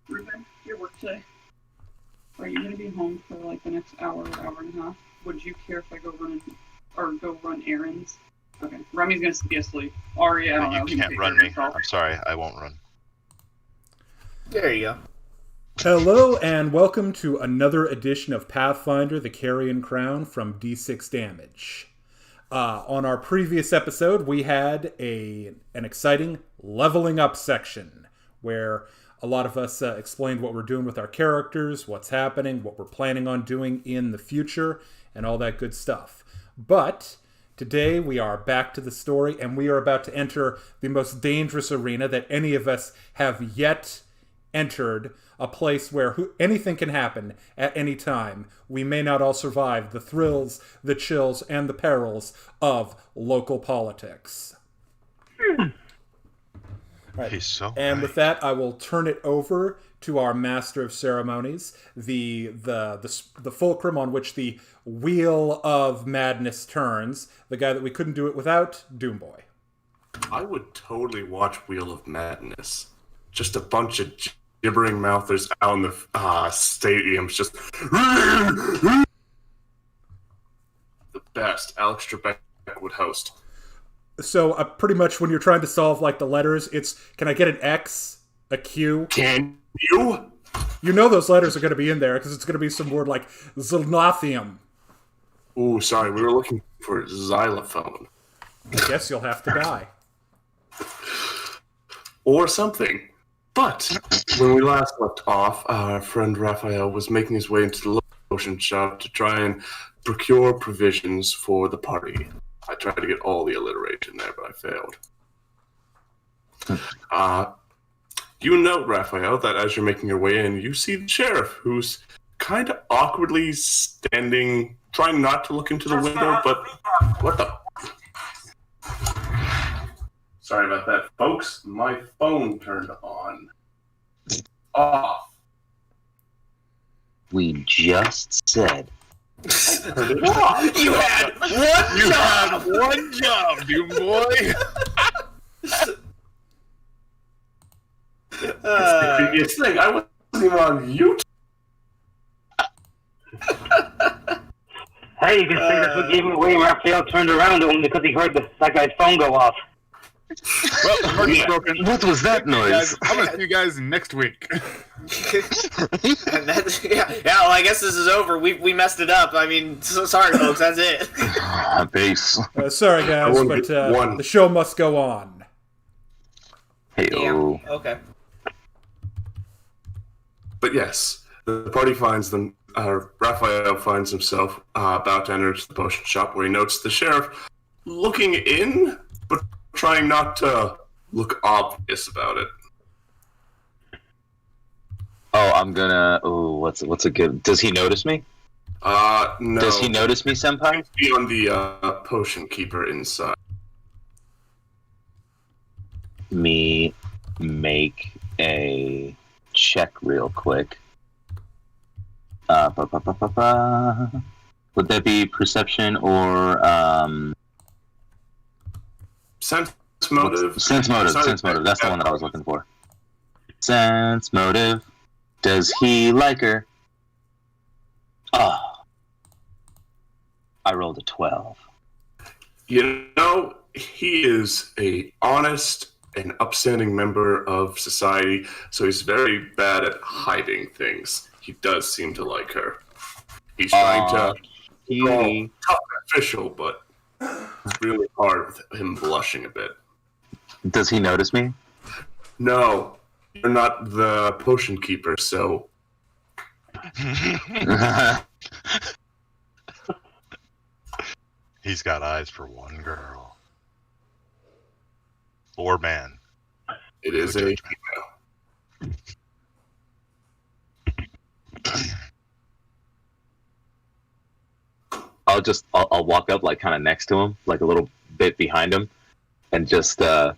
Ruben, your work today. Are you going to be home for like the next hour and a half? Would you care if I go run errands? Okay, Remy's going to be asleep. Ari, I don't know. You can't run me. I'm sorry, I won't run. There you go. Hello, and welcome to another edition of Pathfinder, the Carrion Crown from D6 Damage. On our previous episode, we had an exciting leveling up section where a lot of us explained what we're doing with our characters, what's happening, what we're planning on doing in the future, and all that good stuff. But today we are back to the story, and we are about to enter the most dangerous arena that any of us have yet entered, a place where anything can happen at any time. We may not all survive the thrills, the chills, and the perils of local politics. Right. He's so and right. With that, I will turn it over to our master of ceremonies, the fulcrum on which the wheel of madness turns, the guy that we couldn't do it without, Doomboy. I would totally watch Wheel of Madness. Just a bunch of gibbering mouthers out in the stadiums, just the best. Alex Trebek would host. So pretty much when you're trying to solve like the letters, it's can I get an X, a Q? Can you? You know those letters are going to be in there because it's going to be some word like Zilnathium. Ooh, sorry, we were looking for xylophone. I guess you'll have to die. Or something. But when we last left off, our friend Raphael was making his way into the potion shop to try and procure provisions for the party. I tried to get all the alliteration there, but I failed. You note, Raphael, that as you're making your way in, you see the sheriff, who's kind of awkwardly standing, trying not to look into the window, but... What the... Sorry about that, folks. My phone turned on. Off. We just said... You had one job, you boy. It's the previous thing. I wasn't even on YouTube. Hey, you can say that's what gave him away. Raphael turned around only because he heard that guy's phone go off. Well, the market's broken. What was that noise? I'm going to see you guys next week. And that's, well, I guess this is over. We messed it up. I mean, so sorry, folks. That's it. Base. Sorry, guys, but the show must go on. Hey-o. Yeah. Okay. But yes, the party finds them. Raphael finds himself about to enter the potion shop, where he notes the sheriff looking in, but trying not to look obvious about it. Oh, I'm gonna... Oh, what's a good... Does he notice me? No. Does he notice me, Senpai? Be on the potion keeper inside. Me make a check real quick. Would that be perception or... Sense motive. Sense motive. That's the one that I was looking for. Sense motive. Does he like her? Oh. I rolled a 12. You know, he is a honest and upstanding member of society, so he's very bad at hiding things. He does seem to like her. He's trying to be tough and official, but it's really hard with him blushing a bit. Does he notice me? No, you're not the potion keeper, so... He's got eyes for one girl. Or man. It is a female. I'll walk up like kind of next to him, like a little bit behind him, and just not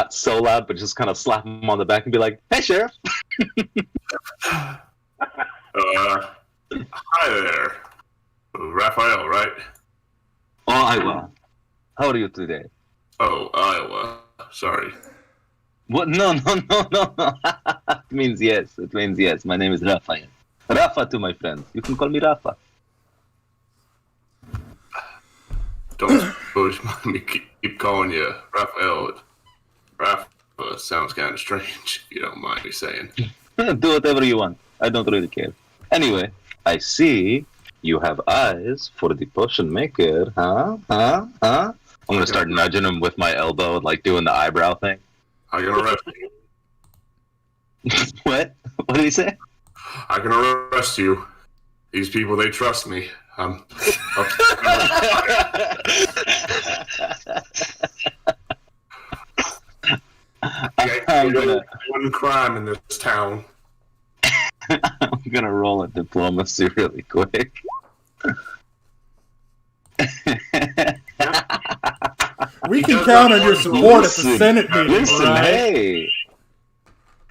so loud, but just kind of slap him on the back and be like, "Hey, Sheriff." Hi there, Raphael, right? Oh, Iowa. How are you today? Oh, Iowa. Sorry. What? No. It means yes. It means yes. My name is Raphael. Rafa to my friends. You can call me Rafa. Don't suppose you mind me keep calling you Raphael. Rafa sounds kind of strange, if you don't mind me saying. Do whatever you want. I don't really care. Anyway, I see you have eyes for the potion maker, huh? I'm gonna start nudging him with my elbow, like doing the eyebrow thing. I can arrest you. What? What did he say? I can arrest you. These people, they trust me. I'm gonna one crime in this town. I'm gonna roll a diplomacy really quick. We can count on your support at the Senate meeting, Listen, right?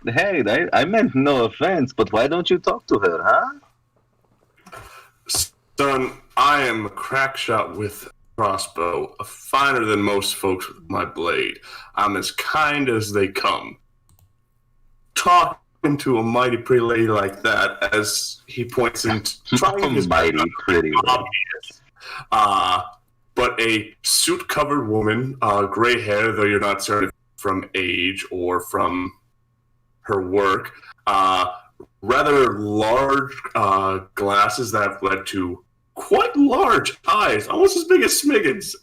hey, I meant no offense, but why don't you talk to her, huh? Son, I am a crack shot with a crossbow, a finer than most folks with my blade. I'm as kind as they come. Talking to a mighty pretty lady like that, as he points into trying his Mighty pretty lady. obvious. But a suit-covered woman, gray hair, though you're not certain from age or from her work, rather large glasses that have led to quite large eyes, almost as big as Smiggins,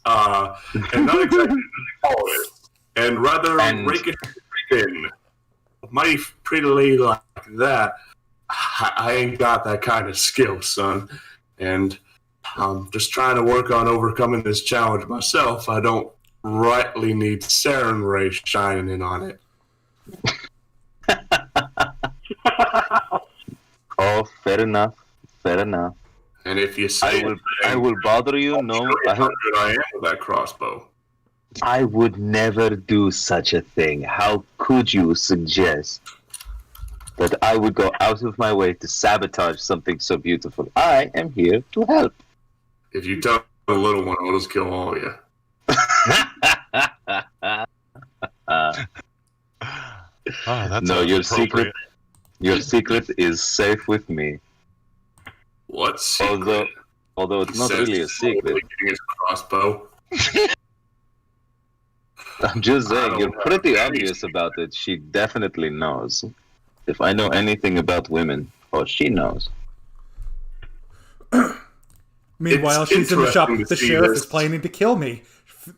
and not exactly tallest, and rather rakish thin. A mighty pretty lady like that, I ain't got that kind of skill, son, and I'm just trying to work on overcoming this challenge myself. I don't rightly need Saren Ray shining in on it. Oh, fair enough. And if you say I will bother you. No, how good I am with that crossbow. I would never do such a thing. How could you suggest that I would go out of my way to sabotage something so beautiful? I am here to help. If you tell the little one, I'll just kill all of you. That's No, your appropriate. secret is safe with me. What secret? Although it's not Says really a he's secret. getting his crossbow. I'm just I saying, don't you're know. pretty obvious about it. She definitely knows. If I know anything about women, she knows. Meanwhile, It's she's in the shop. interesting to The see sheriff this. is planning to kill me,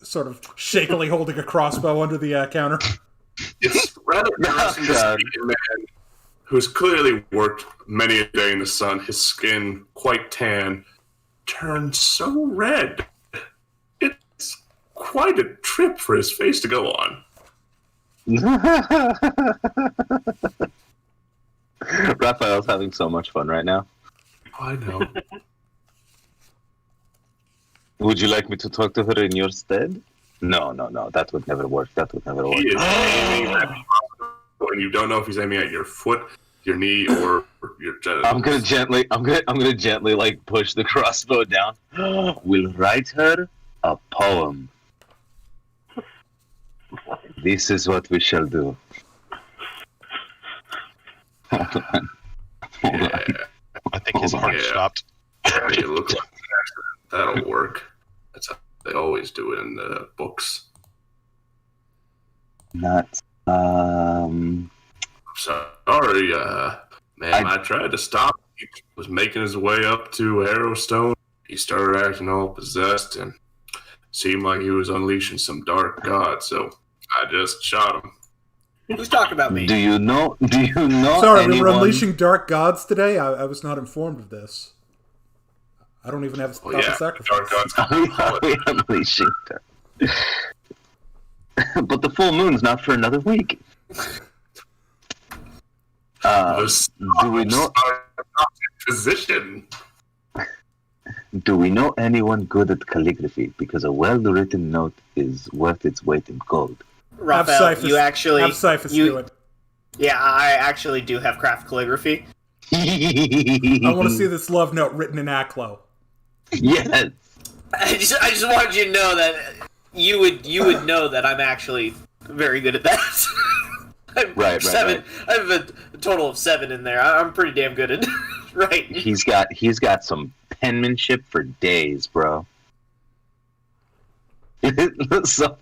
sort of shakily holding a crossbow under the counter. It's rather interesting to God. see a man who's clearly worked many a day in the sun, his skin quite tan, turn so red. It's quite a trip for his face to go on. Raphael's having so much fun right now. I know. Would you like me to talk to her in your stead? No. That would never work. He is aiming at you, and you don't know if he's aiming at your foot, your knee, or your genitals. I'm gonna gently like push the crossbow down. We'll write her a poem. This is what we shall do. Hold on. Yeah, I think his heart Yeah. stopped. yeah, you look like that'll work. That's how they always do it in the books. Not. Sorry, man. I tried to stop him. He was making his way up to Arrowstone. He started acting all possessed and seemed like he was unleashing some dark god. So I just shot him. Who's talking about me? Do you know? Sorry, we were anyone? unleashing dark gods today. I was not informed of this. I don't even have a Well, proper yeah, sacrifice. dark gods. Are we unleashing dark? But the full moon's not for another week. Do we know? Position. Do we know anyone good at calligraphy? Because a well-written note is worth its weight in gold. Have Raphael, Cyphus, you actually... have Cyphus do it. Yeah, I actually do have craft calligraphy. I want to see this love note written in Aklo. Yes. I just wanted you to know that you would know that I'm actually very good at that. Right. Seven. I have a total of 7 in there. I'm pretty damn good at right. He's got some penmanship for days, bro. so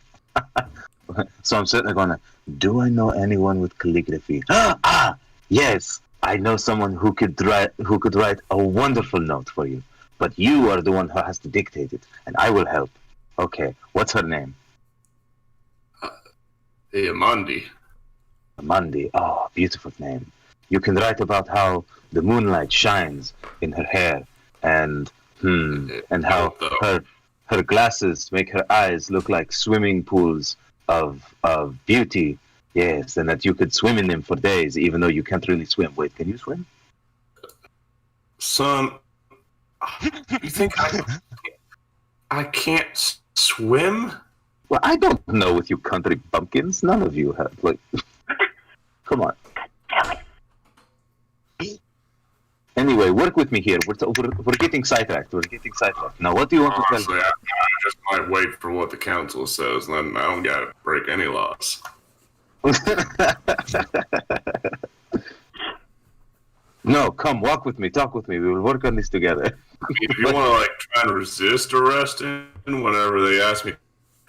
I'm sitting there going, do I know anyone with calligraphy? Yes, I know someone who could write a wonderful note for you. But you are the one who has to dictate it, and I will help. Okay, what's her name? Amandi. Amandi. Oh, beautiful name. You can write about how the moonlight shines in her hair, and how her glasses make her eyes look like swimming pools of beauty. Yes, and that you could swim in them for days, even though you can't really swim. Wait, can you swim? Son, you think I can't swim? Well, I don't know with you country bumpkins. None of you have, like... Come on. Anyway, work with me here. We're getting sidetracked. Now, what do you want Honestly, to tell me? I just might wait for what the council says, and then I don't gotta break any laws. No, come, walk with me, talk with me. We will work on this together. If you want to try and resist arresting whenever they ask me,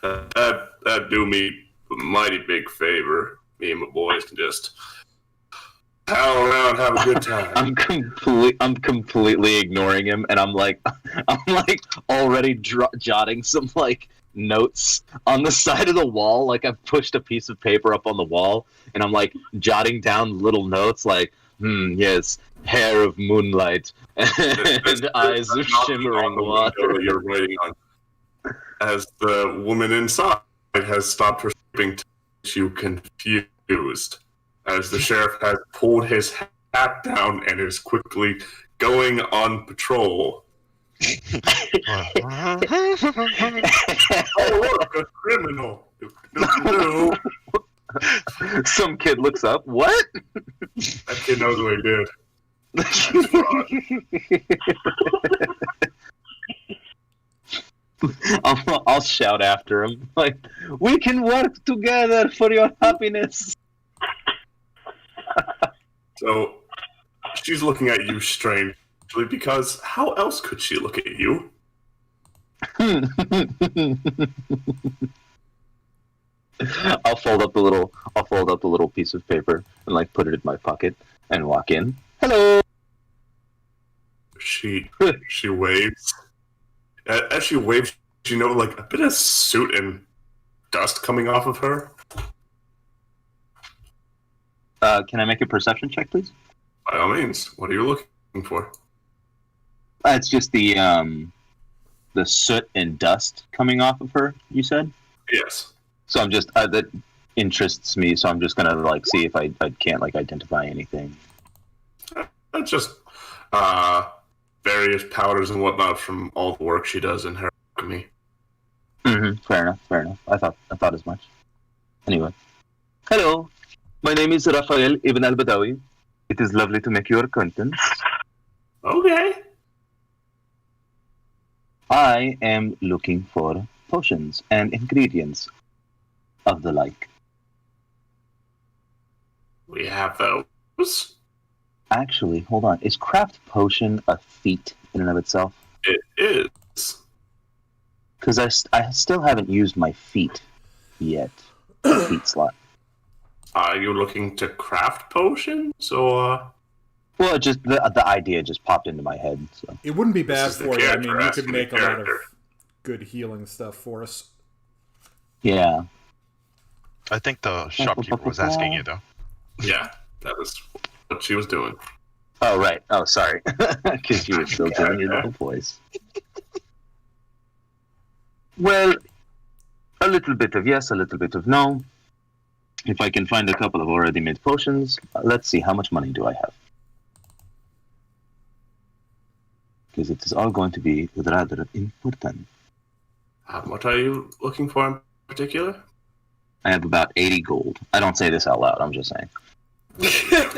that do me a mighty big favor. Me and my boys can just pal around, have a good time. I'm completely ignoring him, and I'm like already jotting some notes on the side of the wall. Like I've pushed a piece of paper up on the wall, and I'm jotting down little notes like, yes, hair of moonlight and eyes of shimmering water. You're writing on. As the woman inside has stopped her sleeping, you confused. As the sheriff has pulled his hat down and is quickly going on patrol. Oh, look, a criminal. Some kid looks up. What? That kid knows what he did. I'll shout after him, like, we can work together for your happiness. So, she's looking at you strangely, because how else could she look at you? I'll fold up the little piece of paper and put it in my pocket and walk in. Hello. She waves. As she waves, a bit of soot and dust coming off of her. Can I make a perception check, please? By all means. What are you looking for? It's just the soot and dust coming off of her, you said? Yes. So I'm just, that interests me, so I'm just gonna, see if I can't, identify anything. That's just, various powders and whatnot from all the work she does in her alchemy. Fair enough. I thought as much. Anyway. Hello. My name is Rafael Ibn al-Badawi. It is lovely to make your acquaintance. Okay. I am looking for potions and ingredients of the like. We have those. Actually, hold on. Is craft potion a feat in and of itself? It is. Because I still haven't used my feat yet. Feat slot. Are you looking to craft potions, or...? Well, just the idea just popped into my head. So it wouldn't be bad This is the for you. I mean, character you asking could the make a lot of character. good healing stuff for us. yeah. I think the shopkeeper was asking you, though. Yeah, that was what she was doing. Oh right. Oh sorry. Because you were still doing your little voice. Well, a little bit of yes, a little bit of no. If I can find a couple of already made potions, let's see, how much money do I have? Because it is all going to be rather important. What are you looking for in particular? I have about 80 gold. I don't say this out loud, I'm just saying.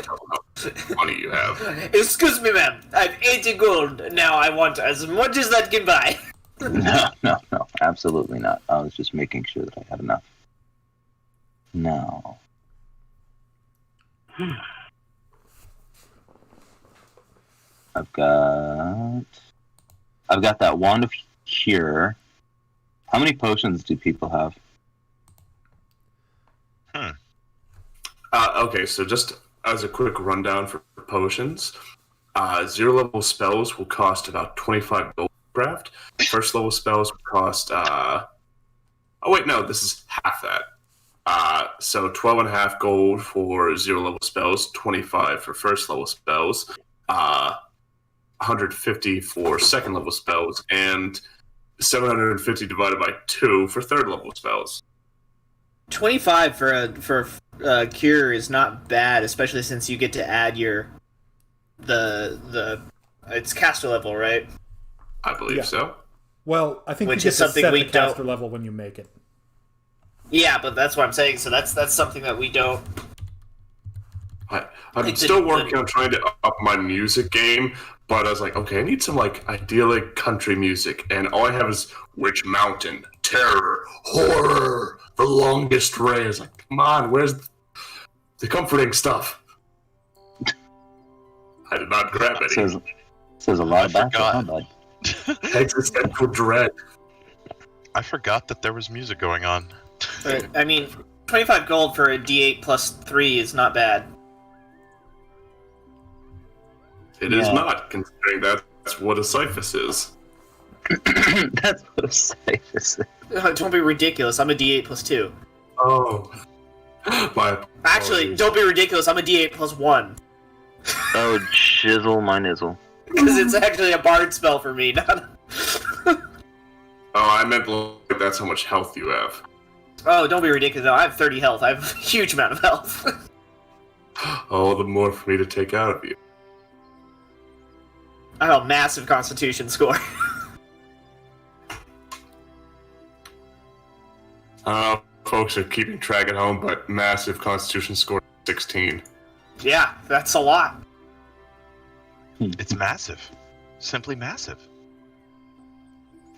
How much money you have. Excuse me, ma'am. I have 80 gold. Now I want as much as that can buy. No, absolutely not. I was just making sure that I had enough. Now, I've got that wand of cure. How many potions do people have? Okay, so just as a quick rundown for potions, 0 level spells will cost about 25 gold per craft. First level spells will cost. Oh wait, no, this is half that. So 12.5 gold for 0 level spells, 25 for first level spells, 150 for second level spells, and 750 divided by 2 for third level spells. 25 for cure is not bad, especially since you get to add your it's caster level, right? I believe Yeah. so. Well, I think Which you get is to something set we the caster don't- level when you make it. Yeah, but that's what I'm saying. So that's something that we don't. I'm Like still working on trying to up my music game, but I was like, okay, I need some like idyllic country music, and all I have is Witch Mountain, Terror, Horror, The Longest Ray. I was like, come on, where's the comforting stuff? I did not grab any. Says a lot I about that, huh, forgot. bud? Existential dread. I forgot that there was music going on. I mean, 25 gold for a D8 plus 3 is not bad. It is Yeah. not, considering that's what a Siphus is. That's what a safe is. Don't be ridiculous. I'm a D8 plus 2. Oh. My Actually, don't be ridiculous. I'm a D8 plus 1. Oh, chisel my nizzle. Because it's actually a bard spell for me, not. Oh, I meant like that's how much health you have. Oh, don't be ridiculous. No, I have 30 health. I have a huge amount of health. Oh, the more for me to take out of you. I have a massive constitution score. I don't know if folks are keeping track at home, but massive constitution score 16. Yeah, that's a lot. It's massive. Simply massive.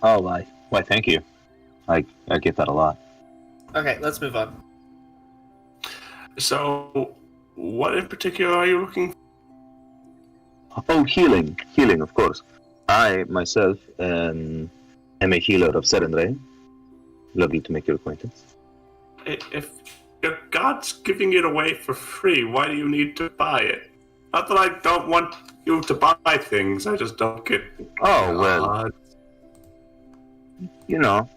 Oh, why, thank you. I get that a lot. Okay, let's move on. So, what in particular are you looking for? Oh, healing, of course. I, myself, am a healer of Serenray. Lovely to make your acquaintance. If your god's giving it away for free, why do you need to buy it? Not that I don't want you to buy things, I just don't get... Oh, well, God. you know,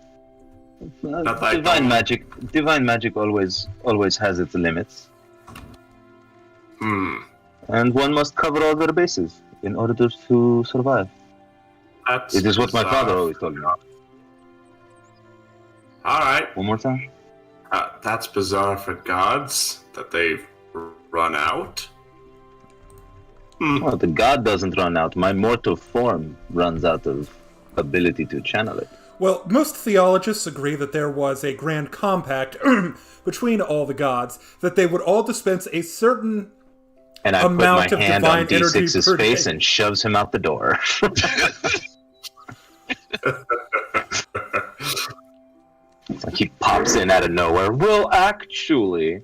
Not that I divine don't- magic always has its limits, Hmm. and one must cover all their bases in order to survive. That's It is what my bizarre. father always told me. Alright. One more time. That's bizarre for gods, that they've run out. Well, the god doesn't run out. My mortal form runs out of ability to channel it. Well, most theologists agree that there was a grand compact between all the gods, that they would all dispense a certain And I put amount my of hand on divine energy D6's per face day. and shoves him out the door. It's like he pops in out of nowhere. Well, actually,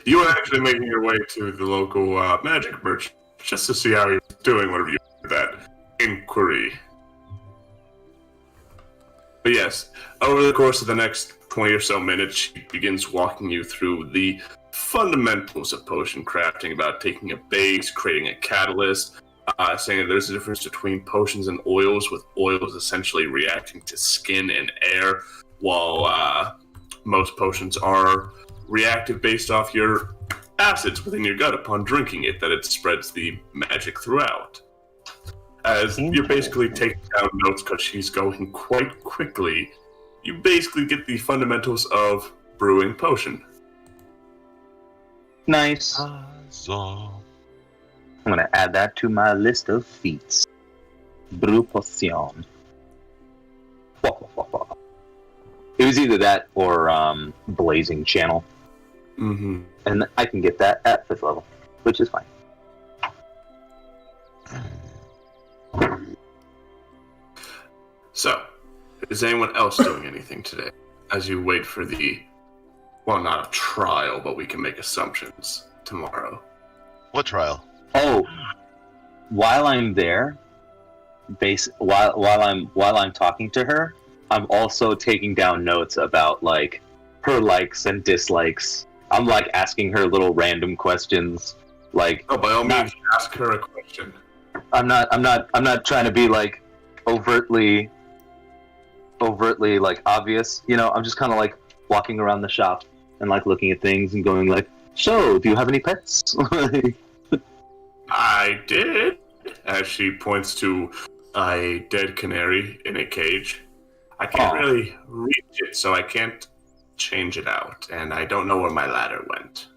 You were actually making your way to the local magic merchant just to see how he was doing whenever you did that inquiry. But yes, over the course of the next 20 or so minutes, she begins walking you through the fundamentals of potion crafting, about taking a base, creating a catalyst, saying that there's a difference between potions and oils, with oils essentially reacting to skin and air, while most potions are reactive based off your acids within your gut upon drinking it, that it spreads the magic throughout. As you're basically taking down notes because she's going quite quickly, you basically get the fundamentals of brewing potion. nice. So, I'm gonna add that to my list of feats. Brew potion. It was either that or blazing channel, Mm-hmm. and I can get that at 5th level, which is fine. So, is anyone else doing anything today as you wait for the, well, not a trial, but we can make assumptions tomorrow? What trial? Oh, while I'm there, while I'm talking to her, I'm also taking down notes about like her likes and dislikes. I'm like asking her little random questions. Like, Oh, by all means, ask her a question. I'm not trying to be like overtly like obvious. You know, I'm just kind of like walking around the shop and like looking at things and going like, "So, do you have any pets?" I did. As she points to a dead canary in a cage. I can't really reach it, so I can't change it out, and I don't know where my ladder went.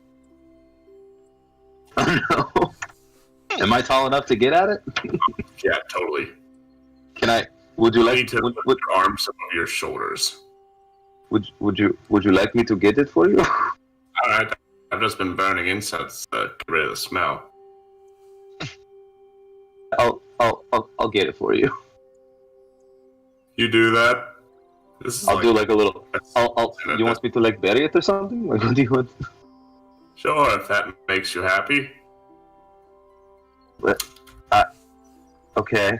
Oh no. Am I tall enough to get at it? Yeah, totally. Can I? Would you You like? need to put your arms above your shoulders. Would you like me to get it for you? Alright, I've just been burning incense to get rid of the smell. I'll get it for you. You do that? This is I'll do like a little. You want me to like bury it or something? Like, what do you want? Sure, if that makes you happy. Okay.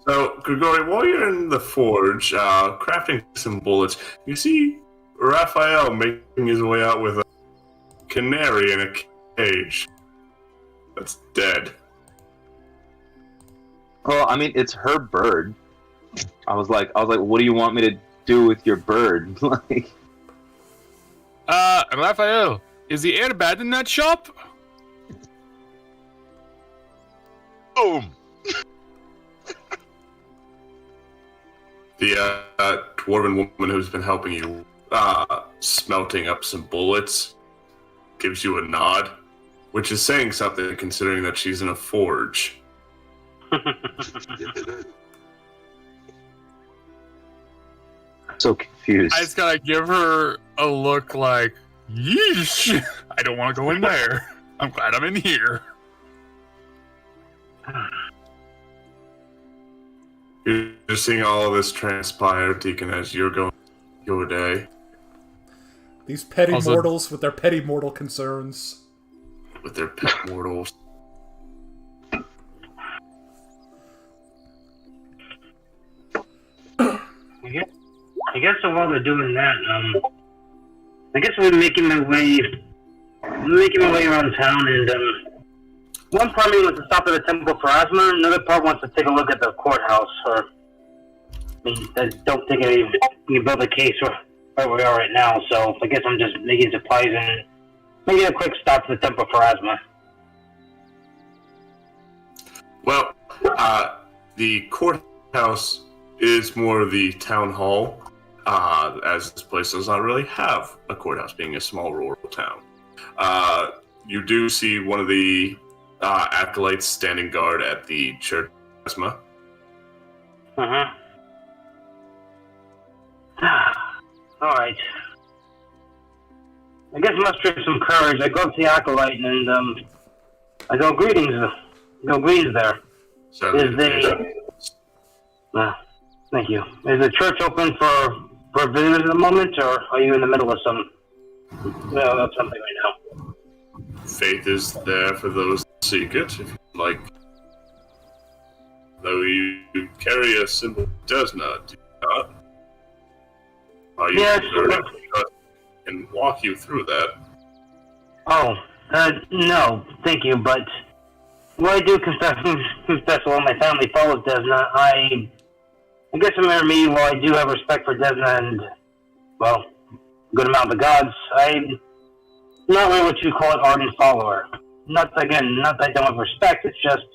So, Grigori, while you're in the forge, crafting some bullets, you see Raphael making his way out with a canary in a cage. That's dead. Well, I mean, it's her bird. I was like, what do you want me to do with your bird? Like, Raphael, is the air bad in that shop? Boom! The dwarven woman who's been helping you smelting up some bullets gives you a nod, which is saying something considering that she's in a forge. so confused. I just gotta give her a look like, yeesh, I don't want to go in there. I'm glad I'm in here. You're just seeing all of this transpire, Deacon, as you're going your day. These petty Also- mortals with their petty mortal concerns. With their pet mortals. I guess so while they're doing that, I guess we're making my way around town, and one part of me wants to stop at the Temple for Asthma, another part wants to take a look at the courthouse. Or, I mean, I don't think we can build a case where we are right now. So I guess I'm just making supplies and making a quick stop to the Temple for Asthma. Well, the courthouse is more the town hall, as this place does not really have a courthouse, being a small rural town. You do see one of the acolytes standing guard at the church. All right. I guess muster some courage. I go up to the acolyte and I go greetings. Greetings there. Thank you. Is the church open for visitors at the moment, or are you in the middle of something right now? Faith is there for those that seek it, if you like. Though you carry a symbol that does not, do you not? Are you Yes. and walk you through that? Oh, no, thank you, but well, I do confess while my family follows Desna, I guess I'm me, while I do have respect for Desna and, well, a good amount of the gods, I'm not really what you call an ardent follower. Not that I don't have respect, it's just,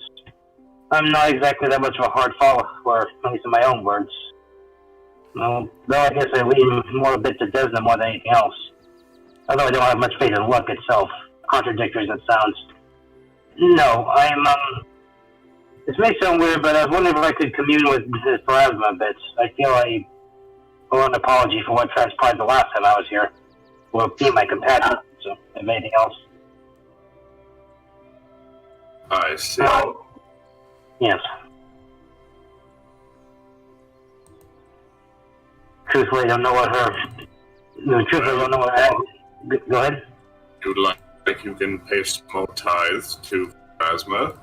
I'm not exactly that much of a hard follower, at least in my own words. Well, though I guess I lean more a bit to Desna more than anything else. Although I don't have much faith in luck itself, contradictory as it sounds. No, this may sound weird, but I was wondering if I could commune with this Pharasma a bit. I feel I owe an apology for what transpired the last time I was here. Well, being my companion, so if anything else. I see. Yes. Truthfully, I don't know what her... Go ahead. You would like like you can pay small tithes to Plasma.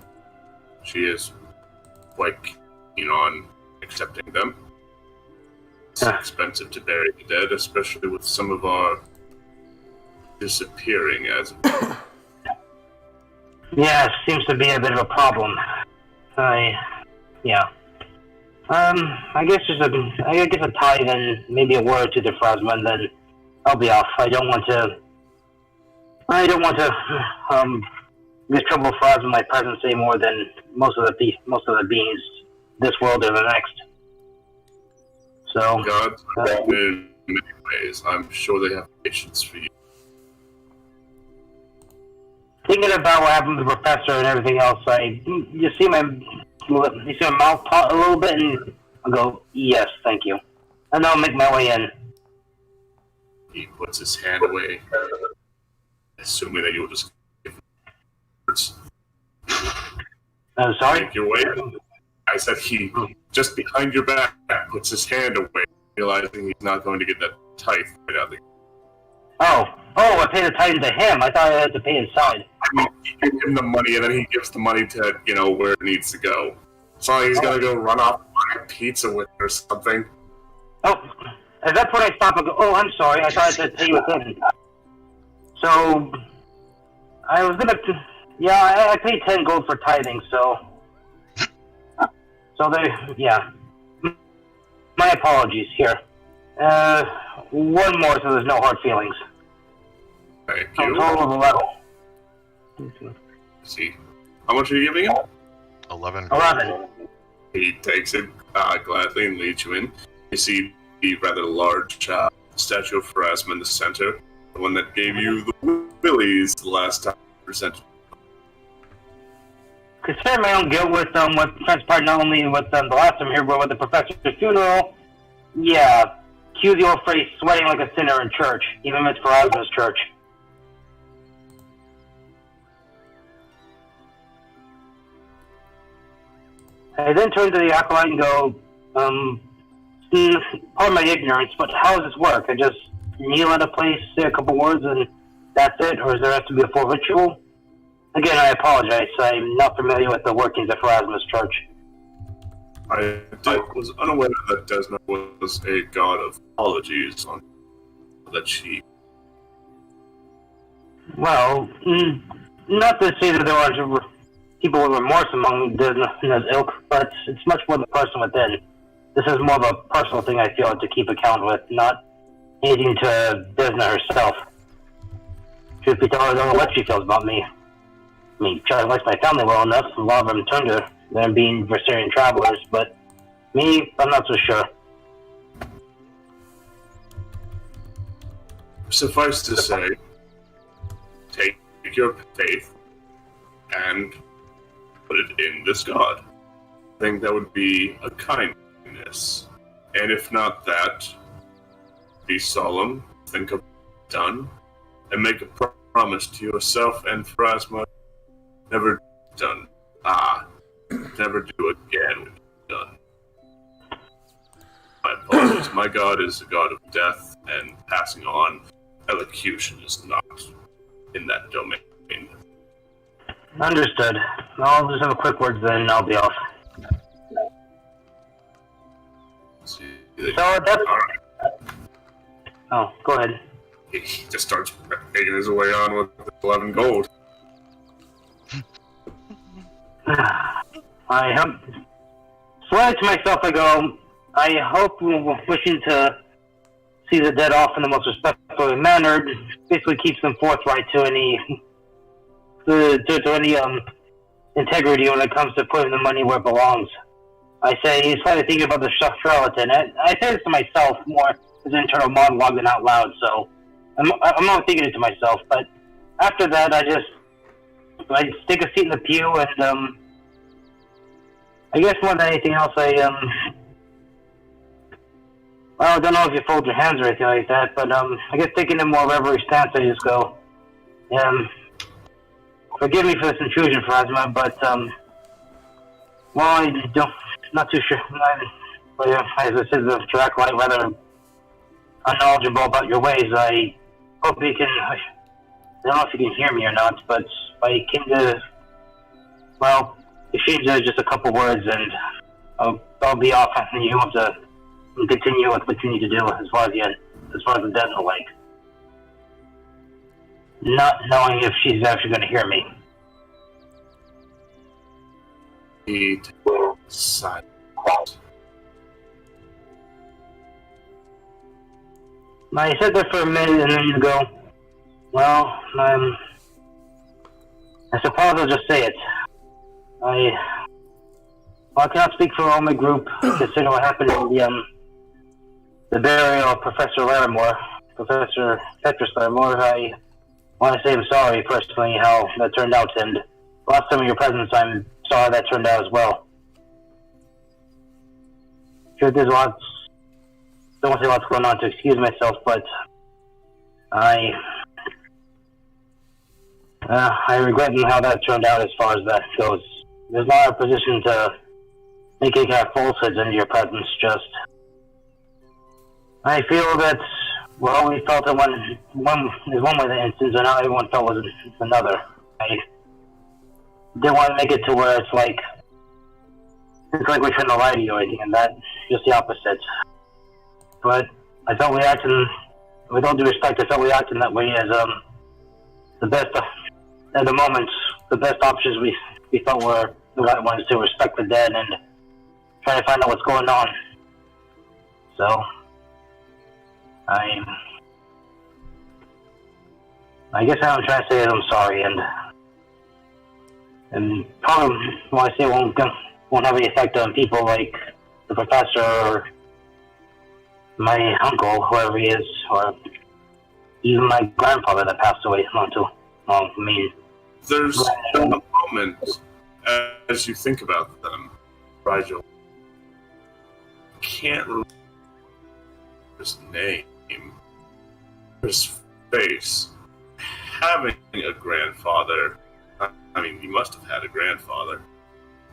She is quite keen on accepting them. It's expensive to bury the dead, especially with some of our disappearing as Yeah, seems to be a bit of a problem. Yeah. I guess a tithe and maybe a word to the Phrasma, and then I'll be off. I don't want to get trouble Phrasma in my presence any more than most of the beings this world or the next. So God's in many ways. I'm sure they have patience for you. Thinking about what happened to the professor and everything else, you see my mouth taut a little bit, and I'll go, yes, thank you. And I'll make my way in. He puts his hand away, assuming that you'll just give words. I'm sorry? Make your way in. I said he, just behind your back, puts his hand away, realizing he's not going to get that tithe right out of the Oh, I paid the tithe to him. I thought I had to pay inside. I mean, you give him the money, and then he gives the money to, where it needs to go. So he's gonna go run off and buy a pizza with or something. Oh, at that point I stop and go, oh, I'm sorry, I thought I had to pay with him. So, I was gonna, I paid 10 gold for tithing, so yeah. My apologies, here. One more so there's no hard feelings. Thank So you. total of 11. Let's see. How much are you giving him? 11. 11. He takes it gladly and leads you in. You see the rather large statue of Phrasma in the center, the one that gave you the willies the last time you presented. Considering my own guilt with what transpired not only with the last time here, but with the professor's funeral, yeah, cue the old phrase sweating like a sinner in church, even if it's Phrasma's church. I then turn to the acolyte and go, pardon my ignorance, but how does this work? I just kneel at a place, say a couple words, and that's it? Or does there have to be a full ritual? Again, I apologize. I'm not familiar with the workings of Phrasma's church. I was unaware that Desna was a god of apologies on that she... Well, not to say that there aren't people with remorse among Desna's ilk, but it's much more the person within. This is more of a personal thing I feel to keep account with, not anything to Desna herself. Truth be told, I don't know what she feels about me. I mean, Charlie likes my family well enough, a lot of them turned to them being Versarian travelers, but me, I'm not so sure. Suffice to say, take your faith and put it in this god. I think that would be a kindness. And if not that, be solemn, think of it done, and make a promise to yourself and Phrasma, never done. Never do again when you're done. My apologies. My god is a god of death, and passing on elocution is not in that domain. Understood. I'll just have a quick word then, and I'll be off. So that's... Alright. Oh, go ahead. He just starts making his way on with 11 gold. I hope... Swear to myself, I go, I hope wishing to see the dead off in the most respectful manner basically keeps them forthright to any integrity when it comes to putting the money where it belongs. I say he's slightly thinking about the charlatan. I say this to myself more as an internal monologue than out loud, so I'm not thinking it to myself, but after that I just take a seat in the pew and I guess more than anything else I don't know if you fold your hands or anything like that, but I guess taking a more reverent stance, I just go, forgive me for this intrusion, Phrasma, but well, not too sure. But as I said, the Dracolyte rather unknowledgeable about your ways. I hope you can don't know if you can hear me or not, but I came to, well, exchange just a couple words, and I'll be off, and you have to continue with what you need to do as far as the death are like. Not knowing if she's actually going to hear me. He side. I sat there for a minute, and then you go, well, I suppose I'll just say it. I cannot speak for all my group, considering what happened in the burial of Professor Petrus Larimore. I want to say I'm sorry, personally, how that turned out, and last time in your presence, I'm sorry how that turned out as well. Sure, there's lots, don't want to say lots going on to excuse myself, but I regret how that turned out as far as that goes. There's not a position to make any kind of falsehoods into your presence, just I feel that, well, we felt it there's one way the instance, and not everyone felt was another. I didn't want to make it to where it's like we're trying to lie to you or anything, and that, just the opposite. But I felt we acted, with all due respect, I felt we acted that way as the best, at the moment, the best options we felt were the right ones to respect the dead and try to find out what's going on. So, I guess what I'm trying to say is I'm sorry, and probably when I say it won't have any effect on people like the professor or my uncle, whoever he is, or even my grandfather that passed away not too long. I mean, there's a moment as you think about them, Rigel. Can't remember his name, his face. Having a grandfather, I mean, you must have had a grandfather.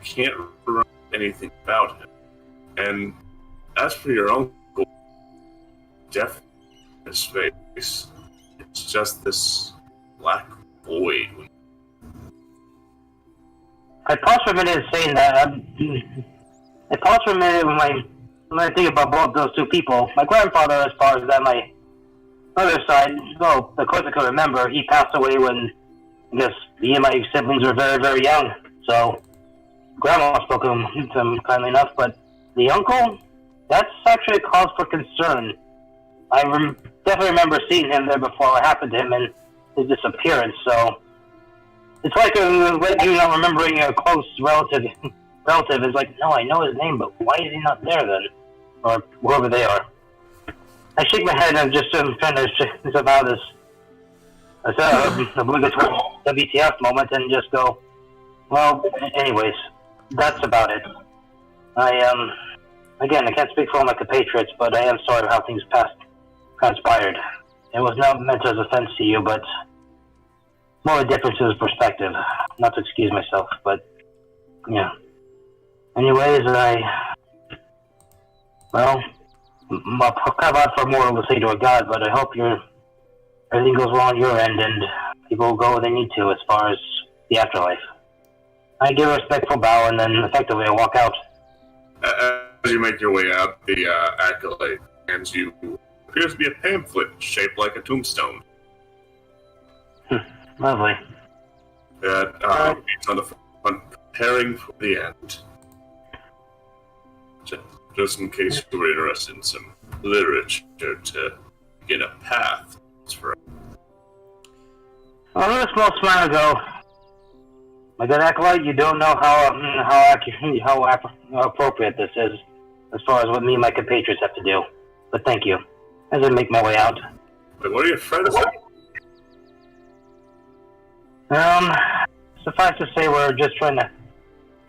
Can't remember anything about him. And as for your uncle, definitely his face, it's just this black void. I paused for a minute saying that. I paused for a minute when I think about both those two people. My grandfather, as far as that, my other side, well, of course I can remember, he passed away when, I guess, me and my siblings were very, very young. So, Grandma spoke to him kindly enough, but the uncle, that's actually a cause for concern. I definitely remember seeing him there before what happened to him and his disappearance, so it's like you not remembering a close relative is like, no, I know his name, but why is he not there then? Or whoever they are. I shake my head and just trying to shake myself out of this obligatory WTF moment and just go, well, anyways, that's about it. Again, I can't speak for all my compatriots, but I am sorry how things transpired. It was not meant as offense to you, but more a difference in perspective. Not to excuse myself, but yeah. Anyways, I'll have out for more to say to a god, but I hope everything goes well on your end and people go where they need to as far as the afterlife. I give a respectful bow and then effectively I walk out. As you make your way out, the acolyte hands you appears to be a pamphlet shaped like a tombstone. Lovely. That reads on the front, preparing for the end. Just in case you were interested in some literature to get a path. For a little small smile ago. My good acolyte, you don't know how appropriate this is, as far as what me and my compatriots have to do. But thank you. As I make my way out. Wait, what are your friends like? Suffice to say, we're just trying to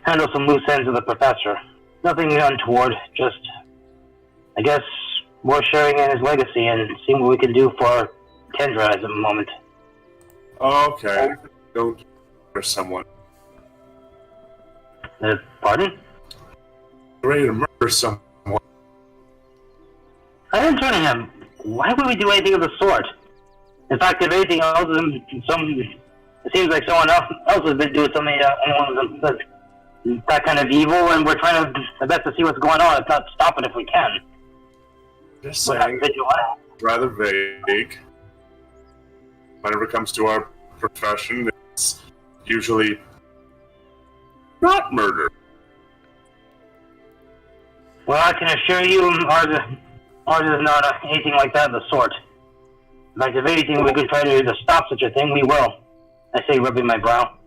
handle some loose ends with the professor. Nothing untoward, just, I guess, more sharing in his legacy and seeing what we can do for Kendra at the moment. Okay. Don't for someone. Pardon? Ready to murder someone. I didn't turn him. Why would we do anything of the sort? In fact, if anything else, it seems like someone else has been doing something that kind of evil, and we're trying to best to see what's going on, if not stop it if we can. Just saying, rather vague. Whenever it comes to our profession, it's usually not murder. Well, I can assure you, ours is not anything like that of the sort. In fact, if anything we could try to do to stop such a thing, we will. I say, rubbing my brow.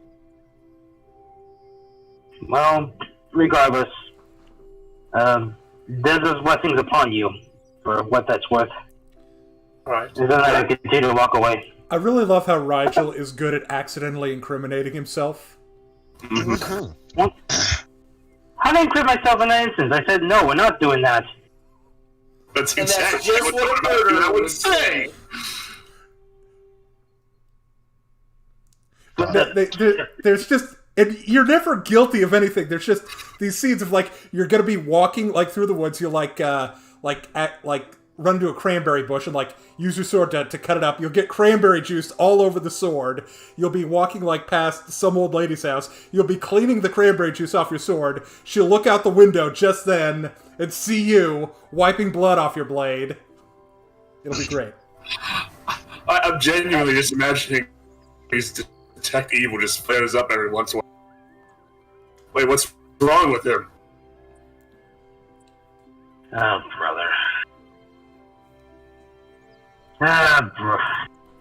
Well, regardless, Deza's blessings upon you, for what that's worth. Alright. And then I continue to walk away. I really love how Rigel is good at accidentally incriminating himself. Mm-hmm. What? How did I incriminate myself in that instance? I said, no, we're not doing that. That's And exactly that's just what a I murderer would would say. say. There's just, and you're never guilty of anything. There's just these scenes of like you're gonna be walking like through the woods. You'll like run to a cranberry bush and like use your sword to cut it up. You'll get cranberry juice all over the sword. You'll be walking like past some old lady's house. You'll be cleaning the cranberry juice off your sword. She'll look out the window just then and see you wiping blood off your blade. It'll be great. I'm genuinely just imagining these detect evil just flares up every once in a while. Wait, what's wrong with him? Oh, brother. Ah, bro.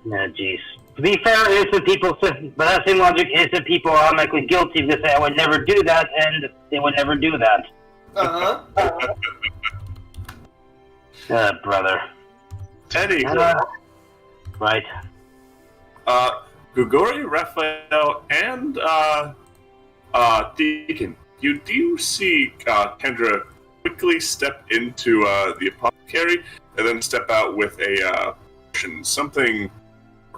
No, jeez. To be fair, innocent people, by that same logic, innocent people are automatically guilty because I would never do that, and they would never do that. Uh-huh. Brother. Anywho, Right. Grigori, Raphael, and Deacon, do you see Kendra quickly step into the apothecary and then step out with a potion, something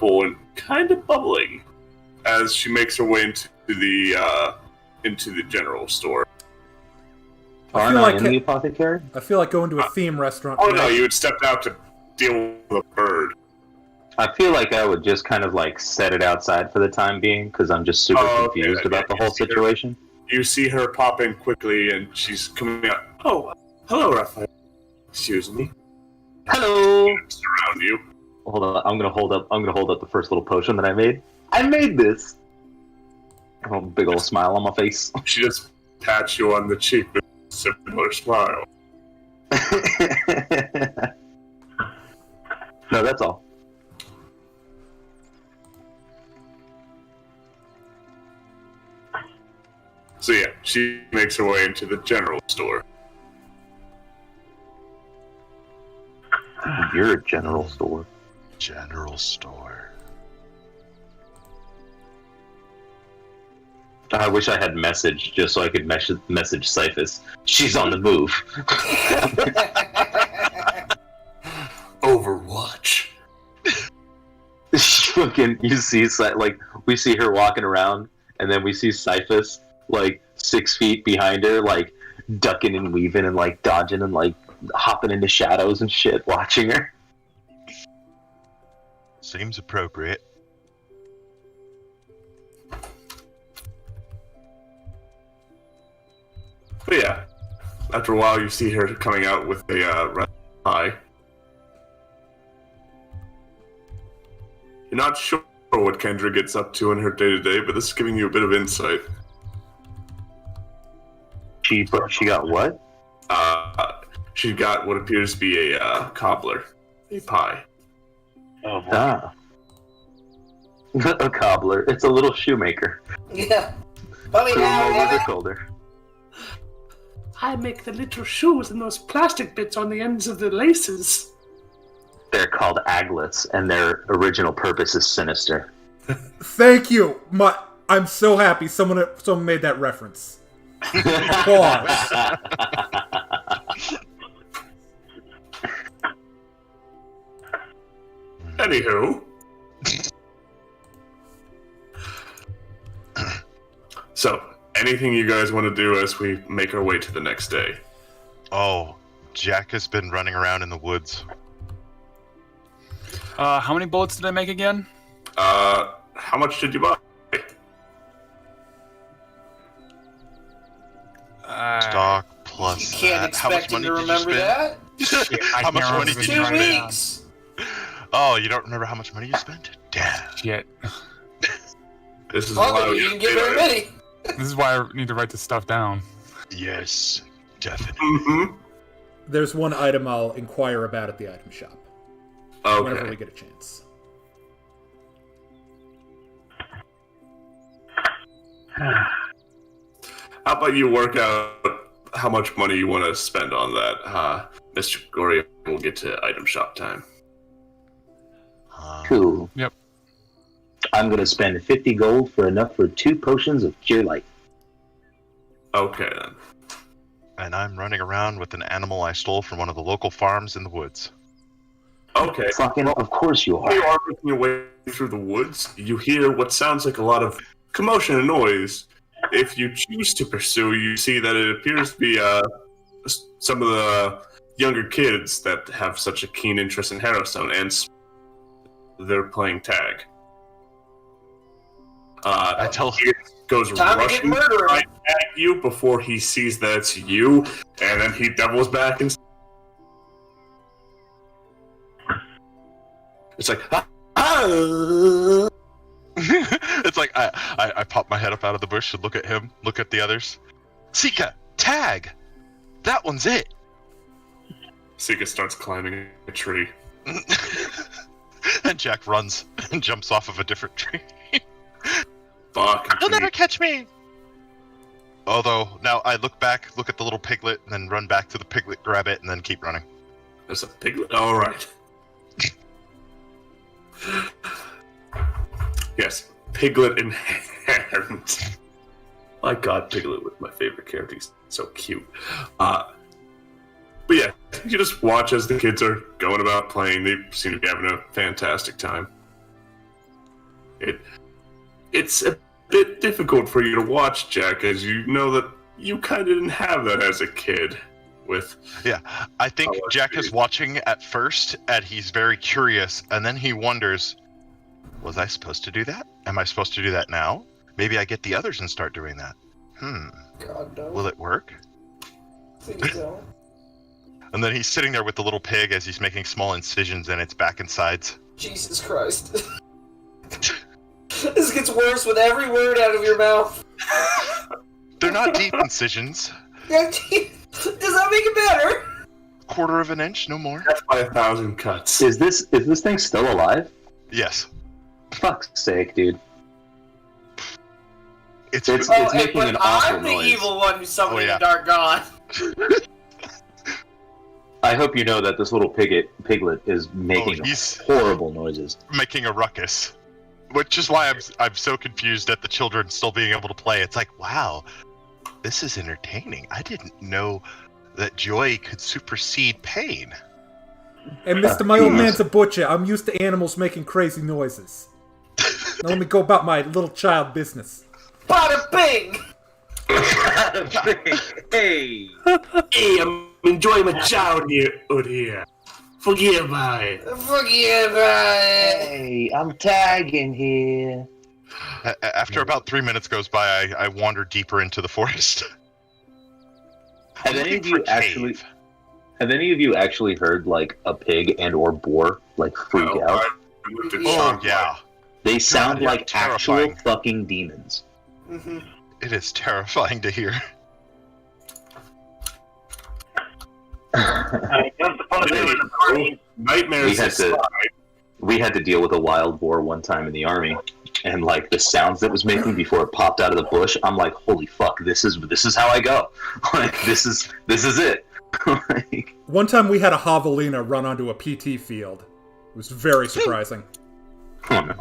purple and kind of bubbling, as she makes her way into the general store. I Aren't feel I like in the apothecary? I feel like going to a theme restaurant. Oh no, you had stepped out to deal with a bird. I feel like I would just kind of like set it outside for the time being because I'm just super confused about the whole situation. You see her pop in quickly, and she's coming out. Oh, hello, Raphael. Excuse me. Hello. Around you. Hold on, I'm gonna hold up the first little potion that I made. I made this. Oh, big old smile on my face. She just pats you on the cheek with a similar smile. No, that's all. So yeah, she makes her way into the general store. You're a general store. General store. I wish I had message just so I could message Cyphus. She's on the move. Overwatch. Fucking, you see, like, we see her walking around, and then we see Cyphus, like, 6 feet behind her, like, ducking and weaving and, like, dodging and, like, hopping into shadows and shit, watching her. Seems appropriate. But yeah, after a while you see her coming out with a red eye. You're not sure what Kendra gets up to in her day-to-day, but this is giving you a bit of insight. She got what? She got what appears to be a cobbler. A pie. Oh, Ah. A cobbler. It's a little shoemaker. Yeah. Funny Who how never told her. I make the little shoes and those plastic bits on the ends of the laces. They're called aglets, and their original purpose is sinister. Thank you. I'm so happy someone made that reference. Pause. Anywho. So, anything you guys want to do as we make our way to the next day? Oh, Jack has been running around in the woods. How many bullets did I make again? How much did you buy? Stock plus You can't that. How much expect him money to did you remember spend? that. How much money did you 2 spend? weeks. Oh, you don't remember how much money you spent? Damn. Shit. This is Well, why you didn't get very many. This is why I need to write this stuff down. Yes, definitely. Mm-hmm. There's one item I'll inquire about at the item shop. Whenever we Okay. get a chance. How about you work out how much money you want to spend on that? Mr. Goria will get to item shop time. Cool. Yep. I'm gonna spend 50 gold for enough for 2 potions of cure light. Okay then. And I'm running around with an animal I stole from one of the local farms in the woods. Okay. Fucking, of course you While you are. are making your way through the woods, you hear what sounds like a lot of commotion and noise. If you choose to pursue, you see that it appears to be some of the younger kids that have such a keen interest in Harrowstone, and they're playing tag. I tell he goes Time to get rushing murdered. right at you before he sees that it's you, and then he doubles back and it's like, ah! it's like I pop my head up out of the bush and look at him, look at the others. Sika, tag! That one's it! Sika starts climbing a tree. And Jack runs and jumps off of a different tree. Fuck. He'll never catch me! Although, now I look back, look at the little piglet, and then run back to the piglet, grab it, and then keep running. There's a piglet? Alright. Yes, Piglet inherent. My god, Piglet was my favorite character. He's so cute. But yeah, you just watch as the kids are going about playing. They seem to be having a fantastic time. It's a bit difficult for you to watch, Jack, as you know that you kind of didn't have that as a kid. Yeah, I think Jack is watching at first, and he's very curious, and then he wonders, was I supposed to do that? Am I supposed to do that now? Maybe I get the others and start doing that. God, no. Will it work? Please don't. And then he's sitting there with the little pig as he's making small incisions in its back and sides. Jesus Christ. This gets worse with every word out of your mouth. They're not deep incisions. Does that make it better? Quarter of an inch, no more. That's by 1,000 cuts. Is this thing still alive? Yes. Fuck's sake, dude. It's making but an awful I'm the noise. evil one who's summoning yeah. the dark god. I hope you know that this little piglet is making he's horrible noises. making a ruckus. Which is why I'm so confused at the children still being able to play. It's like, wow, this is entertaining. I didn't know that joy could supersede pain. Hey, mister, my old man's a butcher. I'm used to animals making crazy noises. Now let me go about my little child business. Bada bing! Hey! Hey, I'm enjoying my child here. Forgive me. Forgive me! Hey, I'm tagging here. After about 3 minutes goes by, I wander deeper into the forest. Have any of Looking for you a actually? cave. Have any of you actually heard like a pig and or boar like freak No, out? I looked at Yeah. Sean Oh, yeah. They sound they're like actual terrifying. fucking demons. Mm-hmm. It is terrifying to hear. I don't suppose there was a party. Nightmares We had to deal with a wild boar one time in the army, and like the sounds that was making before it popped out of the bush, I'm like, holy fuck, this is how I go. Like this is it. Like, One time we had a javelina run onto a PT field. It was very surprising. oh no.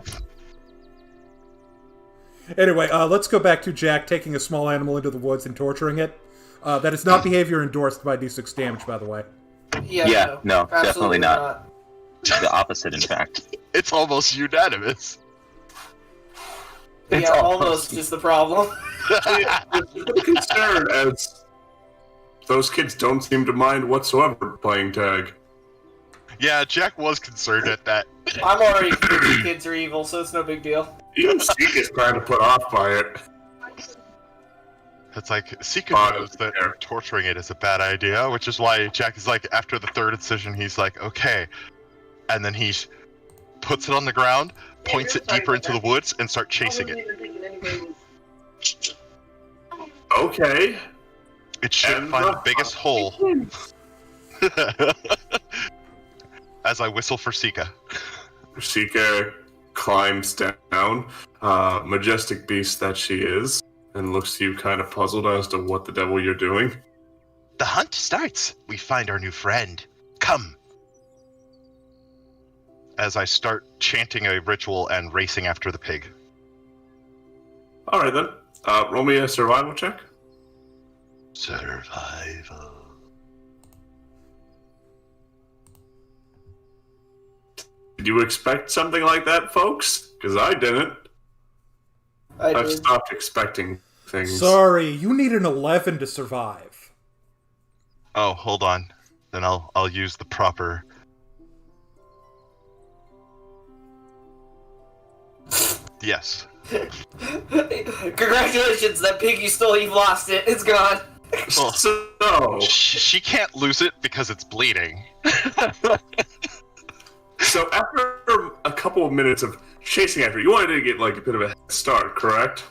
Anyway, let's go back to Jack taking a small animal into the woods and torturing it. That is not behavior endorsed by D6 damage, by the way. Yeah, no, definitely absolutely not. The opposite, in fact. It's almost unanimous. It's Yeah, almost- almost is the problem. a concern as those kids don't seem to mind whatsoever playing tag. Yeah, Jack was concerned at that. I'm already convinced kids are evil, so it's no big deal. Even Seek is kind of put off by it. It's like, Sika knows that torturing it is a bad idea, which is why Jack is like, after the third incision, he's like, okay. And then he puts it on the ground, points it deeper into the woods, and start chasing it. Okay. It should find the biggest hole. As I whistle for Sika. Sika climbs down, majestic beast that she is, and looks to you kind of puzzled as to what the devil you're doing. The hunt starts. We find our new friend. Come. As I start chanting a ritual and racing after the pig. Alright then. Roll me a survival check. Survival. Did you expect something like that, folks? Because I didn't. I've stopped expecting things. Sorry, you need an 11 to survive. Oh, hold on. Then I'll use the proper. Yes. Congratulations, that pig you stole, you've lost it. It's gone. Well, so she can't lose it because it's bleeding. So after a couple of minutes of chasing after, you wanted to get like a bit of a head start, correct?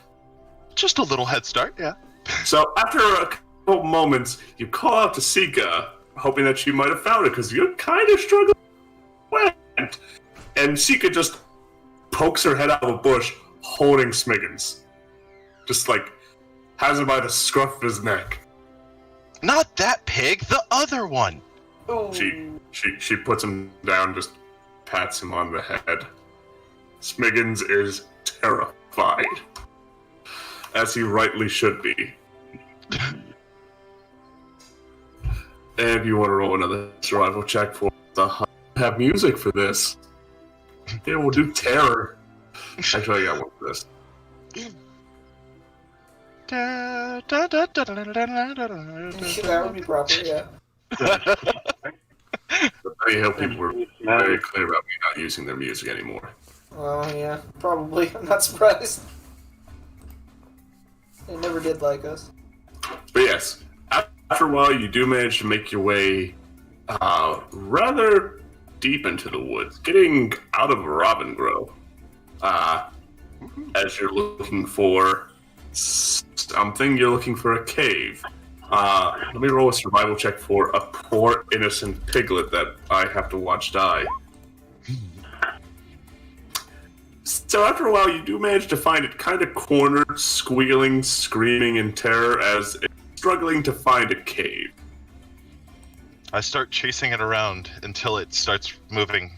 Just a little head start, yeah. So after a couple moments, you call out to Sika, hoping that she might have found it, because you're kind of struggling. And Sika just pokes her head out of a bush, holding Smiggins. Just like, has him by the scruff of his neck. Not that pig, the other one. Ooh. She puts him down, just pats him on the head. Smiggins is terrified. As he rightly should be. And you want to roll another survival check for the hunt. Have music for this. Yeah, we'll do terror. Actually, I got one for this. That would be proper, yeah. I hope people were very clear about me not using their music anymore. Oh, yeah, probably. I'm not surprised. They never did like us. But yes, after a while, you do manage to make your way rather deep into the woods, getting out of Robin Grove. As you're looking for something, you're looking for a cave. Let me roll a survival check for a poor innocent piglet that I have to watch die. So after a while, you do manage to find it kind of cornered, squealing, screaming in terror as it's struggling to find a cave. I start chasing it around until it starts moving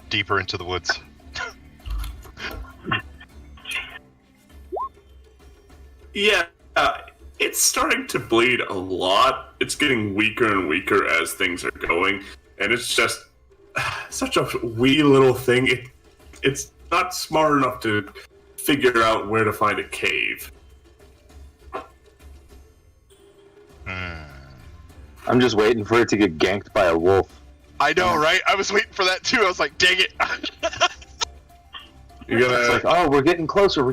deeper into the woods. Yeah, it's starting to bleed a lot. It's getting weaker and weaker as things are going, and it's just such a wee little thing. It's not smart enough to figure out where to find a cave. I'm just waiting for it to get ganked by a wolf. I know, right? I was waiting for that too. I was like, dang it. You're gonna... It's like, oh, we're getting closer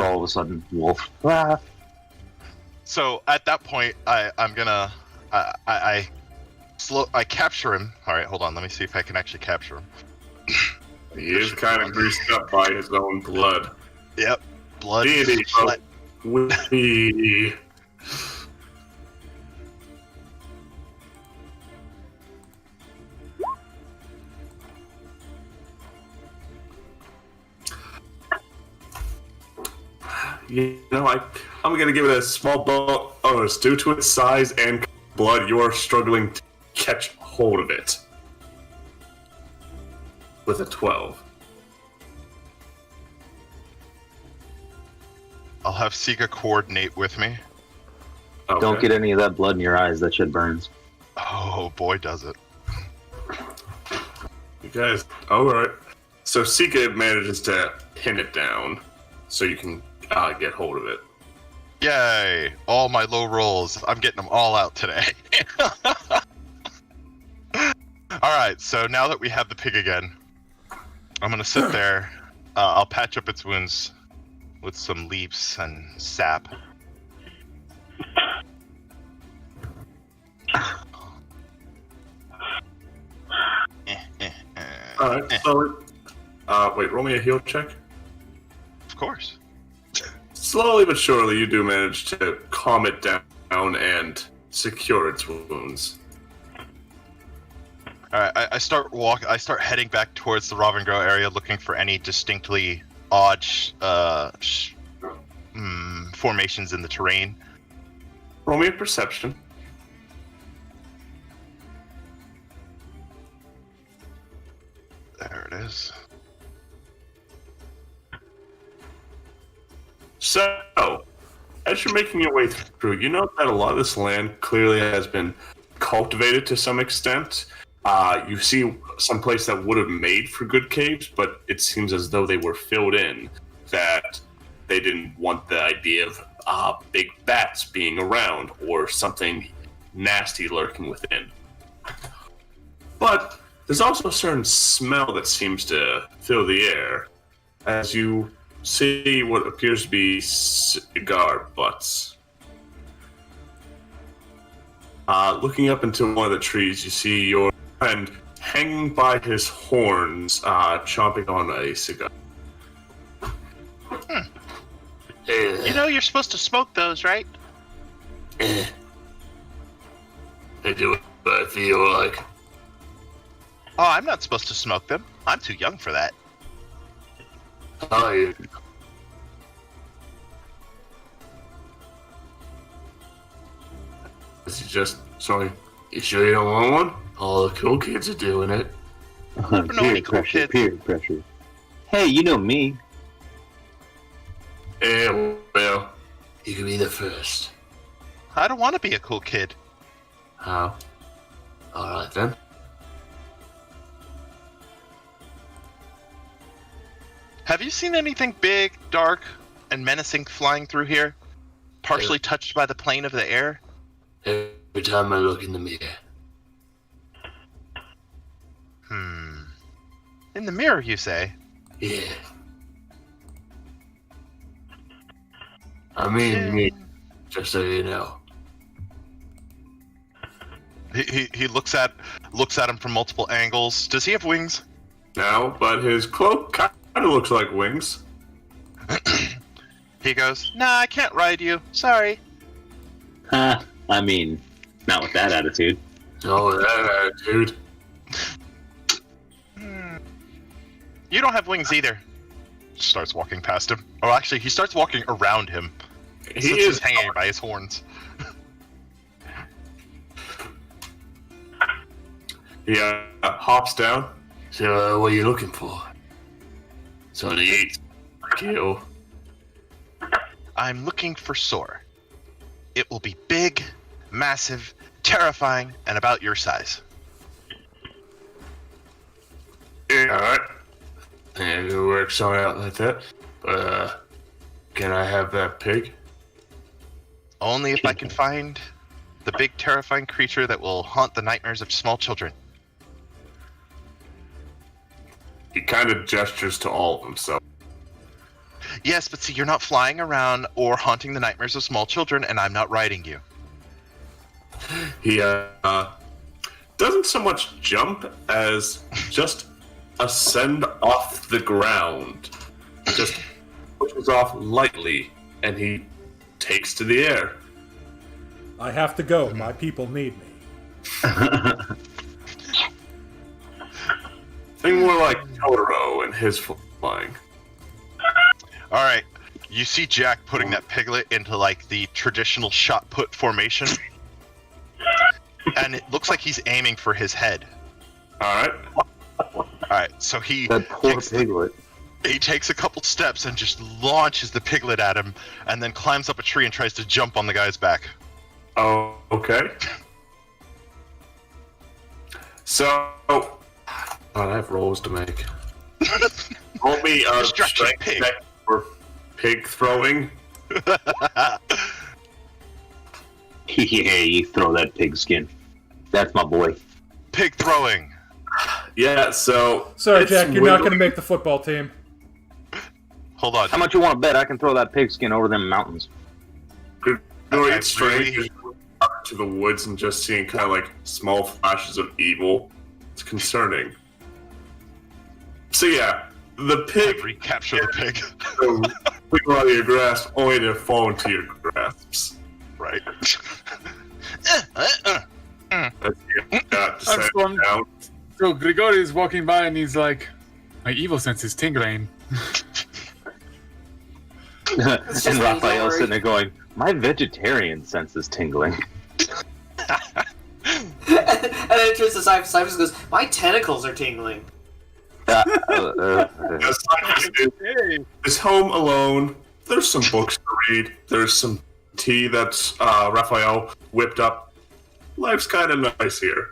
all of a sudden. Wolf. Ah. So at that point, I'm gonna I capture him. All right, hold on. Let me see if I can actually capture him. He is kind of greased up by his own blood. Yep, blood. Deity, sweat. We... You know, I'm gonna give it a small bonus. Due to its size and blood, you are struggling to catch hold of it. With a 12. I'll have Sika coordinate with me. Okay. Don't get any of that blood in your eyes. That shit burns. Oh boy, does it. You guys, alright. So Sika manages to pin it down so you can get hold of it. Yay! All my low rolls. I'm getting them all out today. All right, so now that we have the pig again, I'm gonna sit there. I'll patch up its wounds with some leaves and sap. Alright, so wait, roll me a heal check. Of course. Slowly but surely, you do manage to calm it down and secure its wounds. All right, I start heading back towards the Ravengro area, looking for any distinctly odd formations in the terrain. Roll me a perception. There it is. So, as you're making your way through, you know that a lot of this land clearly has been cultivated to some extent. You see some place that would have made for good caves, but it seems as though they were filled in, that they didn't want the idea of big bats being around or something nasty lurking within. But there's also a certain smell that seems to fill the air as you see what appears to be cigar butts. Looking up into one of the trees, you see your friend hanging by his horns, chomping on a cigar. You know you're supposed to smoke those, right? I do what I feel like. Oh, I'm not supposed to smoke them. I'm too young for that. Oh, you. Is he just sorry? You sure you don't want one? All the cool kids are doing it. Peer pressure, peer pressure. Hey, you know me. Yeah, well, you can be the first. I don't want to be a cool kid. How? Alright then. Have you seen anything big, dark, and menacing flying through here? Partially touched by the plane of the air? Every time I look in the mirror. In the mirror, you say? Yeah. I mean me, just so you know. He looks at him from multiple angles. Does he have wings? No, but his cloak kind of looks like wings. He goes, "Nah, I can't ride you. Sorry." I mean, not with that attitude. Oh, that attitude. You don't have wings either. Starts walking past him. Oh, actually, he starts walking around him. Since he's hanging by his horns. He hops down. So, what are you looking for? Something to eat. Kill. I'm looking for Soar. It will be big, massive, terrifying, and about your size. Yeah, alright. Yeah, it works something out like that. But, can I have that pig? Only if I can find the big, terrifying creature that will haunt the nightmares of small children. He kind of gestures to all of them, so. Yes, but see, you're not flying around or haunting the nightmares of small children, and I'm not riding you. He, doesn't so much jump as just ascend off the ground. Just pushes off lightly, and he takes to the air. I have to go. My people need me. Think more like Totoro and his flying. All right, you see Jack putting that piglet into like the traditional shot put formation, and it looks like he's aiming for his head. All right. So he that poor piglet. He takes a couple steps and just launches the piglet at him, and then climbs up a tree and tries to jump on the guy's back. Oh, okay. So, I have rolls to make. Roll me strength pig. check for pig throwing. Yeah, you throw that pig skin. That's my boy. Pig throwing. Yeah, so... Sorry, it's Jack, you're not going to wiggling- make the football team. Hold on. How much you want to bet I can throw that pigskin over them mountains? Or I it's strange really- just looking out to the woods and just seeing kind of like small flashes of evil. It's concerning. So yeah, the pig Recapture the pig. wiggle out of your grasp only to fall into your grasps. Right. That's got to I'm set stormed. down. So Grigori is walking by and he's like, "My evil sense is tingling." And just me, don't Raphael's worry. sitting there going, "My vegetarian sense is tingling." And then it turns to Cyphus. Cyphus goes, "My tentacles are tingling." As Cypress is home alone. There's some books to read. There's some tea that's Raphael whipped up. Life's kind of nice here.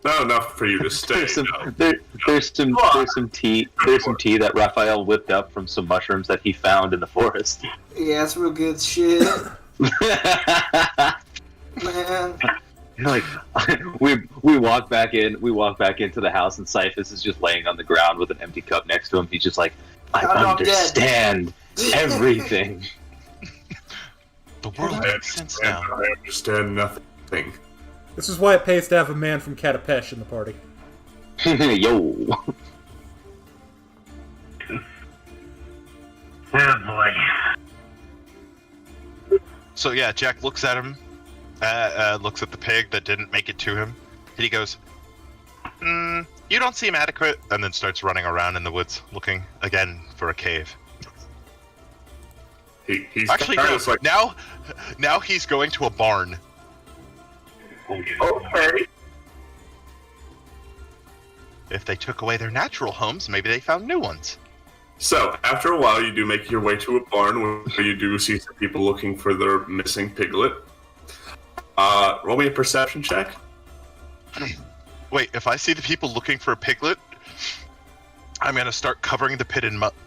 Not enough for you to stay. There's some, though. there's some tea that Raphael whipped up from some mushrooms that he found in the forest. Yeah, it's real good shit, man. Like we walk back into the house and Cyphus is just laying on the ground with an empty cup next to him. He's just like, I Oh, no, I'm dead." understand everything. The world I makes sense now. understand nothing. This is why it pays to have a man from Katapesh in the party. Yo. Oh boy. So yeah, Jack looks at him, looks at the pig that didn't make it to him, and he goes, "You don't seem adequate," and then starts running around in the woods, looking again for a cave. He's Actually, kind no. of like, Now he's going to a barn. okay. If they took away their natural homes, maybe they found new ones. So, after a while, you do make your way to a barn where you do see some people looking for their missing piglet. Roll me a perception check. Wait, if I see the people looking for a piglet, I'm gonna start covering the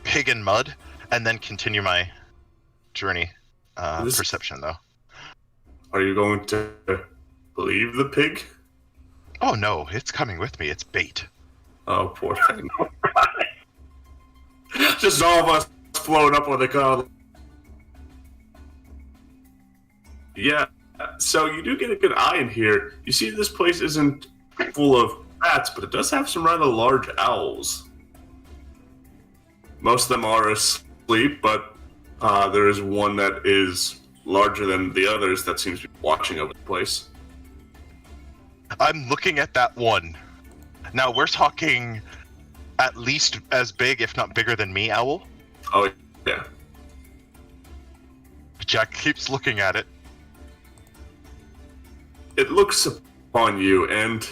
pig in mud, and then continue my journey. Perception, though. Are you going to leave the pig? Oh no, it's coming with me. It's bait. Oh, poor thing. Just all of us floating up with a car. Yeah, so you do get a good eye in here. You see this place isn't full of bats, but it does have some rather large owls. Most of them are asleep, but there is one that is larger than the others that seems to be watching over the place. I'm looking at that one. Now we're talking at least as big, if not bigger than me, owl. Oh, yeah. Jack keeps looking at it. It looks upon you, and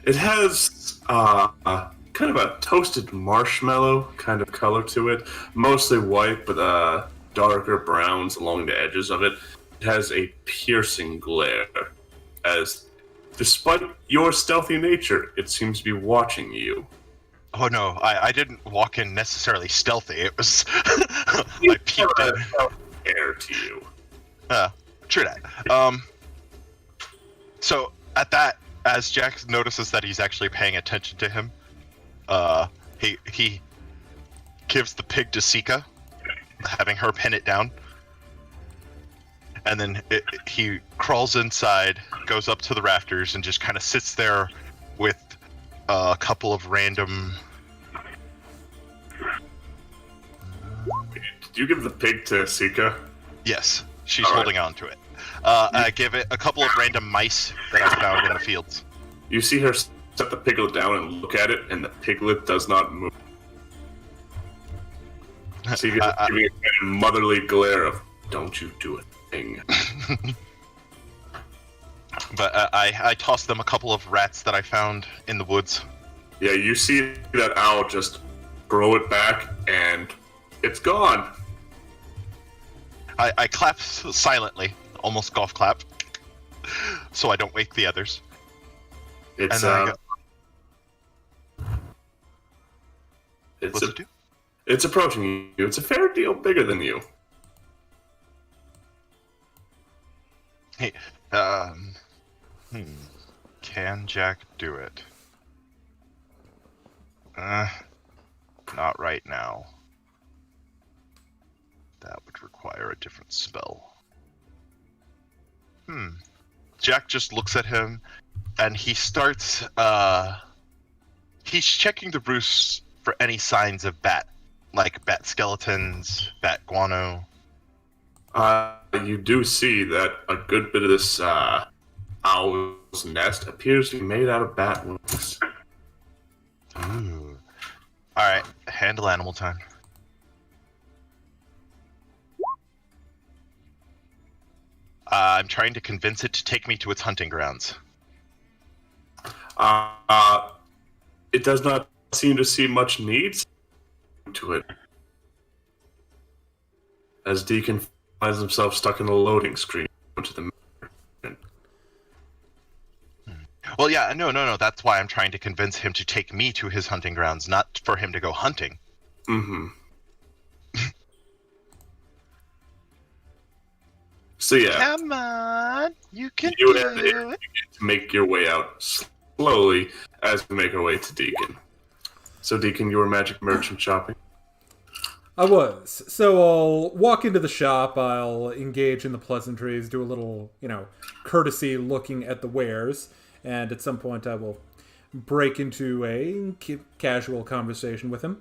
it has kind of a toasted marshmallow kind of color to it. Mostly white, but darker browns along the edges of it. It has a piercing glare, as despite your stealthy nature, it seems to be watching you. Oh no, I didn't walk in necessarily stealthy. It was I peeked in. Air to you. True that. So at that, as Jack notices that he's actually paying attention to him, he gives the pig to Sika, having her pin it down, and then he crawls inside, goes up to the rafters, and just kind of sits there with a couple of random. Did you give the pig to Sika? Yes, she's All right. holding on to it. I give it a couple of random mice that I found in the fields. You see her set the piglet down and look at it, and the piglet does not move. Sika's giving it a motherly glare of, "Don't you do a thing." But I tossed them a couple of rats that I found in the woods. Yeah, you see that owl just throw it back, and it's gone. I clap silently, almost golf clap, so I don't wake the others. It's And then I go, it's what's it do? it's approaching you. It's a fair deal bigger than you. Hey, can Jack do it? Not right now. That would require a different spell. Jack just looks at him, and he starts, he's checking the roost for any signs of bat skeletons, bat guano. You do see that a good bit of this owl's nest appears to be made out of bat wings. Ooh. Alright, handle animal time. I'm trying to convince it to take me to its hunting grounds. It does not seem to see much needs to it. As Deacon finds himself stuck in a loading screen onto the Well, yeah, no. That's why I'm trying to convince him to take me to his hunting grounds, not for him to go hunting. Mm-hmm. So yeah. Come on, you can You do and it it. get to make your way out slowly as we make our way to Deacon. So Deacon, you were magic merchant shopping? I was. So I'll walk into the shop, I'll engage in the pleasantries, do a little, courtesy looking at the wares, and at some point I will break into a casual conversation with him.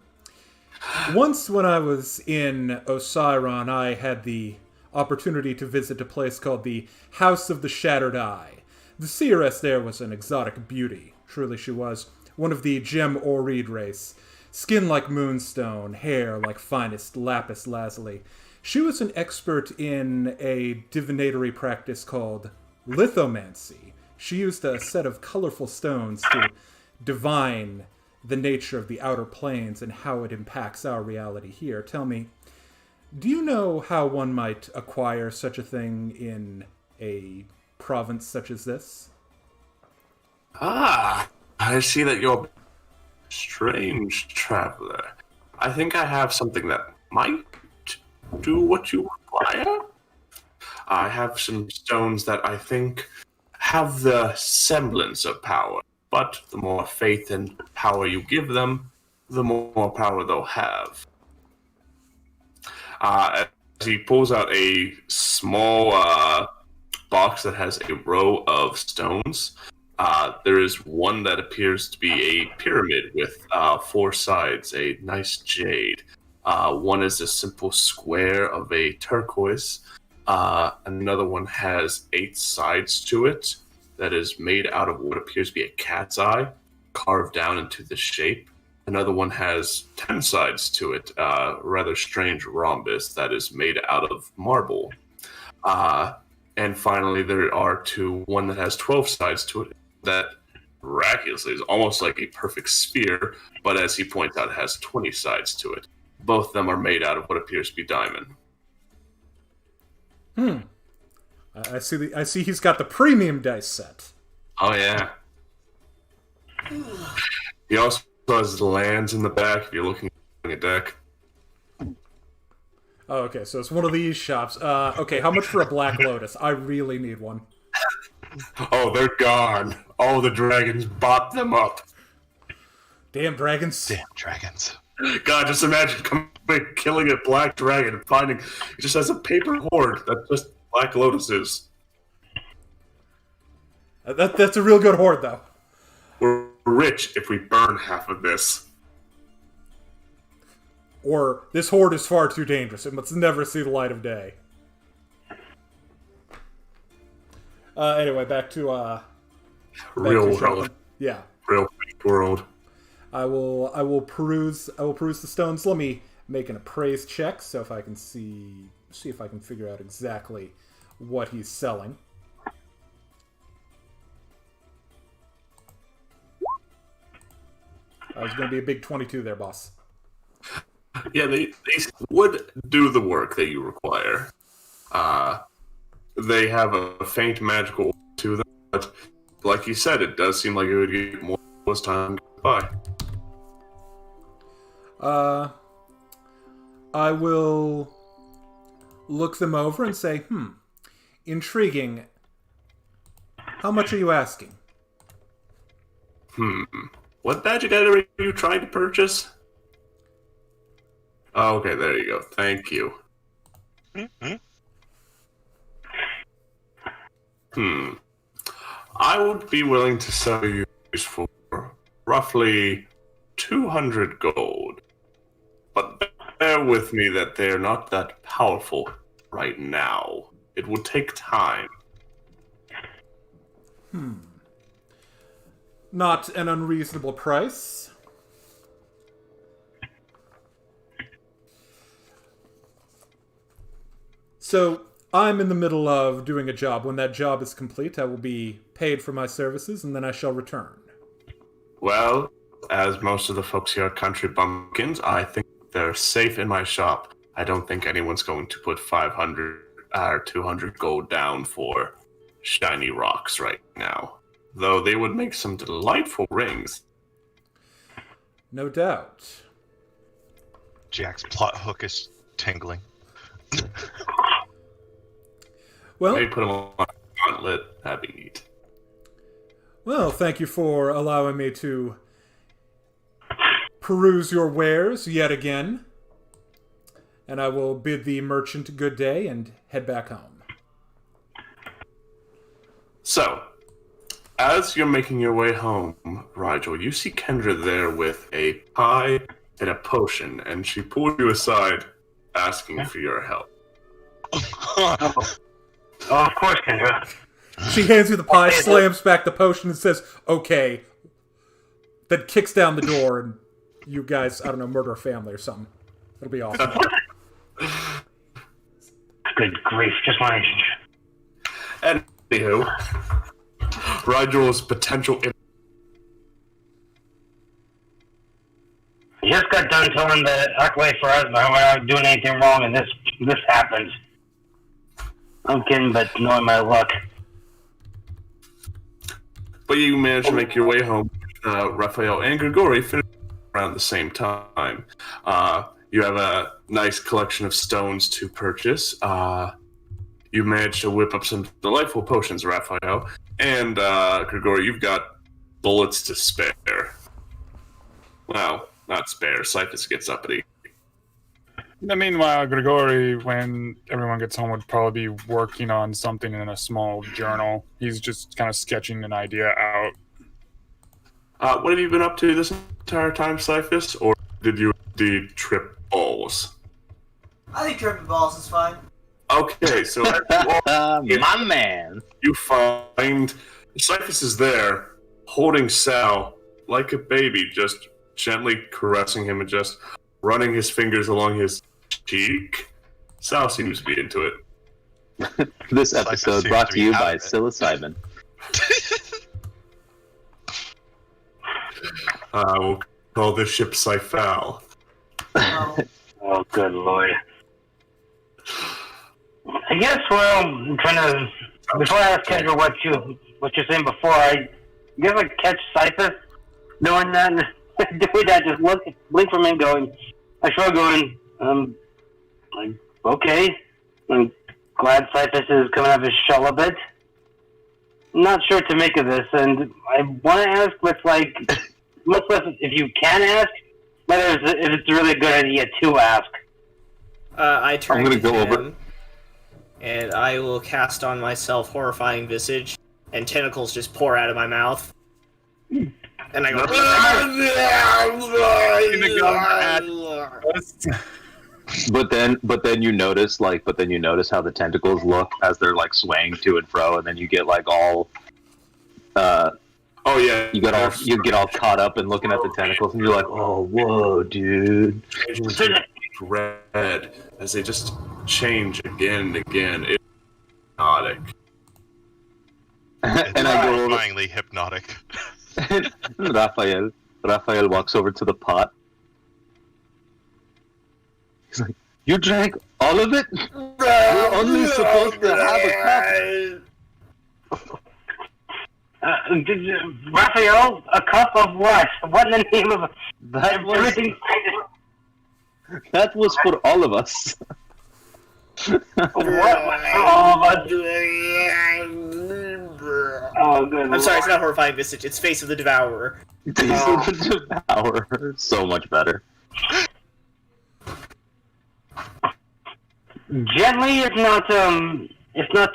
Once when I was in Osiron, I had the opportunity to visit a place called the House of the Shattered Eye. The seeress there was an exotic beauty. Truly she was. One of the gem Oreed race. Skin like moonstone, hair like finest lapis lazuli. She was an expert in a divinatory practice called lithomancy. She used a set of colorful stones to divine the nature of the outer planes and how it impacts our reality here. Tell me, do you know how one might acquire such a thing in a province such as this? I see that you're a strange traveler. I think I have something that might do what you require. I have some stones that I think have the semblance of power, but the more faith and power you give them, the more power they'll have. As he pulls out a small box that has a row of stones, there is one that appears to be a pyramid with 4 sides, a nice jade. One is a simple square of a turquoise. Another one has 8 sides to it that is made out of what appears to be a cat's eye, carved down into the shape. Another one has 10 sides to it, rather strange rhombus that is made out of marble. And finally, there are 2, one that has 12 sides to it that miraculously is almost like a perfect sphere, but as he points out, has 20 sides to it. Both of them are made out of what appears to be diamond. I see he's got the premium dice set. Oh, yeah. He also has lands in the back if you're looking at a deck. Oh, okay, so it's one of these shops. Okay, how much for a Black Lotus? I really need one. Oh, they're gone. All the dragons bought them up. Damn dragons. Damn dragons. God, just imagine killing a black dragon and finding it just has a paper hoard that's just Black Lotuses. That's a real good hoard, though. We're rich if we burn half of this. Or, this hoard is far too dangerous. It must never see the light of day. Anyway, back to Real world. shopping. Yeah. Real world. I will peruse the stones. Let me make an appraise check, so if I can see if I can figure out exactly what he's selling. It's going to be a big 22 there, boss. Yeah, they would do the work that you require. They have a faint magical to them, but like you said, it does seem like it would get more as time goes by. I will look them over and say, intriguing. How much are you asking? What magic item are you trying to purchase? Oh, okay, there you go. Thank you. I would be willing to sell you these for roughly 200 gold. But bear with me that they're not that powerful right now. It would take time. Not an unreasonable price. So, I'm in the middle of doing a job. When that job is complete, I will be paid for my services, and then I shall return. Well, as most of the folks here are country bumpkins, I think they're safe in my shop. I don't think anyone's going to put 500 or 200 gold down for shiny rocks right now. Though they would make some delightful rings. No doubt. Jack's plot hook is tingling. Well, Maybe put them on a gauntlet. That'd be neat. well, thank you for allowing me to peruse your wares yet again. And I will bid the merchant good day and head back home. So, as you're making your way home, Rigel, you see Kendra there with a pie and a potion, and she pulls you aside, asking for your help. Oh, of course, Kendra. She hands you the pie, slams back the potion, and says, "Okay." Then kicks down the door, and you guys, I don't know, murder a family or something. It'll be awesome. Good grief, just my... Anywho, Rigel's potential... I just got done telling the Arcway for us about we're not doing anything wrong, and this happens. I'm kidding, but knowing my luck. But you managed to make your way home. Raphael and Grigori finished around the same time. You have a nice collection of stones to purchase. You managed to whip up some delightful potions, Raphael. And Grigori, you've got bullets to spare. Well, not spare. Cyphus gets uppity. Meanwhile, Grigori, when everyone gets home, would probably be working on something in a small journal. He's just kind of sketching an idea out. What have you been up to this entire time, Cyphus? Or did you indeed trip balls? I think tripping balls is fine. Okay, so My man. you find Cyphus is there, holding Sal like a baby, just gently caressing him and just running his fingers along his cheek. Sal seems to be into it. This Cyphus episode seems brought to to be you out by of it. psilocybin. We'll call this ship Cyphal. Oh, Oh, good lord. I guess, well, I'm trying to... Before I ask Kendra what you're saying before, I guess I catch Cyphus doing that, just blink from him going, I sure going, like, okay. I'm glad Cyphus is coming out of his shell a bit. I'm not sure what to make of this, and I want to ask what's like, much less if you can ask, whether if it's a really good idea to ask. I turn I'm gonna to go him, over- and I will cast on myself Horrifying Visage, and tentacles just pour out of my mouth. And I go... But then you notice how the tentacles look as they're like swaying to and fro, and then you get like all Oh yeah, you get all caught up in looking at the tentacles, and you're like, oh whoa, dude. red as they just change again and again. It's hypnotic. And I go over. Terrifyingly hypnotic. Raphael walks over to the pot. He's like, you drank all of it? You're only supposed to have a cup. Raphael, a cup of what? What in the name of everything? That was for all of us. What? Oh, good I'm sorry, it's lord. not horrifying visage. It's face of the devourer. Power. So much better. Gently, if not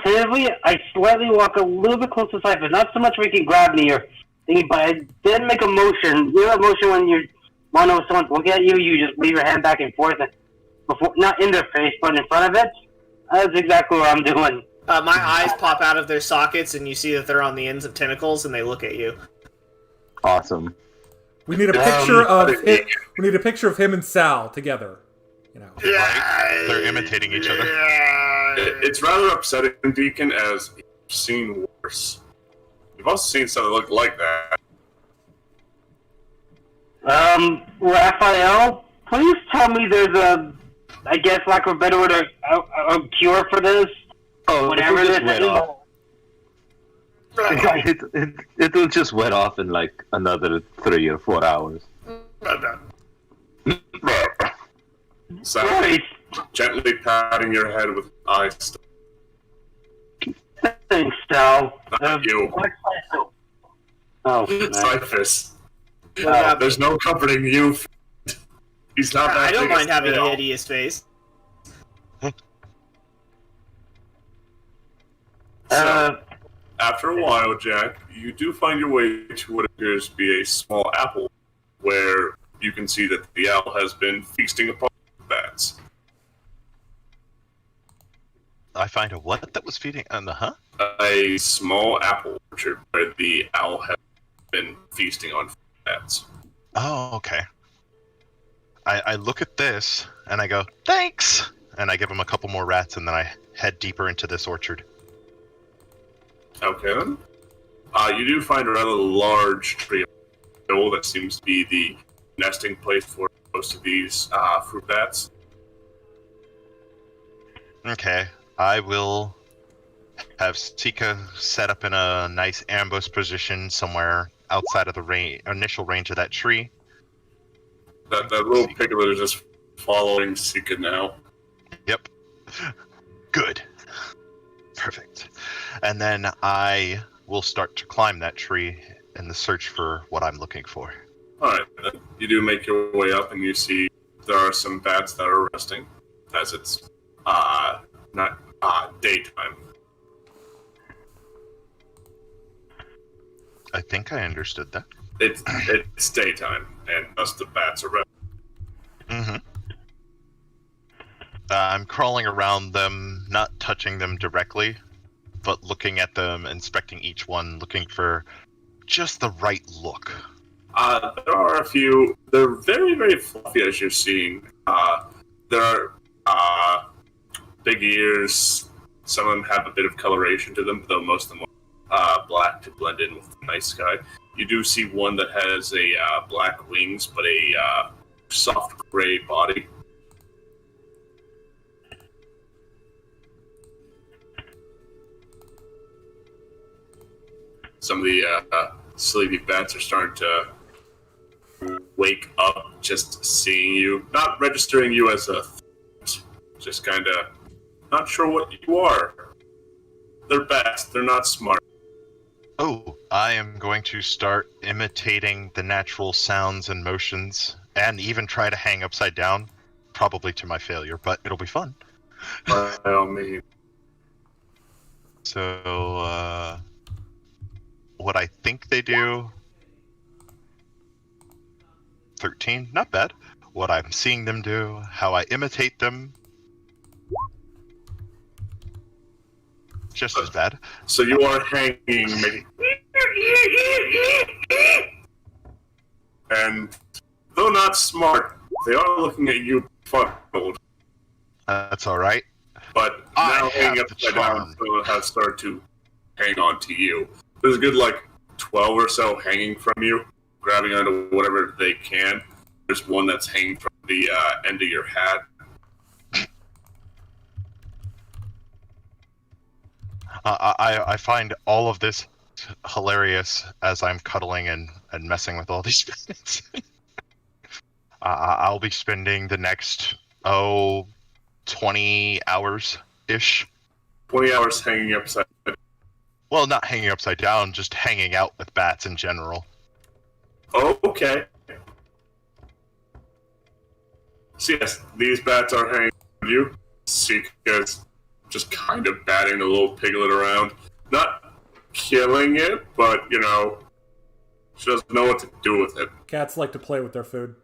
tentatively, I slightly walk a little bit close to Cypher. Not so much where he can grab me or thingy, but I then make a motion. You know that motion when you want to know someone's looking at you, you just wave your hand back and forth, and before, not in their face, but in front of it? That's exactly what I'm doing. My eyes pop out of their sockets, and you see that they're on the ends of tentacles, and they look at you. Awesome. We need a picture of it. We need a picture of him and Sal together. You know. Right? They're imitating each other. It's rather upsetting, Deacon, as you've seen worse. You've also seen something look like that. Raphael, please tell me there's I guess, lack of a better word, a cure for this? Oh, Whatever it'll this just wet is. off. It'll just wet off in like another 3 or 4 hours. So, Right. gently patting your head with eyes. Thanks, Sal. Not you. Oh, man. Cyphus. What about There's no comforting you. He's not that I don't big a mind having a snail. hideous face. So, after a while, Jack, you do find your way to what appears to be a small apple, where you can see that the owl has been feasting upon bats. I find a what that was feeding on the A small apple orchard where the owl has been feasting on bats. Oh, okay. I look at this and I go, thanks! And I give him a couple more rats and then I head deeper into this orchard. Okay then. You do find a rather large tree of hill that seems to be the nesting place for most of these fruit bats. Okay, I will have Sika set up in a nice ambush position somewhere outside of the initial range of that tree. That little piglet is just following Sika now. Yep. Good. Perfect. And then I will start to climb that tree in the search for what I'm looking for. Alright, then you do make your way up and you see there are some bats that are resting, as it's not daytime. I think I understood that. It's daytime, and thus the bats are resting. Mm-hmm. I'm crawling around them, not touching them directly, but looking at them, inspecting each one, looking for just the right look. There are a few. They're very, very fluffy, as you're seeing. There are big ears. Some of them have a bit of coloration to them, though most of them are black to blend in with the night sky. You do see one that has a black wings, but a soft gray body. Some of the sleepy bats are starting to wake up just seeing you, not registering you as a threat, just kind of not sure what you are. They're bats, they're not smart. Oh, I am going to start imitating the natural sounds and motions, and even try to hang upside down, probably to my failure, but it'll be fun. By all means. So, what I think they do... 13, not bad. What I'm seeing them do, how I imitate them, just as bad. So you are hanging, making... And though not smart, they are looking at you fuddled. That's alright. But I now hanging have the upside down, charm. so it has started to hang on to you. There's a good, 12 or so hanging from you, grabbing onto whatever they can. There's one that's hanging from the end of your hat. I find all of this hilarious as I'm cuddling and messing with all these bits. I'll be spending the next, 20 hours-ish. 20 hours hanging upside down. Well, not hanging upside down, just hanging out with bats in general. Oh, okay. So yes, these bats are hanging around you. Sika's just kind of batting the little piglet around. Not killing it, but, you know, she doesn't know what to do with it. Cats like to play with their food.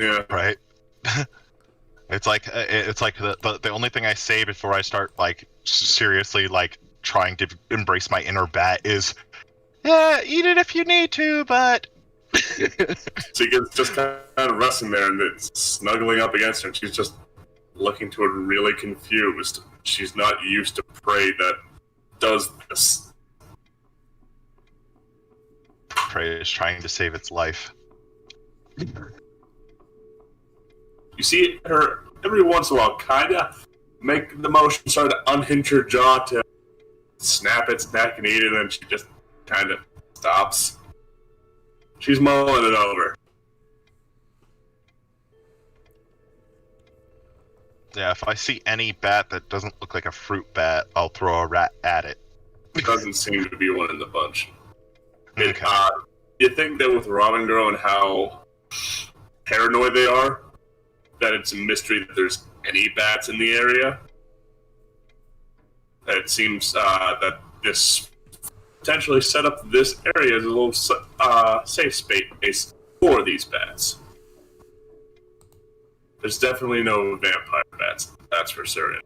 Yeah. Right? It's like the only thing I say before I start like seriously like trying to embrace my inner bat is, yeah, eat it if you need to, but Sika's just kind of resting there and it's snuggling up against her. And she's just looking to it really confused. She's not used to prey that does this. prey is trying to save its life. You see her every once in a while kind of make the motion, start to unhinge her jaw to snap its neck and eat it, and she just kind of stops. She's mulling it over. Yeah, if I see any bat that doesn't look like a fruit bat, I'll throw a rat at it. Doesn't seem to be one in the bunch. Okay. You think that with Ramen Girl and how paranoid they are, that it's a mystery that there's any bats in the area? That it seems that this potentially set up this area as a little safe space for these bats. There's definitely no vampire bats, that's for certain.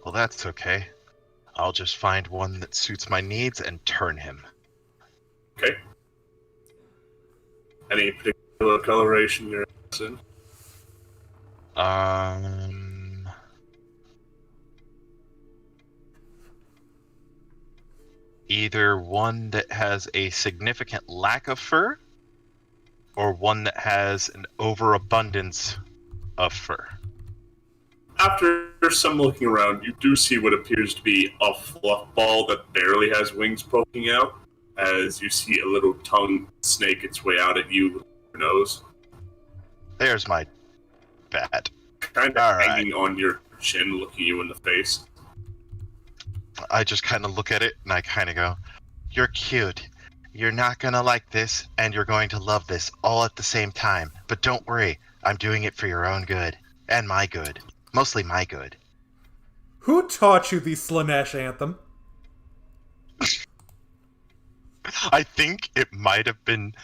Well, that's okay. I'll just find one that suits my needs and turn him. Okay. Any particular coloration you're interested in? Either one that has a significant lack of fur, or one that has an overabundance of fur. After some looking around, you do see what appears to be a fluff ball that barely has wings poking out, as you see a little tongue snake its way out at you with your nose. There's my bat. Kind of hanging on your chin, looking you in the face. I just kind of look at it and I kind of go, "You're cute. You're not going to like this, and you're going to love this all at the same time. But don't worry, I'm doing it for your own good. And my good. Mostly my good." Who taught you the Slanesh anthem? I think it might have been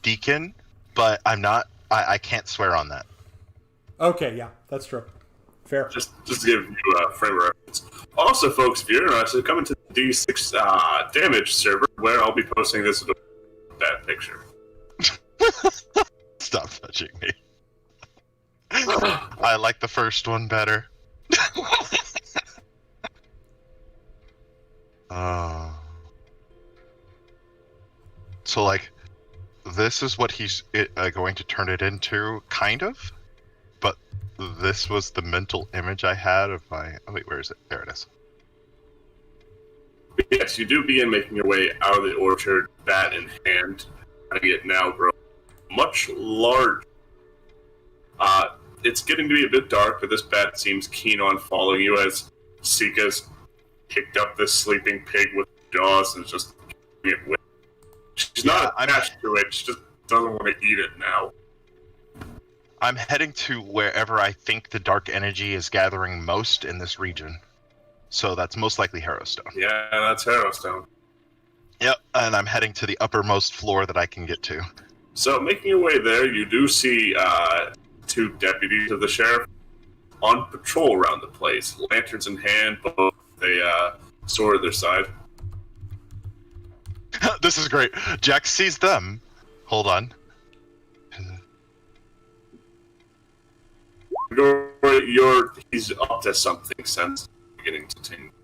Deacon, but I'm not. I can't swear on that. Okay, yeah, that's true. Fair. Just to give you a frame of reference. Also, folks, if you're interested, come into the D6 damage server, where I'll be posting this little bad picture. Stop touching me. I like the first one better. So, like, this is what he's going to turn it into, kind of? But this was the mental image I had of my... Oh, wait, where is it? There it is. Yes, you do begin making your way out of the orchard, bat in hand, and it now grows much larger. It's getting to be a bit dark, but this bat seems keen on following you as Sika's picked up this sleeping pig with jaws and is just giving it with. She's not attached to it, she just doesn't want to eat it now. I'm heading to wherever I think the dark energy is gathering most in this region. So that's most likely Harrowstone. Yeah, that's Harrowstone. Yep, and I'm heading to the uppermost floor that I can get to. So, making your way there, you do see two deputies of the sheriff on patrol around the place, lanterns in hand, both a sword at their side. This is great. Jack sees them. Hold on. He's up to something since beginning to tingle.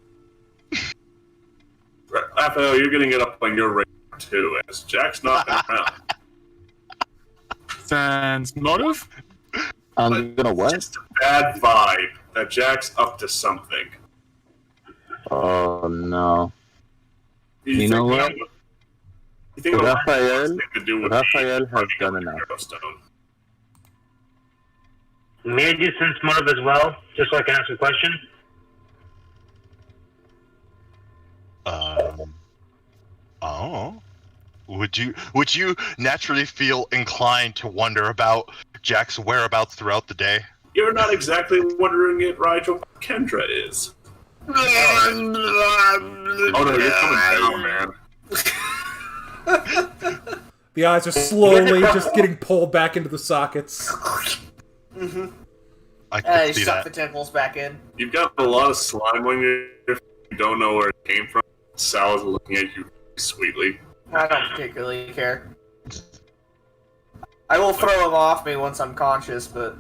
Right, Raphael, you're getting it up on your radar too, as Jack's not been around. Sense motive? I'm gonna what? Just a bad vibe that Jack's up to something. Oh no. You know what? You think Raphael Raphael has done enough. May I do sense motive as well, just so I can ask a question? Oh. Would you naturally feel inclined to wonder about Jack's whereabouts throughout the day? You're not exactly wondering it, Rigel. Kendra is. Oh no, you're coming down, man. The eyes are slowly just getting pulled back into the sockets. Mm-hmm. I could see suck that. the tentacles back in. You've got a lot of slime on you. You don't know where it came from. Sal is looking at you sweetly. I don't particularly care. I will throw him off me once I'm conscious, but...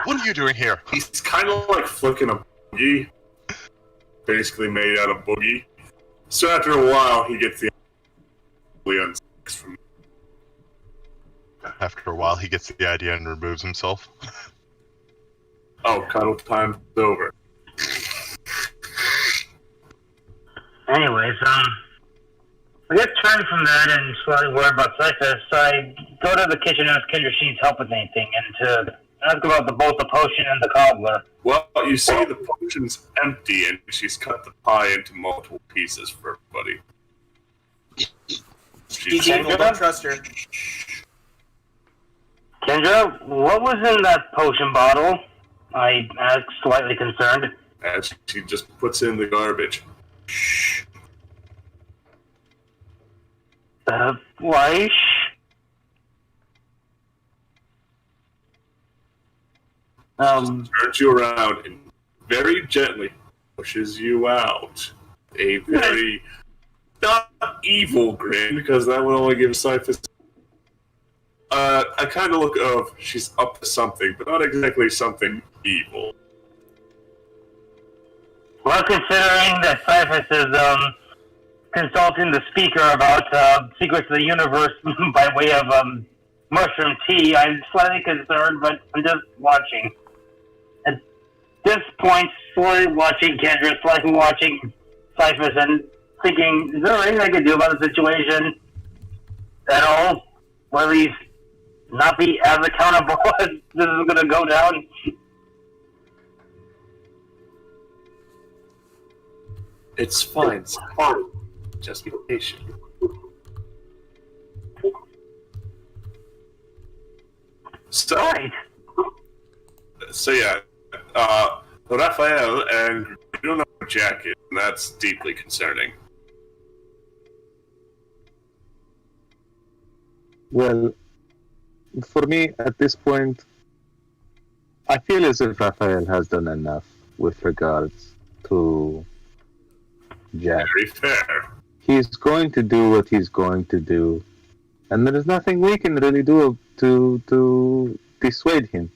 What are you doing here? He's kind of like flicking a boogie. Basically made out of boogie. So after a while, he gets the from. After a while, he gets the idea and removes himself. Oh, cuddle time's over. Anyways, I get turned from that and slightly worried about Cyphus. I go to the kitchen and ask Kendra if she needs help with anything, and to ask about both the potion and the cobbler. Well, you see the potion's empty, and she's cut the pie into multiple pieces for everybody. She's evil, don't trust her. Kendra, what was in that potion bottle? I asked, slightly concerned. And she just puts it in the garbage. Why? Turns you around and very gently pushes you out. A very not evil grin, because that would only give Cyphus a kind of look of she's up to something, but not exactly something evil. Well, considering that Cyphus is consulting the speaker about secrets of the universe by way of mushroom tea, I'm slightly concerned, but I'm just watching. At this point, slightly watching Kendra, slightly watching Cyphus, and thinking, is there anything I can do about the situation at all? Or at least not be as accountable as this is going to go down? It's fine. It's fine. Just be patient. So, Right. so yeah, Raphael and you don't know where Jack is, and that's deeply concerning. Well, for me, at this point, I feel as if Raphael has done enough with regards to Jack. Very fair. He's going to do what he's going to do, and there is nothing we can really do to dissuade him.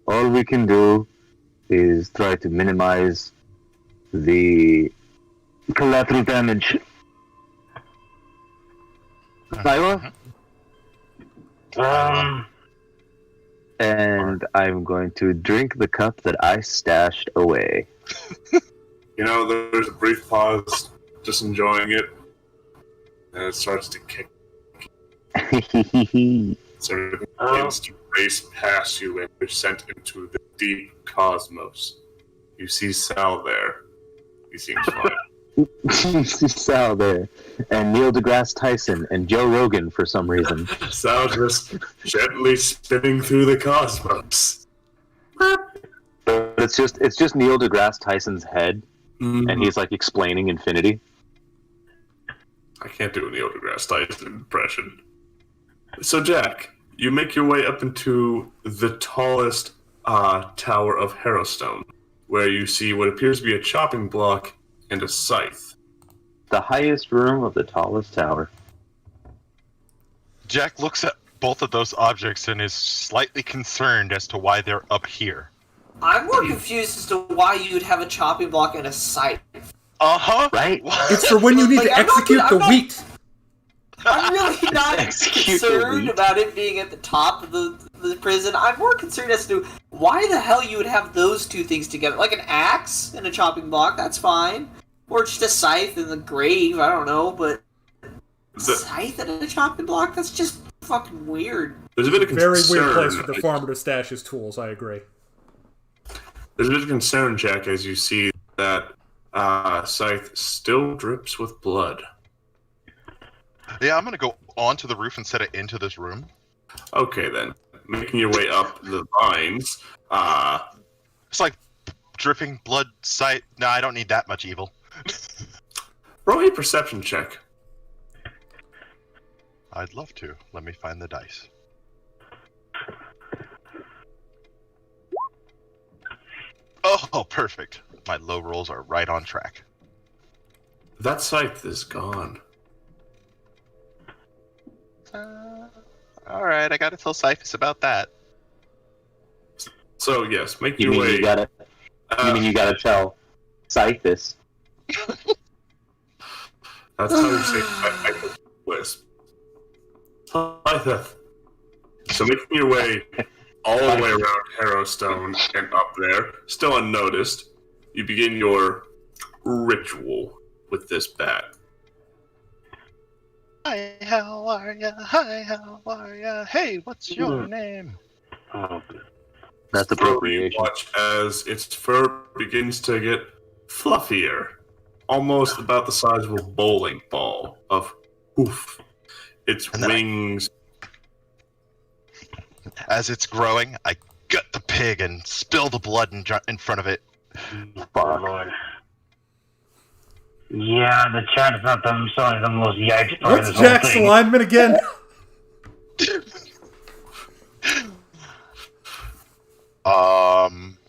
All we can do is try to minimize the collateral damage. Iowa? And I'm going to drink the cup that I stashed away. You know, there's a brief pause, just enjoying it, and it starts to kick. So everything begins to race past you, and you're sent into the deep cosmos. You see Sal there. He seems fine. Sal there, and Neil deGrasse Tyson, and Joe Rogan for some reason. Sal just gently spinning through the cosmos. But it's just Neil deGrasse Tyson's head, and he's like explaining infinity. I can't do a Neil deGrasse Tyson impression. So Jack, you make your way up into the tallest tower of Harrowstone, where you see what appears to be a chopping block and a scythe. The highest room of the tallest tower. Jack looks at both of those objects and is slightly concerned as to why they're up here. I'm more confused as to why you'd have a chopping block and a scythe. Uh-huh. Right? It's for when you need Like, to I'm not execute gonna- the I'm not- wheat. I'm really not Execute the concerned wheat. about it being at the top of the prison. I'm more concerned as to why the hell you would have those two things together. Like an axe and a chopping block, that's fine. Or just a scythe in the grave, I don't know, but scythe and a chopping block? That's just fucking weird. There's a bit of Very concern. weird place for the farmer to stash his tools, I agree. There's a bit of concern, Jack, as you see that scythe still drips with blood. Yeah, I'm gonna go onto the roof and set it into this room. Okay, then. Making your way up the vines. It's like dripping blood sight. No, I don't need that much evil. Roll a perception check. I'd love to. Let me find the dice. Oh, perfect. My low rolls are right on track. That scythe is gone. Alright, I gotta tell Cyphus about that. So, yes, make You your mean way... you gotta? You mean you gotta tell Cyphus? That's how you say I wisp. Scythe. So making your way all the way around Harrowstone and up there, still unnoticed, you begin your ritual with this bat. Hi, how are ya? Hi, how are ya? Hey, what's your name? Oh, that's Slowly appropriation. watch as its fur begins to get fluffier, almost about the size of a bowling ball of hoof. Its And then wings. As it's growing, I gut the pig and spill the blood in front of it. Fuck. Lord. Yeah, the chat is not themselves the most yikes part of What's this whole Jack's thing. alignment again?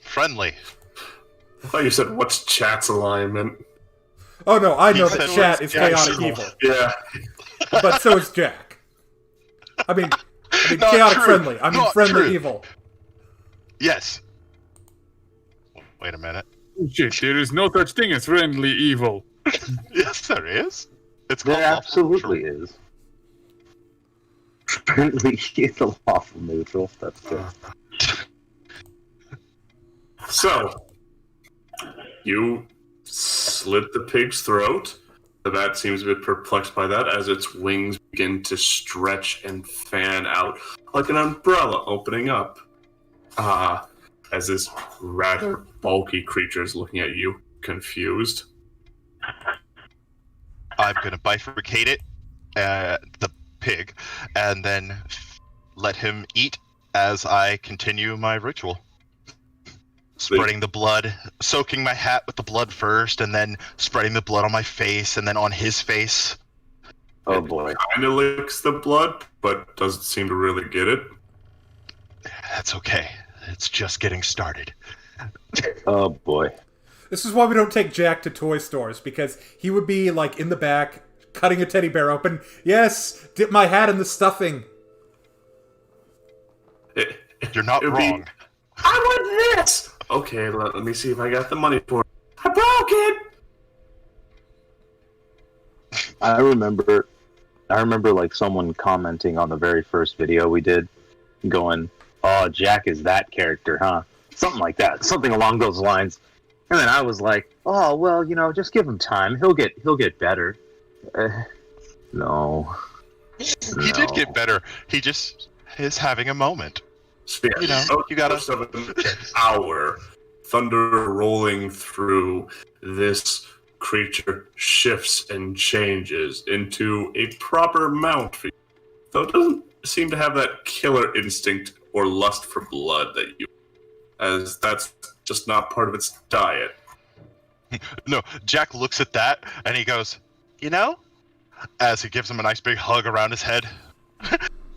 Friendly. I thought you said, what's chat's alignment? Oh no, I know He that said chat it's is chaotic Jack's evil, Yeah. but so is Jack. I mean Not chaotic true. friendly. I mean Not friendly true. evil. Yes. Wait a minute. Shit, there is no such thing as friendly evil. Yes, there is. It's called There lawful absolutely neutral. is. Friendly is a lawful neutral. That's good. So, you slit the pig's throat. The bat seems a bit perplexed by that as its wings begin to stretch and fan out like an umbrella opening up. As this rather bulky creature is looking at you, confused. I'm gonna bifurcate it, the pig, and then let him eat as I continue my ritual. Spreading the blood, soaking my hat with the blood first, and then spreading the blood on my face, and then on his face. Oh boy. Kind of licks the blood, but doesn't seem to really get it. That's okay. It's just getting started. Oh boy. This is why we don't take Jack to toy stores, because he would be like in the back cutting a teddy bear open. Yes, dip my hat in the stuffing. You're not It'd be- wrong. I want this! Okay, let me see if I got the money for it. I broke it! I remember like someone commenting on the very first video we did, going, "Oh, Jack is that character, huh?" Something like that, something along those lines. And then I was like, "Oh, well, just give him time. He'll get better." No. He did get better. He just is having a moment. So, yeah, You gotta- most of an hour, thunder rolling through, this creature shifts and changes into a proper mount for you. Though it doesn't seem to have that killer instinct or lust for blood that you, as that's just not part of its diet. No, Jack looks at that and he goes, as he gives him a nice big hug around his head.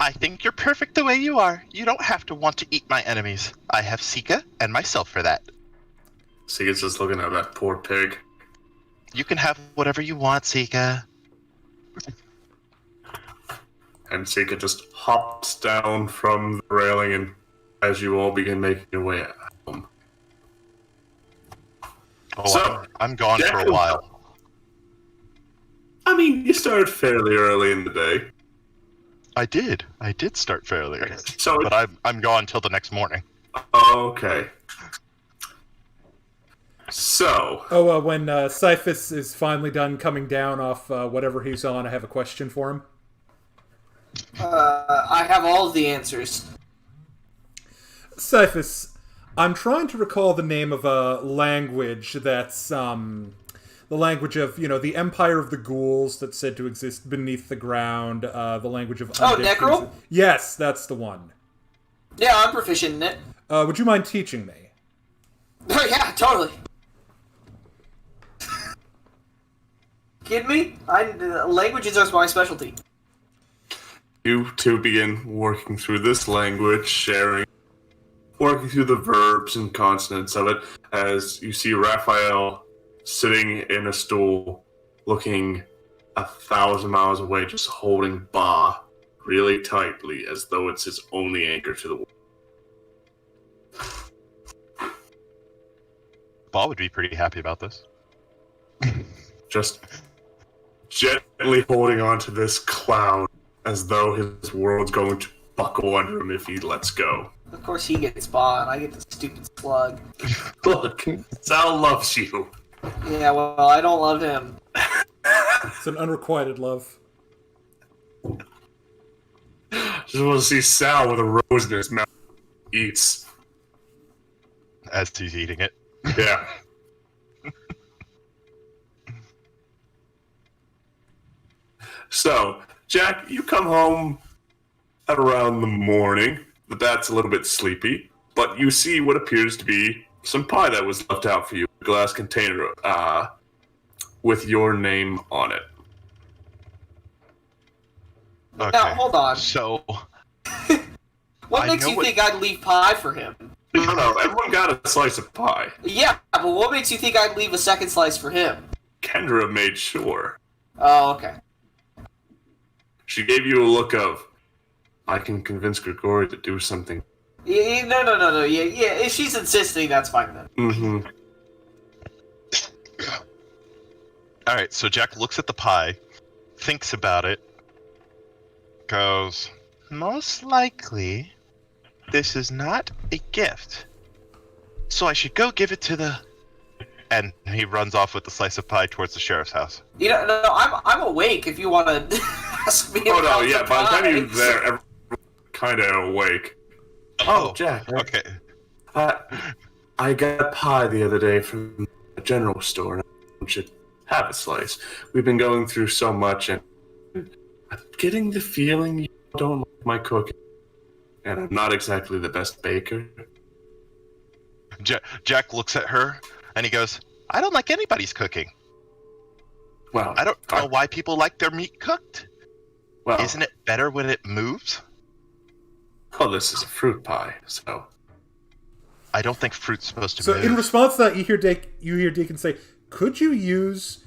I think you're perfect the way you are. You don't have to want to eat my enemies. I have Sika and myself for that. So he's just looking at that poor pig. You can have whatever you want, Sika. And Sika just hops down from the railing, and as you all begin making your way home. Oh, So, I'm gone Jack for a was- while. I mean, you started fairly early in the day. I did start fairly early. So But I'm gone till the next morning. okay. So, Oh, when Cyphus is finally done coming down off whatever he's on, I have a question for him. I have all of the answers. Cyphus, I'm trying to recall the name of a language that's the language of, the empire of the ghouls that's said to exist beneath the ground, the language of undead Necro? things. Yes, that's the one. Yeah, I'm proficient in it. Would you mind teaching me? Oh, yeah, totally. Kidding me? Languages are my specialty. You two begin working through this language, working through the verbs and consonants of it, as you see Raphael sitting in a stool, looking 1,000 miles away, just holding Ba really tightly, as though it's his only anchor to the world. Ba would be pretty happy about this. Just gently holding on to this clown, as though his world's going to buckle under him if he lets go. Of course he gets Ba, and I get the stupid slug. Look, Sal loves you. Yeah, well, I don't love him. It's an unrequited love. Just want to see Sal with a rose in his mouth. Eats. As he's eating it. Yeah. So, Jack, you come home at around the morning. The bat's a little bit sleepy, but you see what appears to be some pie that was left out for you. A glass container with your name on it. Okay. Now, hold on. So, What I makes know you what- think I'd leave pie for him? No, everyone got a slice of pie. Yeah, but what makes you think I'd leave a second slice for him? Kendra made sure. Oh, okay. She gave you a look of, I can convince Grigori to do something. No. Yeah, if she's insisting, that's fine then. Mm-hmm. alright, so Jack looks at the pie, thinks about it, goes, most likely, this is not a gift. So I should go give it to the... And he runs off with the slice of pie towards the sheriff's house. No, I'm awake if you want to ask me Oh, about no, yeah, the by the time pie. you're there, everyone's kind of awake. Oh, Jack. Okay. I got pie the other day from a general store, and I should have a slice. We've been going through so much, and I'm getting the feeling you don't like my cooking. And I'm not exactly the best baker. Jack looks at her, and he goes, I don't like anybody's cooking. Well, I don't know why people like their meat cooked. Well, Isn't it better when it moves? Well, this is a fruit pie, so... I don't think fruit's supposed to So move. in response to that, you hear Deacon say, could you use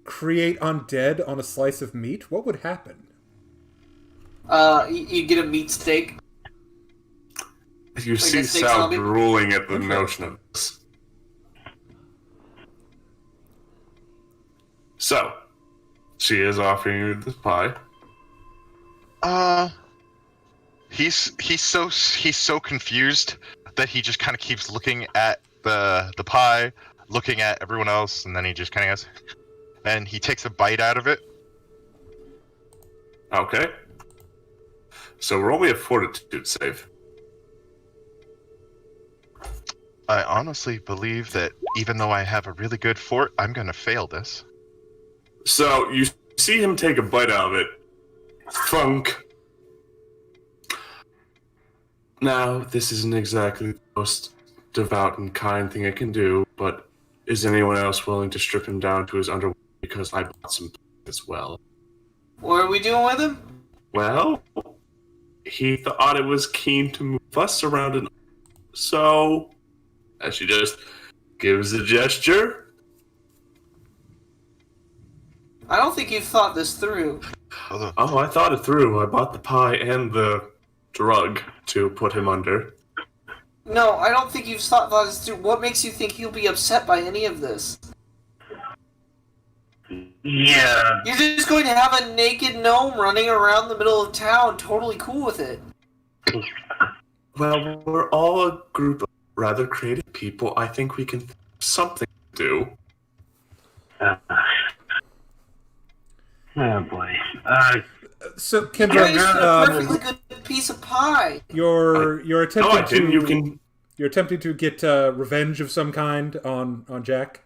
create undead on a slice of meat? What would happen? You get a meat steak. You see a steak Sal zombie? drooling at the notion of this. So, she is offering you this pie. He's so confused that he just kind of keeps looking at the pie, looking at everyone else, and then he just kind of goes, and he takes a bite out of it. Okay. So roll me a fortitude save. I honestly believe that even though I have a really good fort, I'm gonna fail this. So you see him take a bite out of it. Funk. Now, this isn't exactly the most devout and kind thing I can do, but is anyone else willing to strip him down to his underwear because I bought some as well? What are we doing with him? Well, he thought it was keen to move us around, and so, as she just gives a gesture. I don't think you've thought this through. Oh, I thought it through. I bought the pie and the drug to put him under. No, I don't think you've thought this through. What makes you think he'll be upset by any of this? Yeah. You're just going to have a naked gnome running around the middle of town, totally cool with it. Well, we're all a group of rather creative people. I think we can think of something to do. Oh boy. So You guys Kendra, a perfectly good piece of pie. you're attempting No, I didn't. to you're attempting to get revenge of some kind on Jack.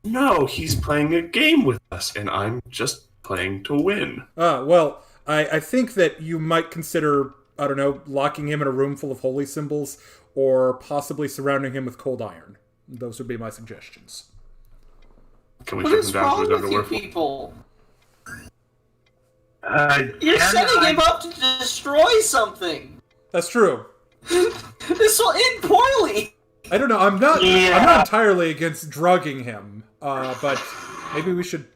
No, he's playing a game with us, and I'm just playing to win. Well, I think that you might consider, I don't know, locking him in a room full of holy symbols, or possibly surrounding him with cold iron. Those would be my suggestions. Can we What strip is him down to wrong his with underwear? you people? You're Ken, setting him up to destroy something. That's true. This will end poorly. I don't know. I'm not Yeah. entirely against drugging him, but maybe we should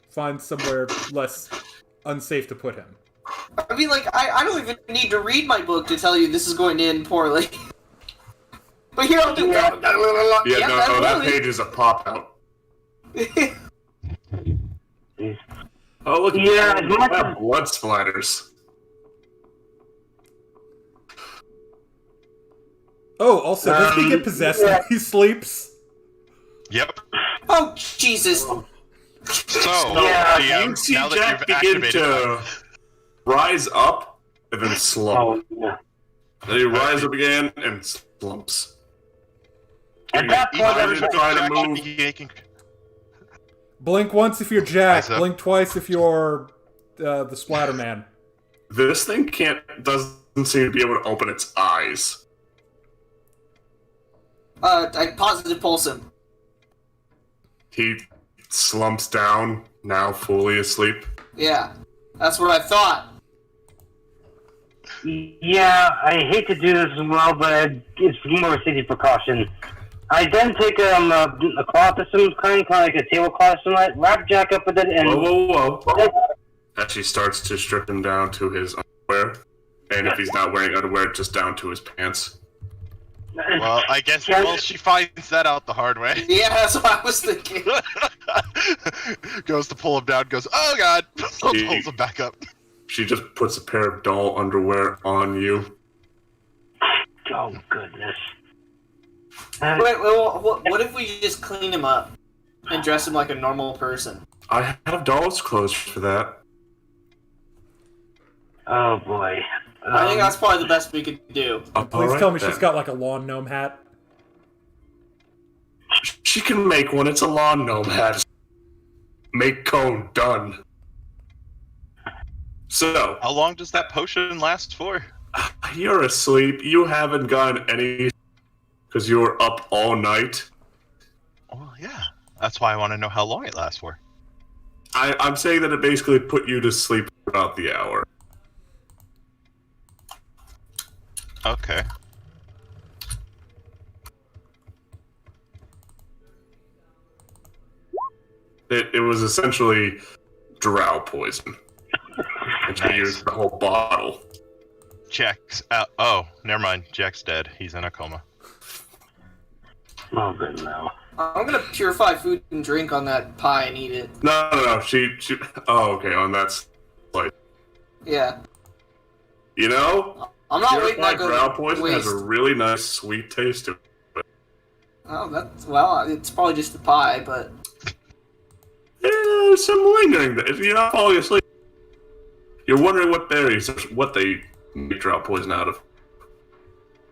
find somewhere less unsafe to put him. I mean, like, I don't even need to read my book to tell you this is going to end poorly. But here I'll do. Yeah, Yep, no, that poorly. page is a pop out. Oh, look! Yeah, as much that as- blood splatters. Oh, also, does he get possessed when he sleeps? Yep. Oh, Jesus. So, Yeah, DM, You see now that Jack you've begin activated to rise up and then slump. Oh, yeah. Then he rises up again and slumps. At that each point, I I was didn't like, try to Jack should move. be making- Blink once if you're Jack. Eyes up. Blink twice if you're the Splatterman. This thing doesn't seem to be able to open its eyes. I positive pulse him. He slumps down, now fully asleep. Yeah, that's what I thought. yeah, I hate to do this as well, but it's more safety precaution. I then take a cloth of some kind of like a tablecloth, and wrap Jack up with it, and Whoa. As she starts to strip him down to his underwear. And if he's not wearing underwear, just down to his pants. Well, I guess Yeah. she finds that out the hard way. Yeah, that's what I was thinking. Goes to pull him down, goes, oh god! Pulls him back up. She just puts a pair of doll underwear on you. oh goodness. Wait, what if we just clean him up and dress him like a normal person? I have doll's clothes for that. Oh boy. I think that's probably the best we could do. Please Alright tell me then. she's got like a lawn gnome hat. She can make one. It's a lawn gnome hat. Make cone. Done. So, How long does that potion last for? you're asleep. You haven't gotten any because you were up all night. Well, yeah. That's why I want to know how long it lasts for. I'm saying that it basically put you to sleep for about the hour. Okay. It was essentially drow poison. And she Nice. used the whole bottle. Jack's out. Oh, never mind. Jack's dead. He's in a coma. Oh good no. I'm gonna purify food and drink on that pie and eat it. No. She. Oh, okay. On that. Yeah. You know, I'm not waiting purified to drow go poison waste. has a really nice sweet taste to it. Oh, that's well. It's probably just the pie, but There's some lingering. If you're not falling asleep, you're wondering what berries, what they make drow poison out of.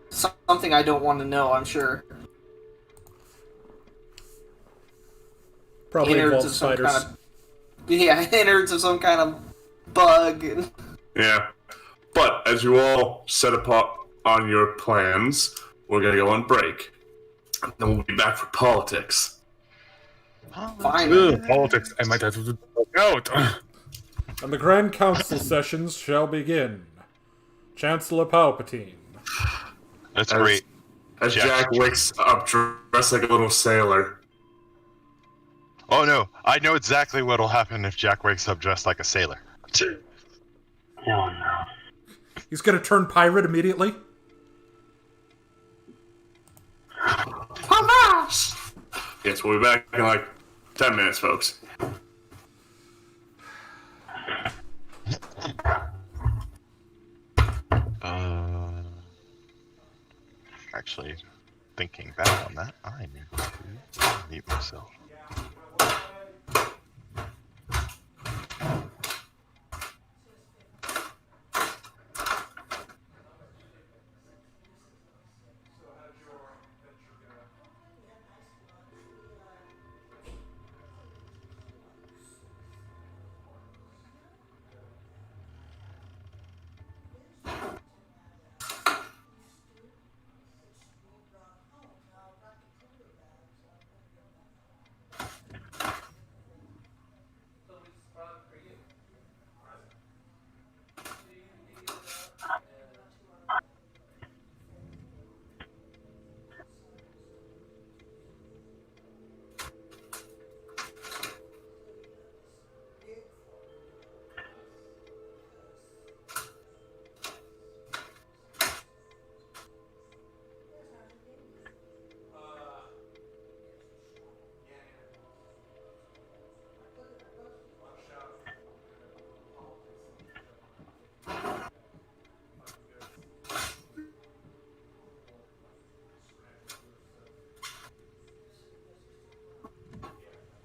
something I don't want to know. I'm sure. Probably Innards involves of some spiders. kind of yeah, innards of some kind of bug. Yeah. But as you all set up on your plans, we're gonna go on break. And then we'll be back for politics. Fine. Politics. I might have to out. And the Grand Council sessions shall begin. Chancellor Palpatine. That's As- great. As Jack- Jack wakes up dressed like a little sailor. Oh no, I know exactly what'll happen if Jack wakes up dressed like a sailor. Oh no. He's gonna turn pirate immediately. Yes, we'll be back in like 10 minutes, folks. Actually, thinking back on that, I need to mute myself.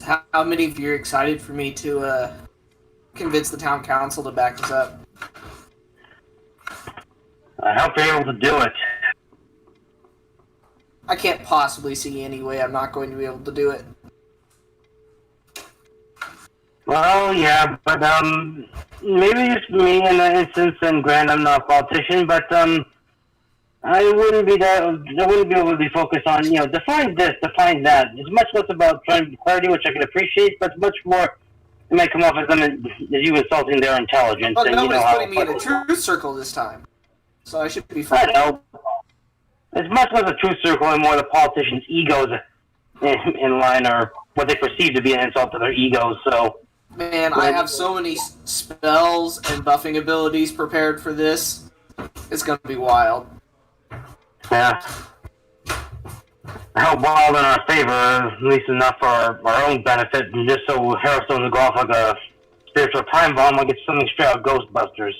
how many of you are excited for me to convince the town council to back us up? I hope you're able to do it. I can't possibly see any way I'm not going to be able to do it. Well, yeah, but maybe it's me in that instance. And granted, I'm not a politician, but I wouldn't be able to be focused on define this, define that. It's much less about trying to clarity, which I can appreciate, but much more. It might come off as you insulting their intelligence. But and nobody's how putting me in a truth circle this time, so I should be fine. I know. It's much less a truth circle and more the politicians' egos in line, or what they perceive to be an insult to their egos. So, man, I have so many spells and buffing abilities prepared for this. It's gonna be wild. Yeah. I hope wild in our favor, at least enough for our own benefit, and just so Harrowstone will go off like a spiritual time bomb, like it's something straight out Ghostbusters.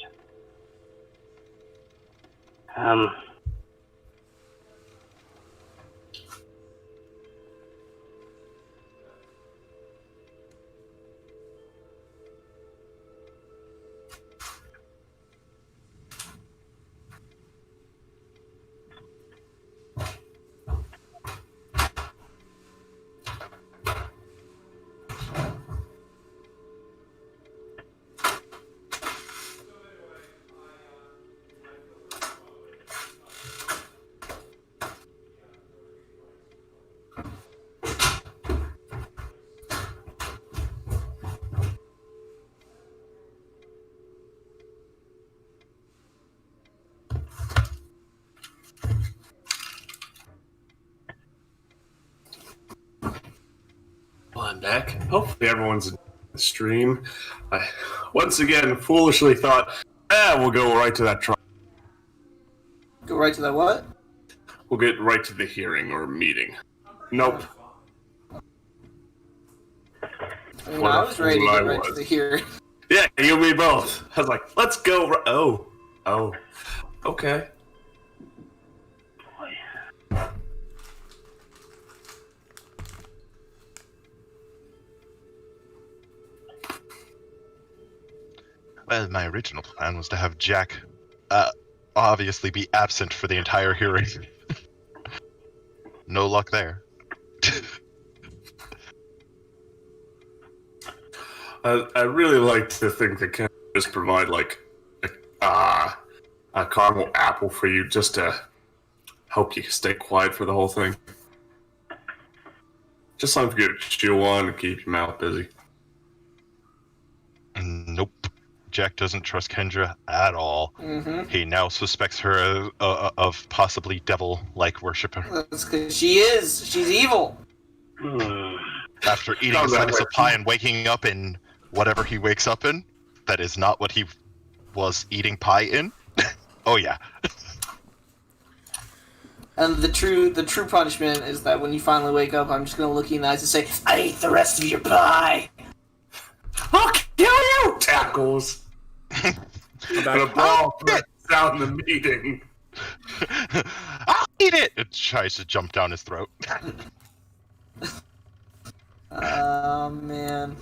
Well, I'm back. Hopefully everyone's in the stream. I once again foolishly thought, we'll go right to that trial. Go right to that what? We'll get right to the hearing or meeting. Nope. I mean, I was ready to get right to the hearing. Yeah, you and me both. I was like, let's go. Oh. Okay. Well, my original plan was to have Jack obviously be absent for the entire hearing. No luck there. I really like to think that can just provide like a caramel apple for you just to help you stay quiet for the whole thing. Just something for you to chew on and keep your mouth busy. Nope. Jack doesn't trust Kendra at all. Mm-hmm. He now suspects her of possibly devil-like worshipper. That's because she is. She's evil. After eating a slice of pie and waking up in whatever he wakes up in, that is not what he was eating pie in. Oh yeah. And the true punishment is that when you finally wake up, I'm just gonna look you in the eyes and say, "I ate the rest of your pie." I'll kill you! Tackles. And a brawl for down the meeting. I'll eat it! It tries to jump down his throat. Oh, man.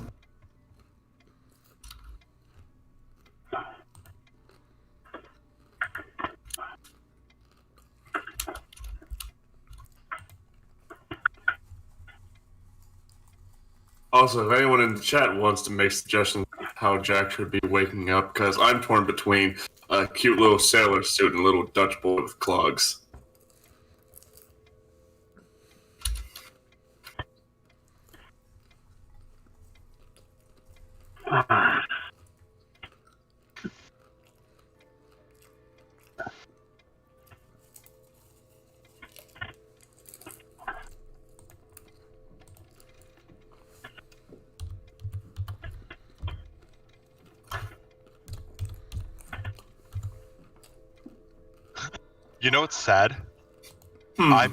Also, if anyone in the chat wants to make suggestions how Jack should be waking up, because I'm torn between a cute little sailor suit and a little Dutch boy with clogs. You know what's sad? I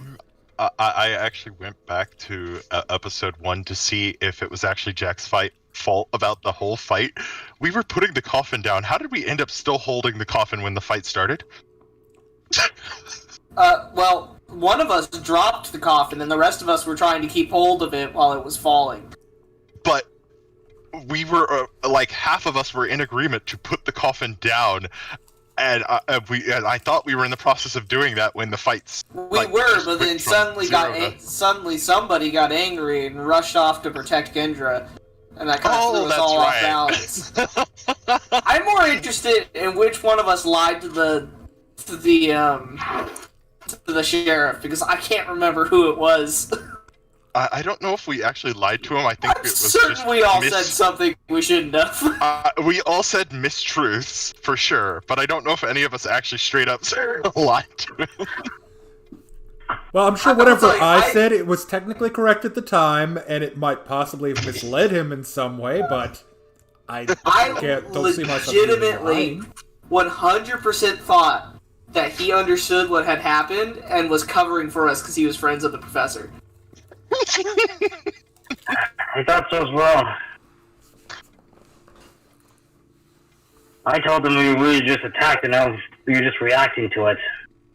actually went back to episode 1 to see if it was actually Jack's fault about the whole fight. We were putting the coffin down. How did we end up still holding the coffin when the fight started? Well, one of us dropped the coffin, and the rest of us were trying to keep hold of it while it was falling. we were like half of us were in agreement to put the coffin down, and I thought we were in the process of doing that when the fights. We were, but then suddenly somebody got angry and rushed off to protect Kendra, and that kind of threw us all off balance. I'm more interested in which one of us lied to the sheriff, because I can't remember who it was. I don't know if we actually lied to him. I think I'm it was certain just we all said something we shouldn't have. We all said mistruths for sure, but I don't know if any of us actually straight up lied to him. Well, I'm sure whatever I said, it was technically correct at the time, and it might possibly have misled him in some way, but I don't see myself legitimately 100% thought that he understood what had happened and was covering for us because he was friends with the professor. I thought so as well. I told him we were just attacked and we were just reacting to it.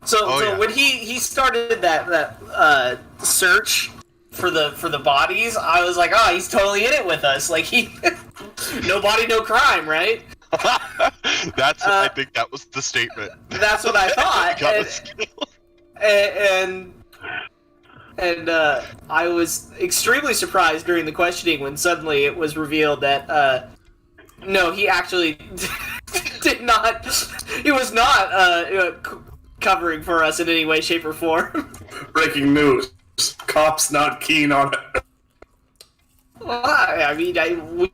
So when he started that search for the bodies, I was like, oh, he's totally in it with us. Like, no body, no crime, right? I think that was the statement. That's what I thought. And I was extremely surprised during the questioning when suddenly it was revealed that no, he actually did not. He was not covering for us in any way, shape, or form. Breaking news: cops not keen on it. Well, I mean,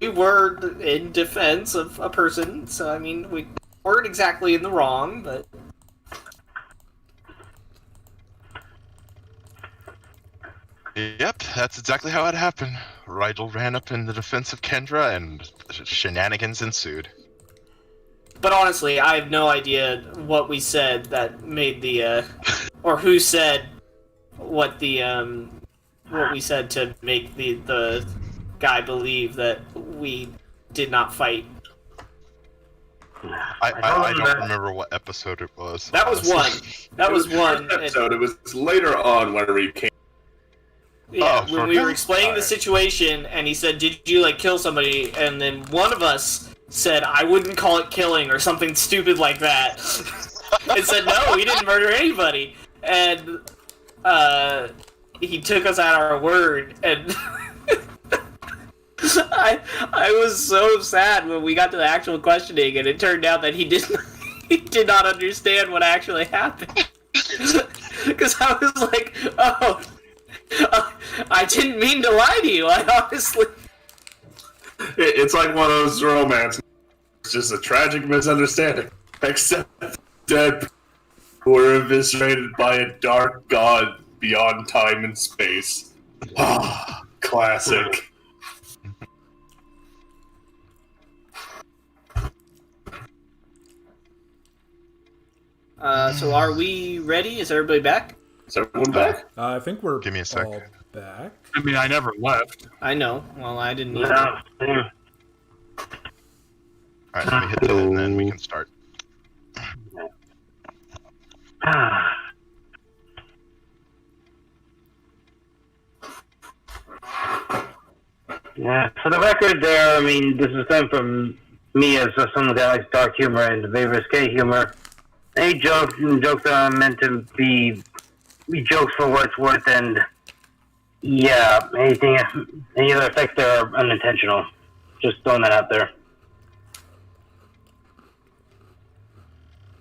we were in defense of a person, so I mean, we weren't exactly in the wrong, but. Yep, that's exactly how it happened. Rigel ran up in the defense of Kendra, and shenanigans ensued. But honestly, I have no idea what we said that made the, or who said what we said to make the guy believe that we did not fight. I don't remember what episode it was. That was one. That was one episode. It was later on when we came. Yeah, when we were explaining the situation, and he said, "Did you kill somebody?" And then one of us said, "I wouldn't call it killing," or something stupid like that. And said, "No, we didn't murder anybody." And he took us at our word, and I was so sad when we got to the actual questioning, and it turned out that he did not understand what actually happened. Because I was like, "Oh, I didn't mean to lie to you. I honestly..." It's like one of those romances. It's just a tragic misunderstanding. Except dead who were eviscerated by a dark god beyond time and space. Ah, classic. So are we ready? Is everybody back? Is everyone back? I think we're Give me a sec. all back. I mean, I never left. I know. Well, I didn't need No. Alright, let me hit that and then we can start. Yeah, for the record there, I mean, this is coming from me as someone that likes dark humor and very risque humor. Any jokes that are meant to be jokes for what it's worth, and any other effects there are unintentional. Just throwing that out there.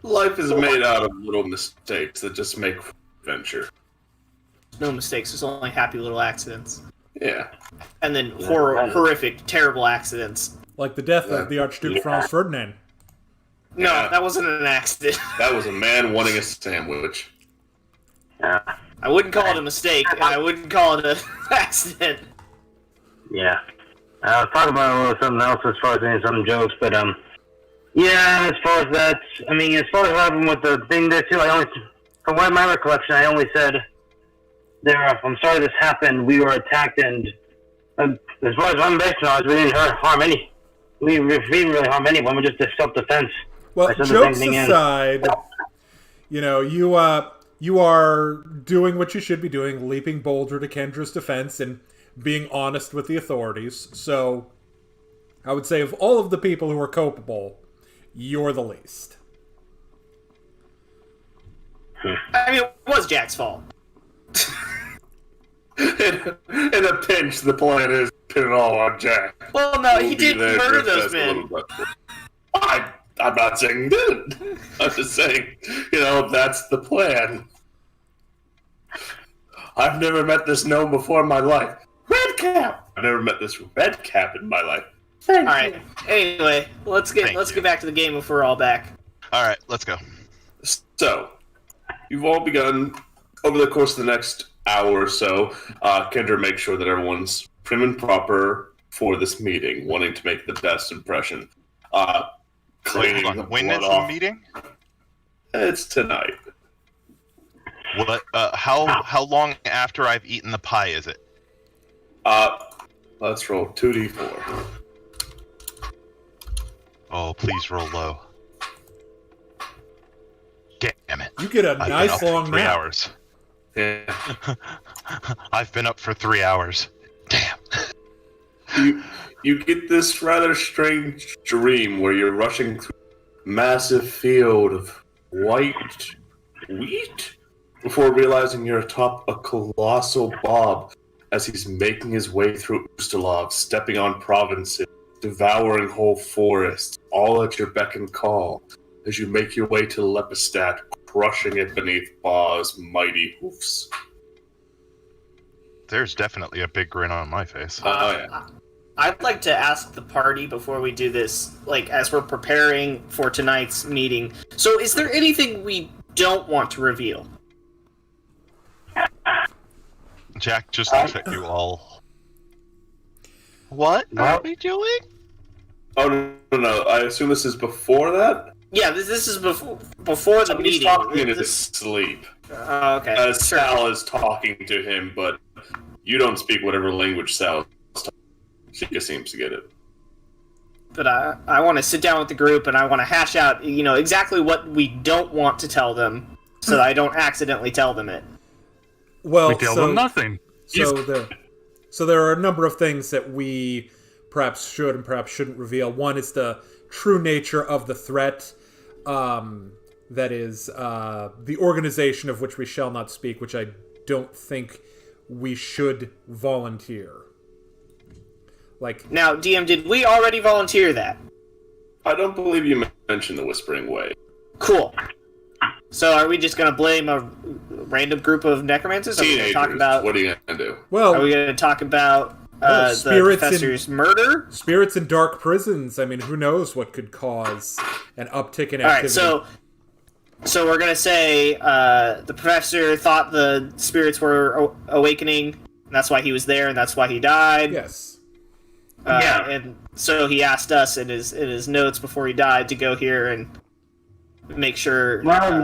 Life is made out of little mistakes that just make adventure. no mistakes. There's only happy little accidents. Yeah. And then horrific, terrible accidents. Like the death of the Archduke Franz Ferdinand. No, Yeah. that wasn't an accident. That was a man wanting a sandwich. Yeah. I wouldn't call it a mistake, and I wouldn't call it an accident. Yeah. I'll talk about a little something else as far as doing some jokes, but yeah, as far as that, I mean, as far as what happened with the thing there too, from what my recollection, I only said, I'm sorry this happened, we were attacked, and as far as I'm based on, we didn't harm we didn't really harm anyone, we just did self-defense. Well, jokes aside, you are doing what you should be doing, leaping boulder to Kendra's defense and being honest with the authorities. So, I would say of all of the people who are culpable, you're the least. I mean, it was Jack's fault. In a pinch, the plan is pin it all on Jack. Well, no, he We'll be did there murder to those assess a men. little bit. I'm not saying he didn't. I'm just saying, that's the plan. I've never met this gnome before in my life. Red Cap! I've never met this Red Cap in my life. All right. Anyway, let's Thank get you. back to the game if we're all back. All right, let's go. So, you've all begun over the course of the next hour or so. Kendra makes sure that everyone's prim and proper for this meeting, wanting to make the best impression. Cleaning Hold the on. When blood is off. the meeting? It's tonight. What? How long after I've eaten the pie is it? Let's roll 2d4. Oh, please roll low. Damn it! You get a I've nice been up for long 3 nap. hours. Yeah. I've been up for 3 hours. Damn. You get this rather strange dream where you're rushing through a massive field of white wheat before realizing you're atop a colossal Bob as he's making his way through Ustalov, stepping on provinces, devouring whole forests, all at your beck and call as you make your way to Lepidstadt, crushing it beneath Baa's mighty hoofs. There's definitely a big grin on my face. Yeah. I'd like to ask the party before we do this, like as we're preparing for tonight's meeting. So, is there anything we don't want to reveal? Jack just looks at you all. What are we doing? Oh, no. I assume this is before that? Yeah, this is before the He's meeting. talking in his This- sleep. okay. As Sure. Sal is talking to him, but you don't speak whatever language Sal is talking. She just seems to get it. But I want to sit down with the group and I want to hash out, exactly what we don't want to tell them, so that I don't accidentally tell them it. Well, We tell them nothing. So there are a number of things that we perhaps should and perhaps shouldn't reveal. One is the true nature of the threat. That is the organization of which we shall not speak, which I don't think we should volunteer. Now, DM, did we already volunteer that? I don't believe you mentioned the Whispering Way. Cool. So are we just going to blame a random group of necromancers? Are we going Teenagers, to talk about? what are you going to do? Well, Are we going to talk about the spirits professor's murder? spirits in dark prisons. I mean, who knows what could cause an uptick in All activity? right, so we're gonna say the professor thought the spirits were awakening, and that's why he was there, and that's why he died. Yes. Yeah. And so he asked us in his notes before he died to go here and make sure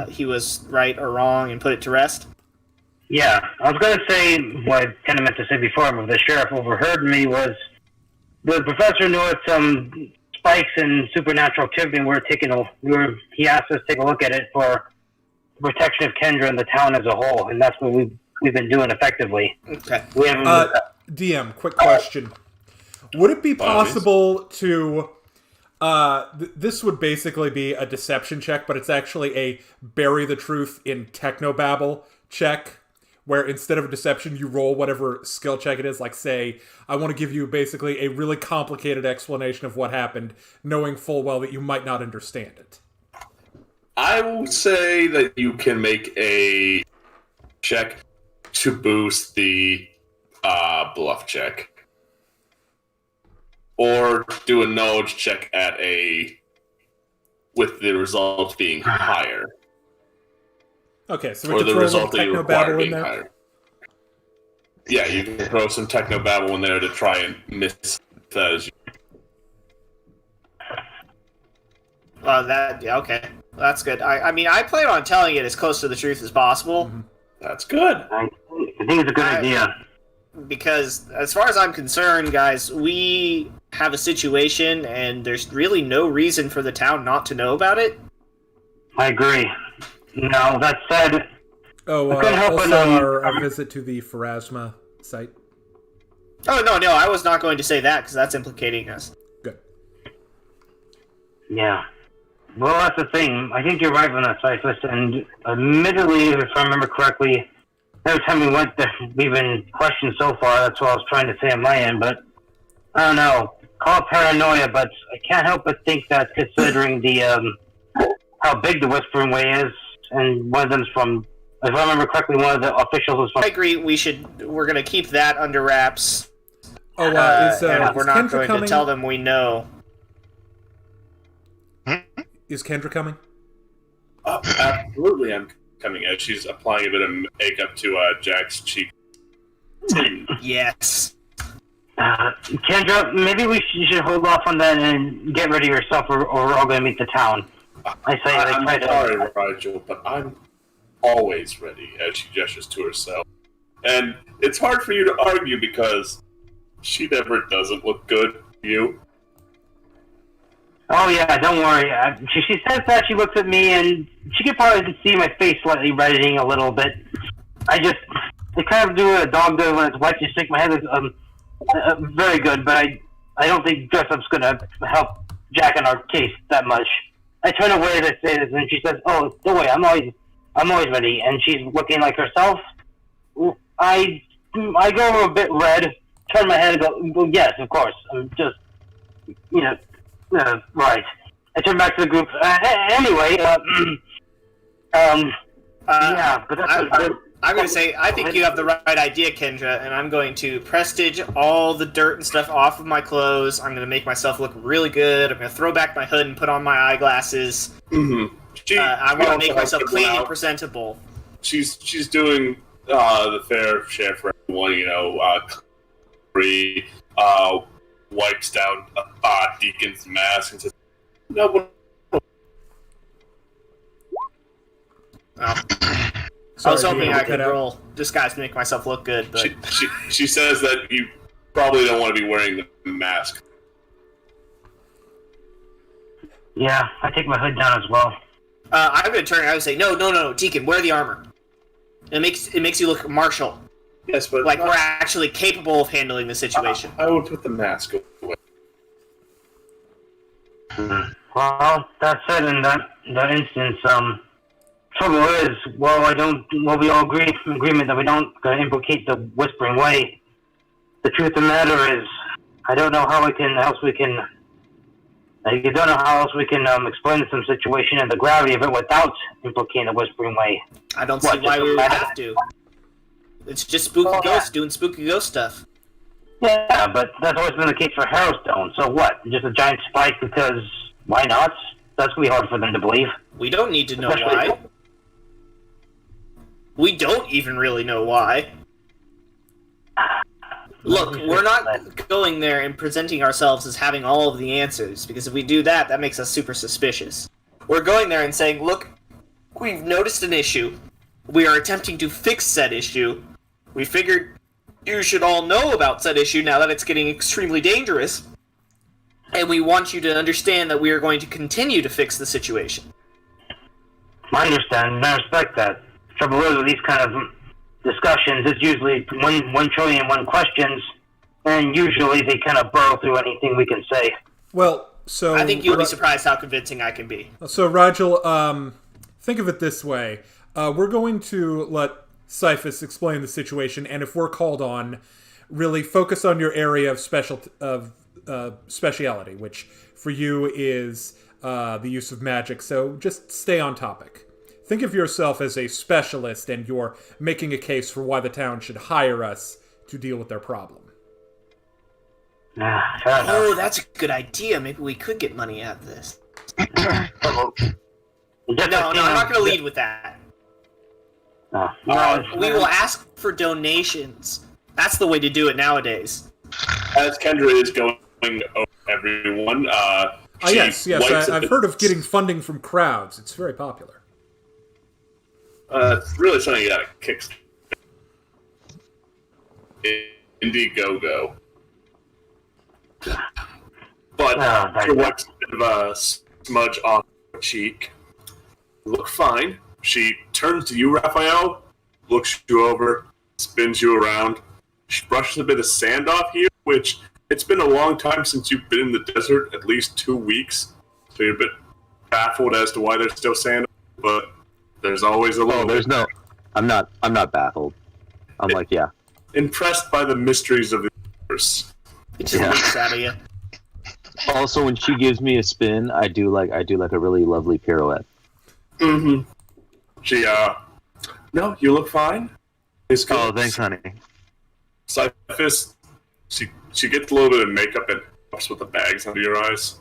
he was right or wrong and put it to rest. Yeah, I was going to say what I kind of meant to say before, but the sheriff overheard me, was the professor noticed some spikes in supernatural activity, and he asked us to take a look at it for the protection of Kendra and the town as a whole, and that's what we've been doing effectively. Okay. We haven't. DM, quick question. Would it be possible to... this would basically be a deception check, but it's actually a bury the truth in technobabble check, where instead of a deception, you roll whatever skill check it is. Like, say, I want to give you basically a really complicated explanation of what happened, knowing full well that you might not understand it. I will say that you can make a check to boost the bluff check. Or do a knowledge check with the result being higher. Okay, so we Or can the throw a result little that you require technobabble in being there. higher. Yeah, you can throw some technobabble in there to try and miss that as you... Okay. That's good. I mean, I plan on telling it as close to the truth as possible. Mm-hmm. That's good. I think it's a good idea. Because as far as I'm concerned, guys, we have a situation and there's really no reason for the town not to know about it. I agree. Now, that said, Oh, I couldn't help also but, our visit to the Pharasma site. Oh, no, I was not going to say that because that's implicating us. Good. Yeah. Well, that's the thing. I think you're right on that, Cyphus. And admittedly, if I remember correctly, every time we went there, we've been questioned so far. That's what I was trying to say on my end. But I don't know. Call it paranoia, but I can't help but think that considering the how big the Whispering Way is, and one of them's from, if I remember correctly, one of the officials was from. I agree. We're gonna keep that under wraps. Oh, And we're not Kendra going coming? to tell them we know. Is Kendra coming? Absolutely, I'm coming out. She's applying a bit of makeup to Jack's cheek. Yes. Kendra, maybe you should hold off on that and get ready yourself, or we're all going to meet the town. I'm sorry, Rigel, but I'm always ready, as she gestures to herself. And it's hard for you to argue because she never doesn't look good to you. Oh yeah, don't worry. She says that, she looks at me, and she could probably see my face slightly reddening a little bit. I kind of do what a dog does when it's wet. Just shake my head. Very good, but I don't think dress-up's going to help Jack in our case that much. I turn away as I say this, and she says, "Oh, don't worry, I'm always ready." And she's looking like herself. I go a bit red, turn my head and go, "Well, yes, of course. I'm just, right." I turn back to the group. Anyway, yeah, but that's I'm going to say, I think you have the right idea, Kendra, and I'm going to prestige all the dirt and stuff off of my clothes. I'm going to make myself look really good. I'm going to throw back my hood and put on my eyeglasses. Mm-hmm. I want to make myself clean and presentable. She's doing the fair share for everyone, wipes down Deacon's mask and says, "No, I was hoping I could roll disguise to make myself look good, but she says that you probably don't want to be wearing the mask." Yeah, I take my hood down as well. I'm going to turn. I would say, no, Deacon, wear the armor. It makes you look martial. Yes, but like we're actually capable of handling the situation. I would put the mask away. Well, that said, in that instance, trouble is, we all agree in agreement that we don't implicate the Whispering Way. The truth of the matter is, I don't know how else we can explain some situation and the gravity of it without implicating the Whispering Way. I don't see why we would have to. It's just spooky ghosts doing spooky ghost stuff. Yeah, but that's always been the case for Harrowstone. So what? Just a giant spike because why not? That's going to be hard for them to believe. We don't need to know why. We don't even really know why. Look, we're not going there and presenting ourselves as having all of the answers, because if we do that, that makes us super suspicious. We're going there and saying, look, we've noticed an issue. We are attempting to fix said issue. We figured you should all know about said issue now that it's getting extremely dangerous. And we want you to understand that we are going to continue to fix the situation. I understand, and I respect that. Trouble is with these kind of discussions, it's usually one trillion and one questions, and usually they kind of burrow through anything we can say. Well, so I think you'll be surprised how convincing I can be. So, Rigel, think of it this way: we're going to let Cyphus explain the situation, and if we're called on, really focus on your area of speciality, which for you is the use of magic. So, just stay on topic. Think of yourself as a specialist, and you're making a case for why the town should hire us to deal with their problem. Oh, that's a good idea. Maybe we could get money out of this. No, I'm not going to lead with that. We will ask for donations. That's the way to do it nowadays. As Kendra is going over everyone, yes, I've heard of getting funding from crowds. It's very popular. It's really something you gotta kickstart. Indiegogo. But she wipes a bit of a smudge off her cheek. You look fine. She turns to you, Raphael, looks you over, spins you around. She brushes a bit of sand off here, which it's been a long time since you've been in the desert, at least 2 weeks. So you're a bit baffled as to why they're still standing, but there's always a little. Oh, there's no. I'm not baffled. I'm like, yeah. Impressed by the mysteries of the universe. It just leaks out of you. Also, when she gives me a spin, I do like a really lovely pirouette. Mm-hmm. She, no, you look fine. It's good. Oh, thanks, honey. Cyphus, she gets a little bit of makeup and helps with the bags under your eyes.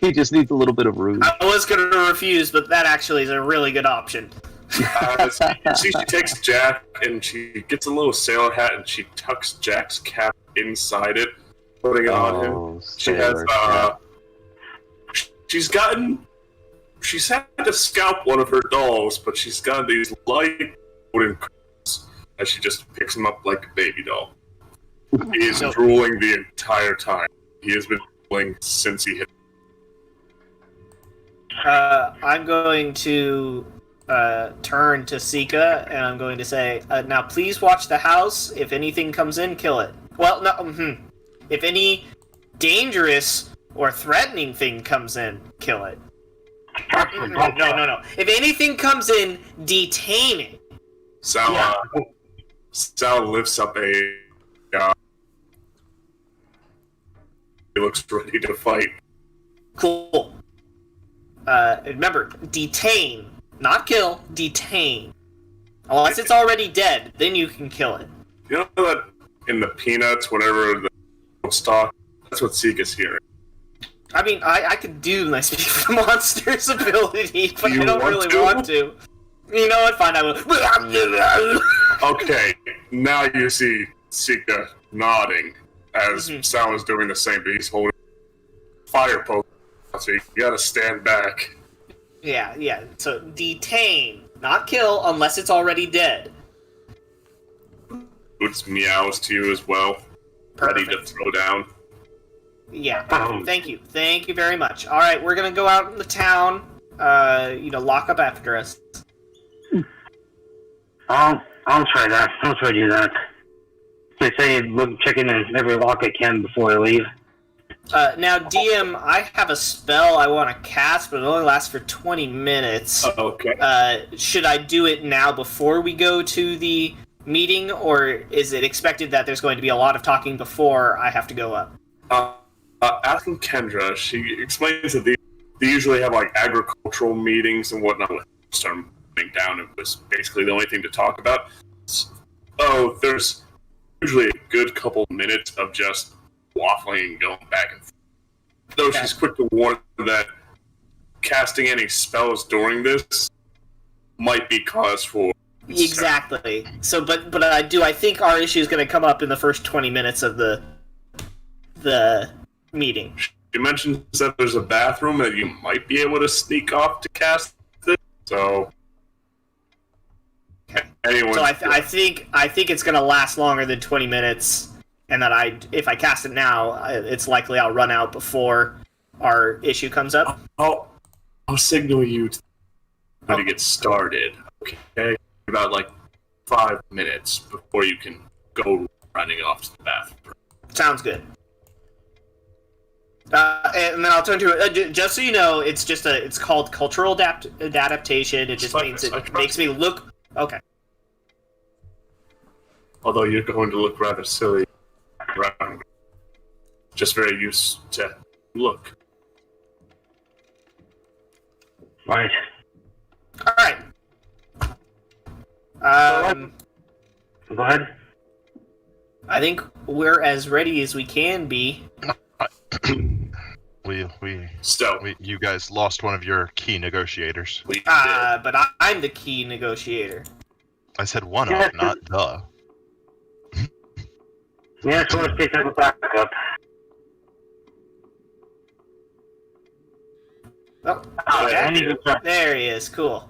He just needs a little bit of rouge. I was going to refuse, but that actually is a really good option. She takes Jack and she gets a little sailor hat and she tucks Jack's cap inside it, putting it on him. She has, she's had to scalp one of her dolls, but she's got these light wooden curls as she just picks him up like a baby doll. He is drooling the entire time. He has been drooling since he hit. I'm going to turn to Sika, and I'm going to say, now please watch the house. If anything comes in, kill it. Well, no, if any dangerous or threatening thing comes in, kill it. No. If anything comes in, detain it. Sal lifts up a... he looks ready to fight. Cool. Remember, detain. Not kill, detain. Unless it's already dead, then you can kill it. You know that in the Peanuts, whenever the talk, that's what Sika's hearing. I mean, I could do my Speak for Monsters ability, but I don't really want to. You know what? Fine, I will. Okay, now you see Sika nodding as Sal is doing the same, but he's holding fire poke, so you gotta stand back. Yeah. So detain, not kill, unless it's already dead. Boots meows to you as well, ready to throw down. Yeah. Thank you very much. All right, we're gonna go out in the town. Lock up after us. I'll try that. I'll try to do that. They say look, check in every lock I can before I leave. Now, DM, I have a spell I want to cast, but it only lasts for 20 minutes. Okay. Should I do it now before we go to the meeting, or is it expected that there's going to be a lot of talking before I have to go up? Asking Kendra, she explains that they usually have like agricultural meetings and whatnot with start moving down. It was basically the only thing to talk about. Oh, there's usually a good couple minutes of just waffling and going back and forth. Though she's quick to warn that casting any spells during this might be cause for exactly. So, but I think our issue is going to come up in the first 20 minutes of the meeting. She mentions that there's a bathroom that you might be able to sneak off to cast this. So, anyone. So I think it's going to last longer than 20 minutes, and that if I cast it now, it's likely I'll run out before our issue comes up. I'll signal you when it gets started. Okay, about like 5 minutes before you can go running off to the bathroom. Sounds good. And then I'll turn to it. Just so you know, it's called cultural adaptation. It just means it makes me look okay. Although you're going to look rather silly around, just very used to look. Right. All right. Go ahead. I think we're as ready as we can be. You guys lost one of your key negotiators. But I'm the key negotiator. I said one of, not the. Yeah, so let's take a backup. Oh, there he is. Cool.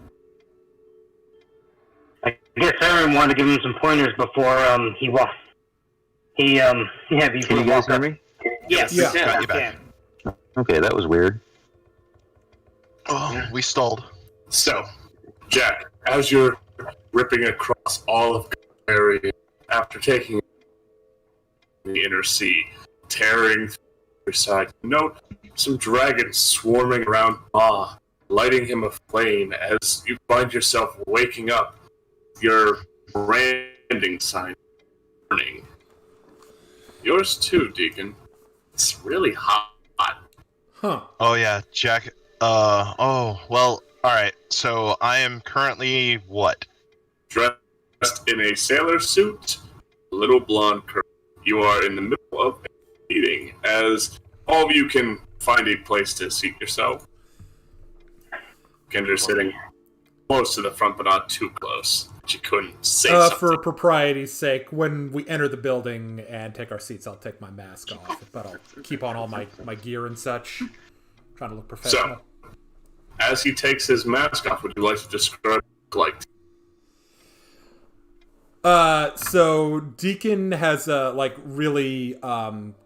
I guess everyone wanted to give him some pointers before he walked. Before Can you guys hear me? Yes. Yeah. Yeah. Can. Okay, that was weird. Oh, we stalled. So, Jack, as you're ripping across all of Carrion after taking the inner sea, tearing your side. You note some dragons swarming around Ma, lighting him aflame as you find yourself waking up. Your branding sign burning. Yours too, Deacon. It's really hot. Huh. Oh yeah, Jack. Oh well. All right. So I am currently what? Dressed in a sailor suit, little blonde curl. You are in the middle of a meeting, as all of you can find a place to seat yourself. Kendra's sitting close to the front, but not too close. She couldn't say something. For propriety's sake, when we enter the building and take our seats, I'll take my mask off, but I'll keep on all my gear and such. Trying to look professional. So, as he takes his mask off, would you like to describe what it like? So Deacon has really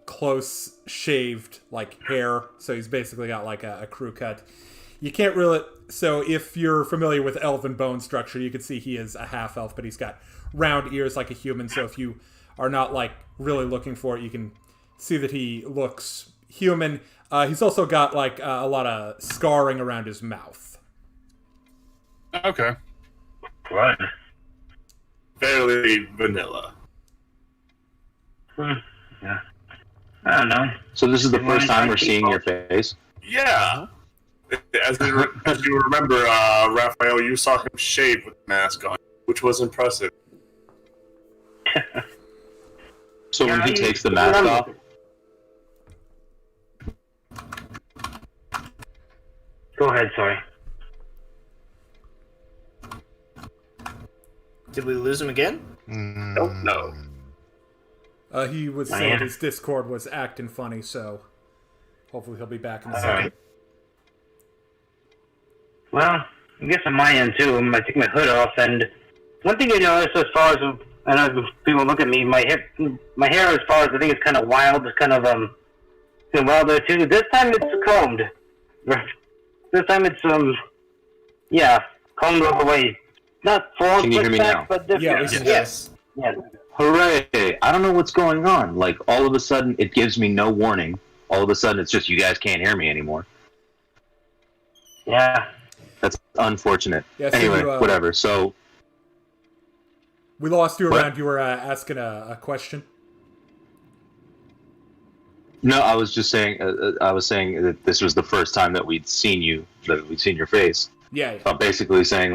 close shaved hair, so he's basically got a crew cut. You can't really. So if you're familiar with elven bone structure, you can see he is a half elf, but he's got round ears like a human. So if you are not really looking for it, you can see that he looks human. He's also got a lot of scarring around his mouth. Okay. Right. Fairly vanilla. Yeah. I don't know. So this is the first time we're seeing your face? Yeah. As you remember, Raphael, you saw him shave with the mask on, which was impressive. So when he takes the mask off? Go ahead, sorry. Did we lose him again? No. He was saying his Discord was acting funny, so hopefully he'll be back in a second. Well, I guess on my end too, I take my hood off, and one thing I noticed as far as, I know people look at me, my hair as far as I think it's kind of wild, it's kind of wild there too. This time it's combed. This time it's combed all the way. Not full Can you hear me now? but different. Yes. Yeah. Hooray! I don't know what's going on. All of a sudden, it gives me no warning. All of a sudden, it's just you guys can't hear me anymore. Yeah. That's unfortunate. Yeah, so anyway, you, whatever. So we lost you around. You were asking a question. no, I was just saying. I was saying that this was the first time that we'd seen you, that we'd seen your face. Yeah. I'm basically saying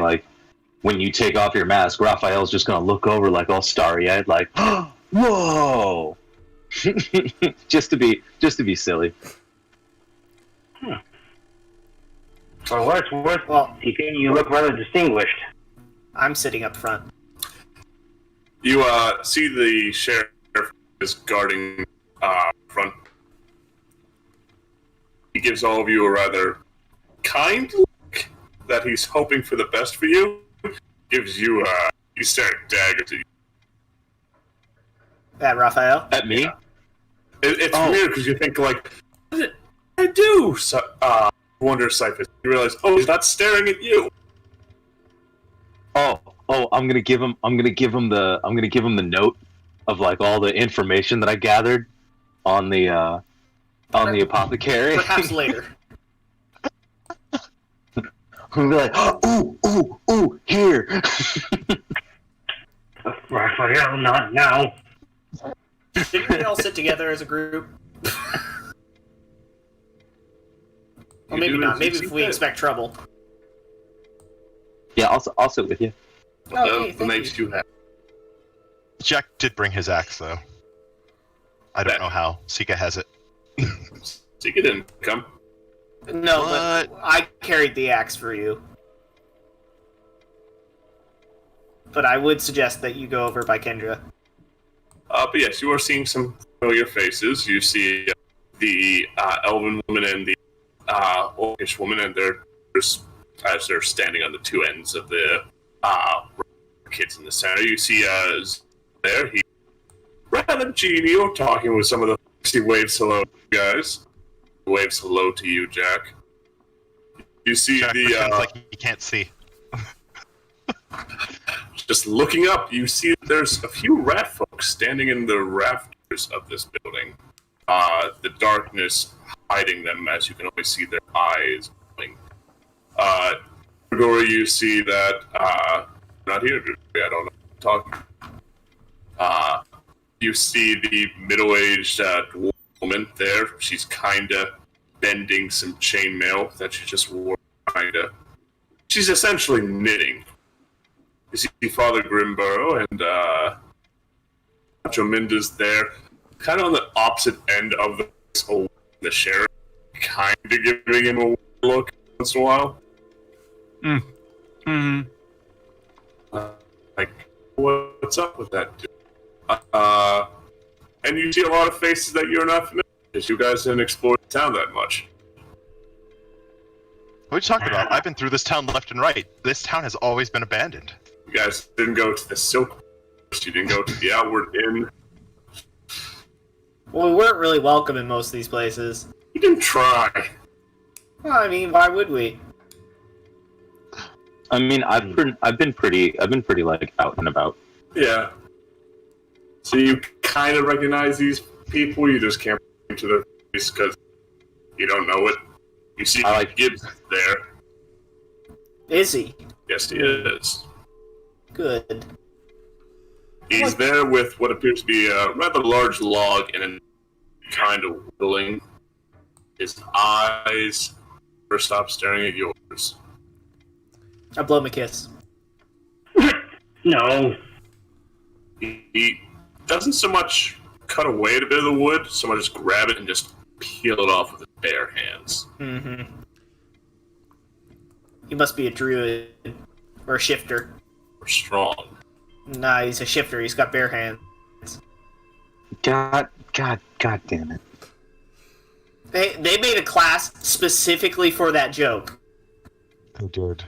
when you take off your mask, Raphael's just gonna look over all starry-eyed, whoa, just to be silly. For what it's worth, you look rather distinguished. I'm sitting up front. You see the sheriff is guarding front. He gives all of you a rather kind look that he's hoping for the best for you. Gives you you stare at dagger to you. At Raphael? At me? It's weird because you think what did I do? So, wonder Cyphus. You realize, he's not staring at you. I'm gonna give him the note of all the information that I gathered on the apothecary. Perhaps later. I'm gonna be ooh, here. Raphael, not now. Didn't we all sit together as a group? Or maybe not. Maybe if we expect trouble. Yeah, I'll sit with you. Okay, thank makes you happy. Jack did bring his axe, though. I don't know how. Sika has it. Sika didn't come. No, but I carried the axe for you. But I would suggest that you go over by Kendra. But yes, you are seeing some familiar faces. You see the elven woman and the orcish woman, and as they're standing on the two ends of the kids in the center. You see there, he rather genial, talking with some of the folks. He waves hello to you guys. He waves hello to you, Jack. You see Jack pretends like he can't see. Just looking up, you see there's a few rat folks standing in the rafters of this building. the darkness hiding them as you can only see their eyes going. Gregory, you see that not here today, I don't know what I'm talking. You see the middle-aged woman there. She's kinda bending some chainmail that she just wore. She's essentially knitting. You see Father Grimborough and Jominda's there, kind of on the opposite end of this whole the sheriff, kind of giving him a look once in a while. Like, what's up with that dude? And you see a lot of faces that you're not familiar with, because you guys didn't explore the town that much. What are you talking about? I've been through this town left and right. This town has always been abandoned. You guys didn't go to the Silk Forest, you didn't go to the Outward Inn. Well, we weren't really welcome in most of these places. You didn't try. Well, I mean, why would we? I mean, I've been pretty like out and about. Yeah. So you kind of recognize these people, you just can't point to their face because you don't know it. You see Gibbs there. Is he? Yes, he is. Good. He's there with what appears to be a rather large log and a kind of whittling. His eyes never stop staring at yours. I blow him a kiss. No. He doesn't so much cut away a bit of the wood, so much just grab it and just peel it off with his bare hands. Mm-hmm. He must be a druid. Or a shifter. Or strong. Nah, he's a shifter. He's got bare hands. God damn it. They made a class specifically for that joke. They did.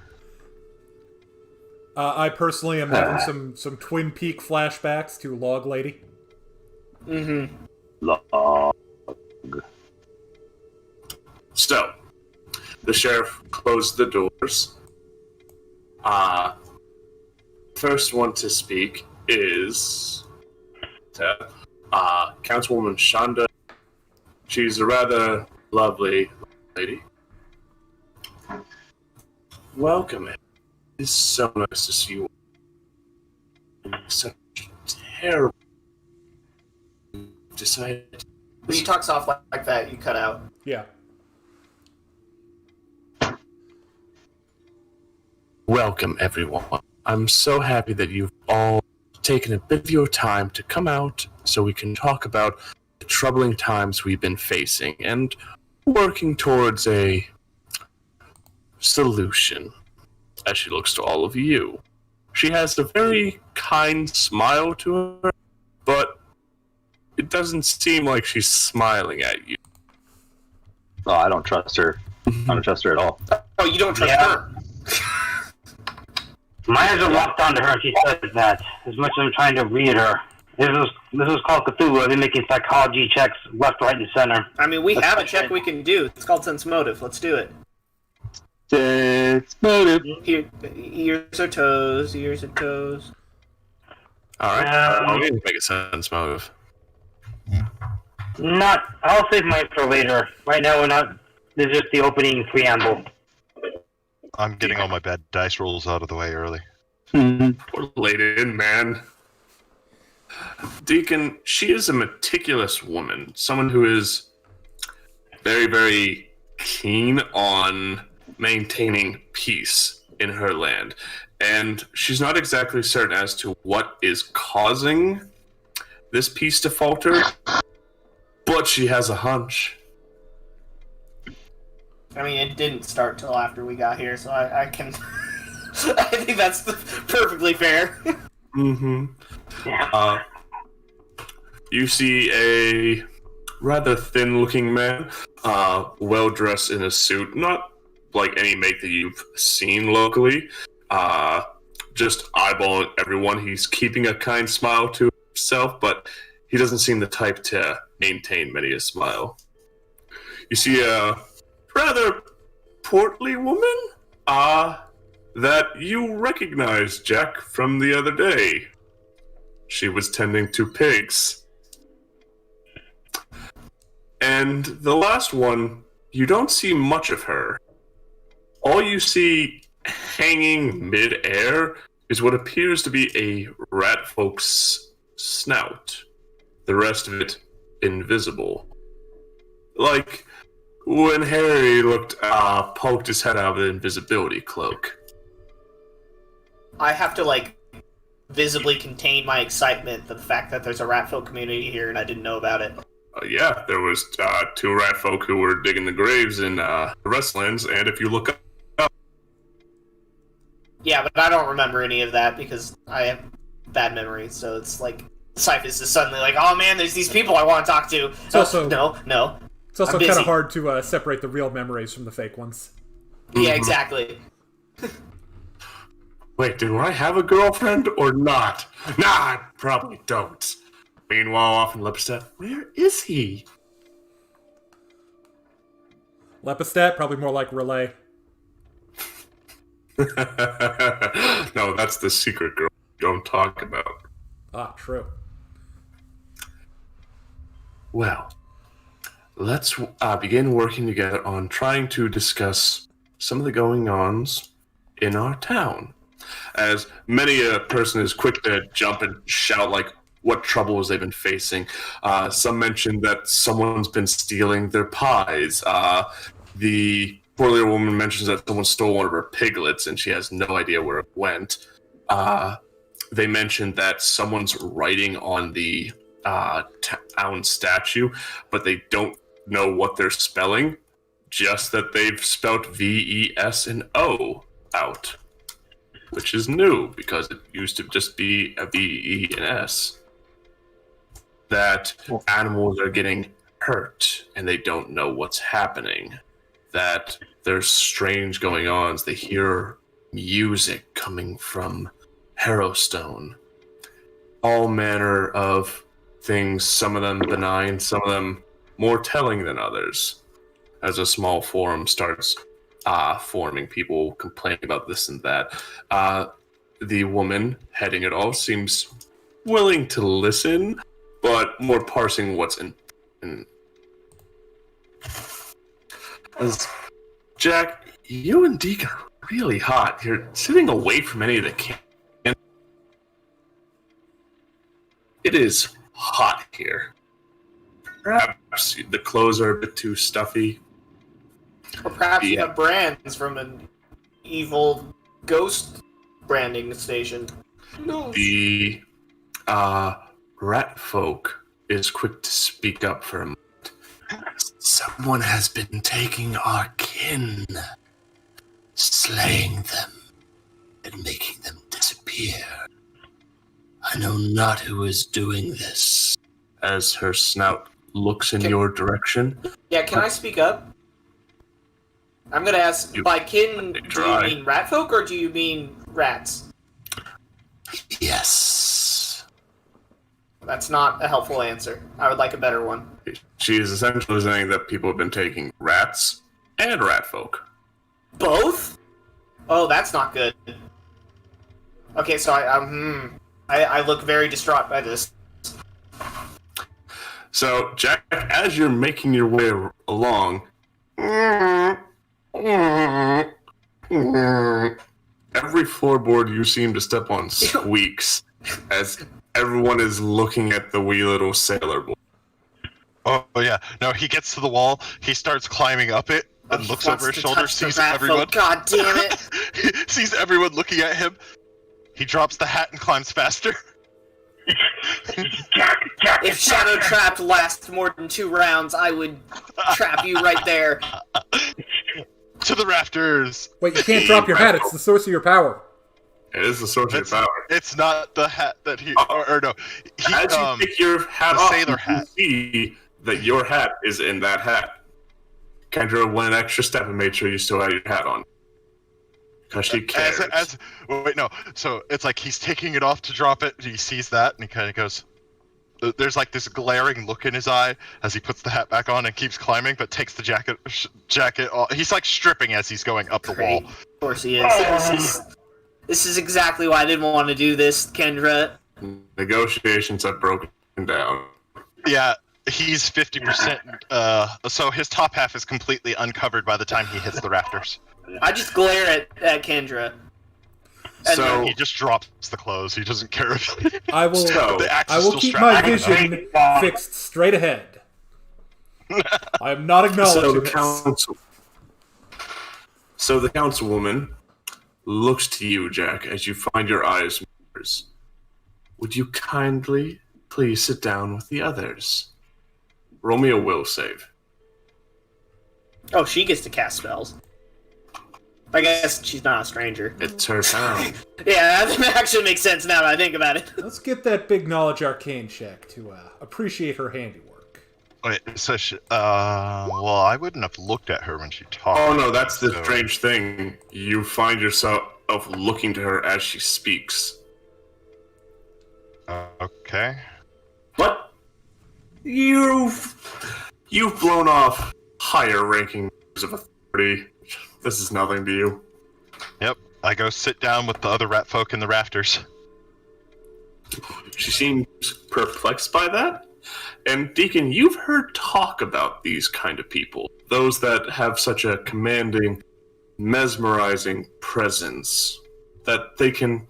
I personally am having some Twin Peak flashbacks to Log Lady. Mm-hmm. Log. So, the sheriff closed the doors. First one to speak is Councilwoman Shonda. She's a rather lovely lady. Welcome. It's so nice to see you. Such terrible. Decided. When you talk soft like that, you cut out. Yeah. Welcome, everyone. I'm so happy that you've all taken a bit of your time to come out so we can talk about the troubling times we've been facing and working towards a solution. As she looks to all of you. She has a very kind smile to her, but it doesn't seem like she's smiling at you. Oh, I don't trust her. I don't trust her at all. Oh, you don't trust her? My eyes are locked onto her and she says that, as much as I'm trying to read her. This is called Cthulhu. I've been making psychology checks left, right, and center. I mean, we have a check we can do. It's called Sense Motive. Let's do it. Sense Motive. Here, ears or toes, ears or toes. Alright, I'll make a sense motive. I'll save mine for later. Right now, this is just the opening preamble. I'm getting all my bad dice rolls out of the way early. We're late in, man. Deacon, she is a meticulous woman. Someone who is very, very keen on maintaining peace in her land. And she's not exactly certain as to what is causing this peace to falter, but she has a hunch. I mean, it didn't start till after we got here, so I can... I think that's perfectly fair. Mm-hmm. Yeah. You see a rather thin-looking man, well-dressed in a suit, not like any make that you've seen locally, just eyeballing everyone. He's keeping a kind smile to himself, but he doesn't seem the type to maintain many a smile. You see a rather portly woman, that you recognize, Jack, from the other day. She was tending to pigs. And the last one, you don't see much of her. All you see hanging mid-air is what appears to be a rat folk's snout. The rest of it invisible. Like when Harry poked his head out of the invisibility cloak. I have to, visibly contain my excitement for the fact that there's a rat folk community here and I didn't know about it. Yeah, there was 2 rat folk who were digging the graves in the Restlands, and if you look up... Yeah, but I don't remember any of that because I have bad memory, so it's like Cyphus is suddenly like, oh man, there's these people I want to talk to. It's also, no. It's also kind of hard to separate the real memories from the fake ones. Yeah, exactly. Wait, do I have a girlfriend or not? Nah, I probably don't. Meanwhile, off in Lepstat, where is he? Lepstat, probably more like Relay. No, that's the secret girl you don't talk about. Ah, true. Well, let's begin working together on trying to discuss some of the going-ons in our town. As many a person is quick to jump and shout, what troubles they've been facing. Some mentioned that someone's been stealing their pies. The poor woman mentions that someone stole one of her piglets and she has no idea where it went. They mentioned that someone's writing on the town statue, but they don't know what they're spelling, just that they've spelt V-E-S and O out, which is new because it used to just be a V-E and S. That animals are getting hurt and they don't know what's happening. That there's strange going-ons. They hear music coming from Harrowstone. All manner of things, some of them benign, some of them more telling than others. As a small forum starts forming, people complaining about this and that. The woman heading it all seems willing to listen, but more parsing what's in. As Jack, you and Deke are really hot. You're sitting away from any of the camp. It is hot here. Perhaps the clothes are a bit too stuffy. Or perhaps you have brands from an evil ghost branding station. No. The rat folk is quick to speak up for a moment. Someone has been taking our kin, slaying them, and making them disappear. I know not who is doing this. As her snout looks in your direction. Yeah, can I speak up? I'm gonna ask, by kin, do you mean rat folk or do you mean rats? Yes. That's not a helpful answer. I would like a better one. She is essentially saying that people have been taking rats and rat folk. Both? Oh, that's not good. Okay, so I look very distraught by this. So, Jack, as you're making your way along, every floorboard you seem to step on squeaks as everyone is looking at the wee little sailor boy. Oh, yeah. No, he gets to the wall, he starts climbing up it, and looks over his shoulder, sees everyone. God damn it! Sees everyone looking at him. He drops the hat and climbs faster. If Shadow Trapped lasts more than 2 rounds, I would trap you right there. To the rafters! Wait, you can't drop your hat, it's the source of your power. It is the source of your power. It's not the hat that he... or no. He, as you pick your hat off, sailor hat. you see that your hat is in that hat. Kendra went an extra step and made sure you still had your hat on. Because she cares. Wait, no. So it's like he's taking it off to drop it, and he sees that, and he kind of goes... There's like this glaring look in his eye as he puts the hat back on and keeps climbing, but takes the jacket off. He's like stripping as he's going up the wall. Of course he is. This is exactly why I didn't want to do this, Kendra. Negotiations have broken down. Yeah, He's 50%. So his top half is completely uncovered by the time he hits the rafters. I just glare at Kendra. And So He just drops the clothes. He doesn't care about it. I will. So- The axe I is will still keep strapped my to him. vision fixed straight ahead. I am not So acknowledging the this. councilwoman looks to you, Jack, as you find your eyes mirrors. Would you kindly please sit down with the others? Roll me a will save. Oh, she gets to cast spells. I guess she's not a stranger. It's her town. Yeah, that actually makes sense now that I think about it. Let's get that big knowledge arcane check to appreciate her handiwork. Wait, so well, I wouldn't have looked at her when she talked. Oh no, that's the so- strange thing. You find yourself looking to her as she speaks. Okay. What? You've blown off higher ranking members of authority. This is nothing to you. Yep. I go sit down with the other rat folk in the rafters. She seems perplexed by that. And Deacon, you've heard talk about these kind of people. Those that have such a commanding, mesmerizing presence that they can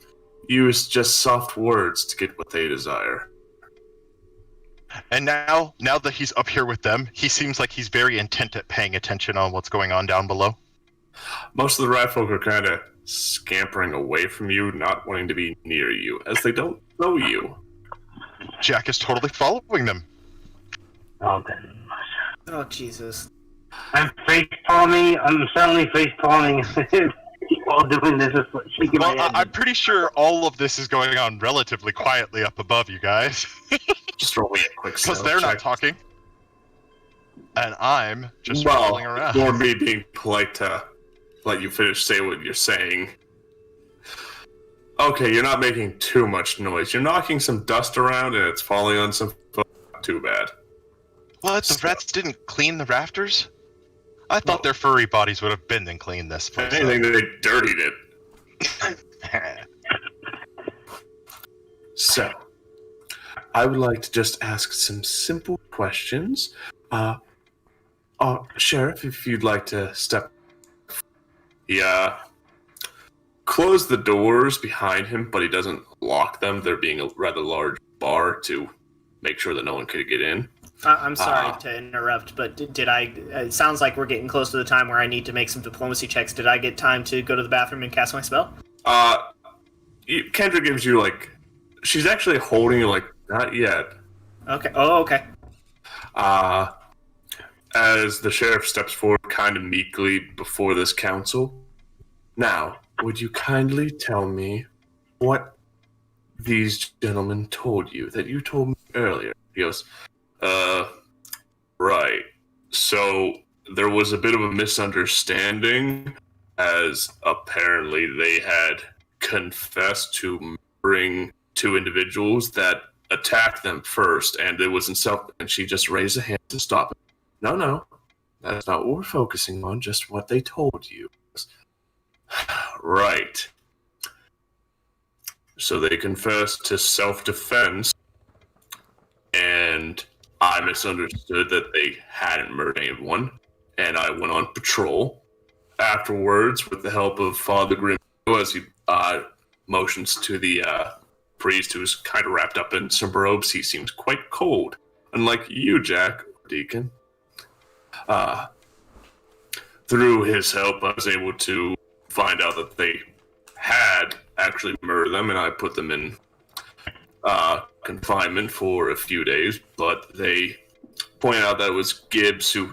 use just soft words to get what they desire. And now that he's up here with them, he seems like he's very intent at paying attention on what's going on down below. Most of the rat folk are kind of scampering away from you, not wanting to be near you, as they don't know you. Jack is totally following them. Oh, then. Oh, Jesus. I'm face palming. I'm certainly face palming while doing this. Shaking my Well, head. I'm pretty sure all of this is going on relatively quietly up above you guys. Just roll me a quick Because stealth they're not check. talking. And I'm just Well, rolling around. more me being polite to let you finish say what you're saying. Okay, you're not making too much noise. You're knocking some dust around and it's falling on some folk. Not too bad. What? The rats didn't clean the rafters? I thought their furry bodies would have been and cleaned this If place anything, they dirtied it. up. So, I would like to just ask some simple questions. Sheriff, if you'd like to step. Yeah. Close the doors behind him, but he doesn't lock them. There being a rather large bar to make sure that no one could get in. I'm sorry to interrupt, but did I... It sounds like we're getting close to the time where I need to make some diplomacy checks. Did I get time to go to the bathroom and cast my spell? Kendra gives you, like... She's actually holding you, like, not yet. Okay. Oh, okay. As the sheriff steps forward kind of meekly before this council. Now, would you kindly tell me what these gentlemen told you that you told me earlier? He goes, right. So there was a bit of a misunderstanding, as apparently they had confessed to murdering two individuals that attacked them first, and it was in self, and she just raised a hand to stop it. No, that's not what we're focusing on, just what they told you. Right. So they confessed to self-defense, and I misunderstood that they hadn't murdered anyone, and I went on patrol. Afterwards, with the help of Father Grim, as he motions to the priest, who's kind of wrapped up in some robes, he seems quite cold, unlike you, Jack, Deacon. Through his help, I was able to find out that they had actually murdered them, and I put them in confinement for a few days, but they pointed out that it was Gibbs who...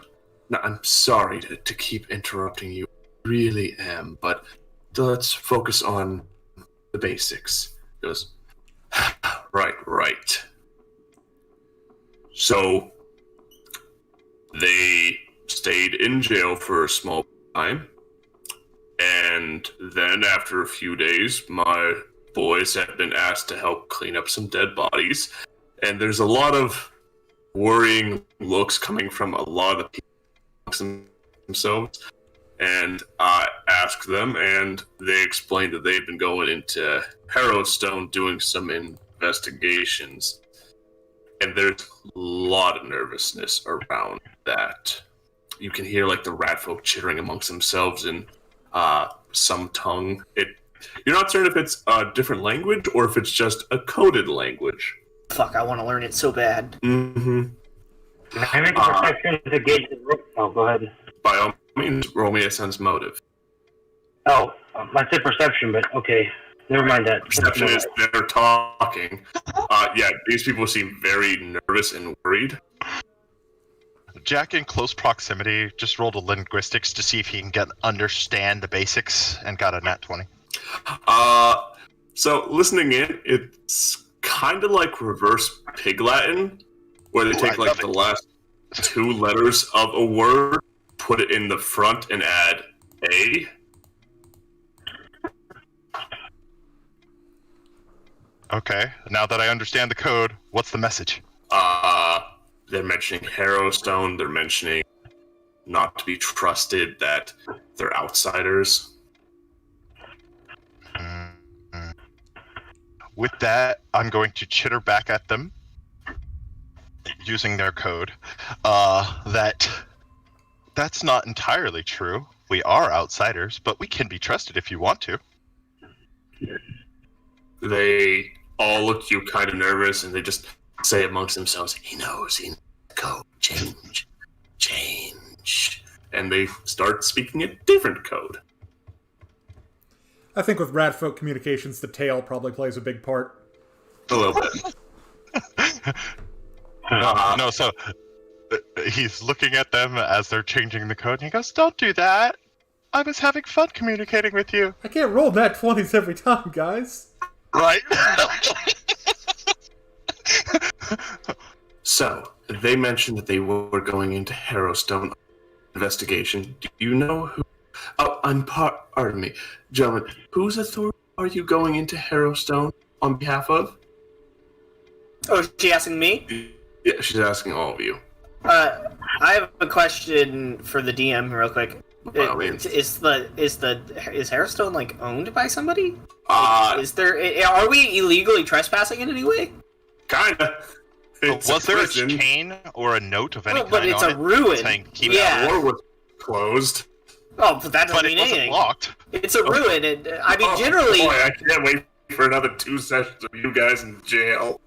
Now, I'm sorry to keep interrupting you, I really am, but let's focus on the basics. He goes, right. So, they stayed in jail for a small time, and then after a few days, my boys had been asked to help clean up some dead bodies, and there's a lot of worrying looks coming from a lot of the people themselves, and I asked them, and they explained that they'd been going into Harrowstone doing some investigations, and there's a lot of nervousness around that. You can hear like the rat folk chittering amongst themselves in some tongue. You're not certain if it's a different language or if it's just a coded language. Fuck, I want to learn it so bad. Mm-hmm. I make a perception to gauge the... Oh, go ahead. By all means, roll me a sense motive. Oh, I said perception, but okay. Never mind that. Perception is they're talking. Yeah, these people seem very nervous and worried. Jack, in close proximity, just rolled a linguistics to see if he can understand the basics, and got a nat 20. So listening in, it's kind of like reverse Pig Latin, where they take like the last 2 letters of a word, put it in the front, and add a. Okay, now that I understand the code, what's the message? They're mentioning Harrowstone, they're mentioning not to be trusted, that they're outsiders. Mm-hmm. With that, I'm going to chitter back at them, using their code, that's not entirely true. We are outsiders, but we can be trusted if you want to. They all look at you kind of nervous, and they just say amongst themselves, he knows code, change. And they start speaking a different code. I think with Radfolk communications, the tail probably plays a big part. A little bit. No, so he's looking at them as they're changing the code, and he goes, "Don't do that. I was having fun communicating with you." I can't roll nat 20s every time, guys. Right? So, they mentioned that they were going into Harrowstone investigation. Do you know who... Oh, pardon me. Gentlemen, whose authority are you going into Harrowstone on behalf of? Oh, is she asking me? Yeah, she's asking all of you. I have a question for the DM real quick. Is Harrowstone like owned by somebody? Are we illegally trespassing in any way? Kinda. Was there a chain or a note of any kind but it's on a ruin. Saying, keep Yeah. The door was closed. Oh, but that doesn't But mean it wasn't anything. locked. It's a ruin, and I mean, generally. Boy, I can't wait for another 2 sessions of you guys in jail.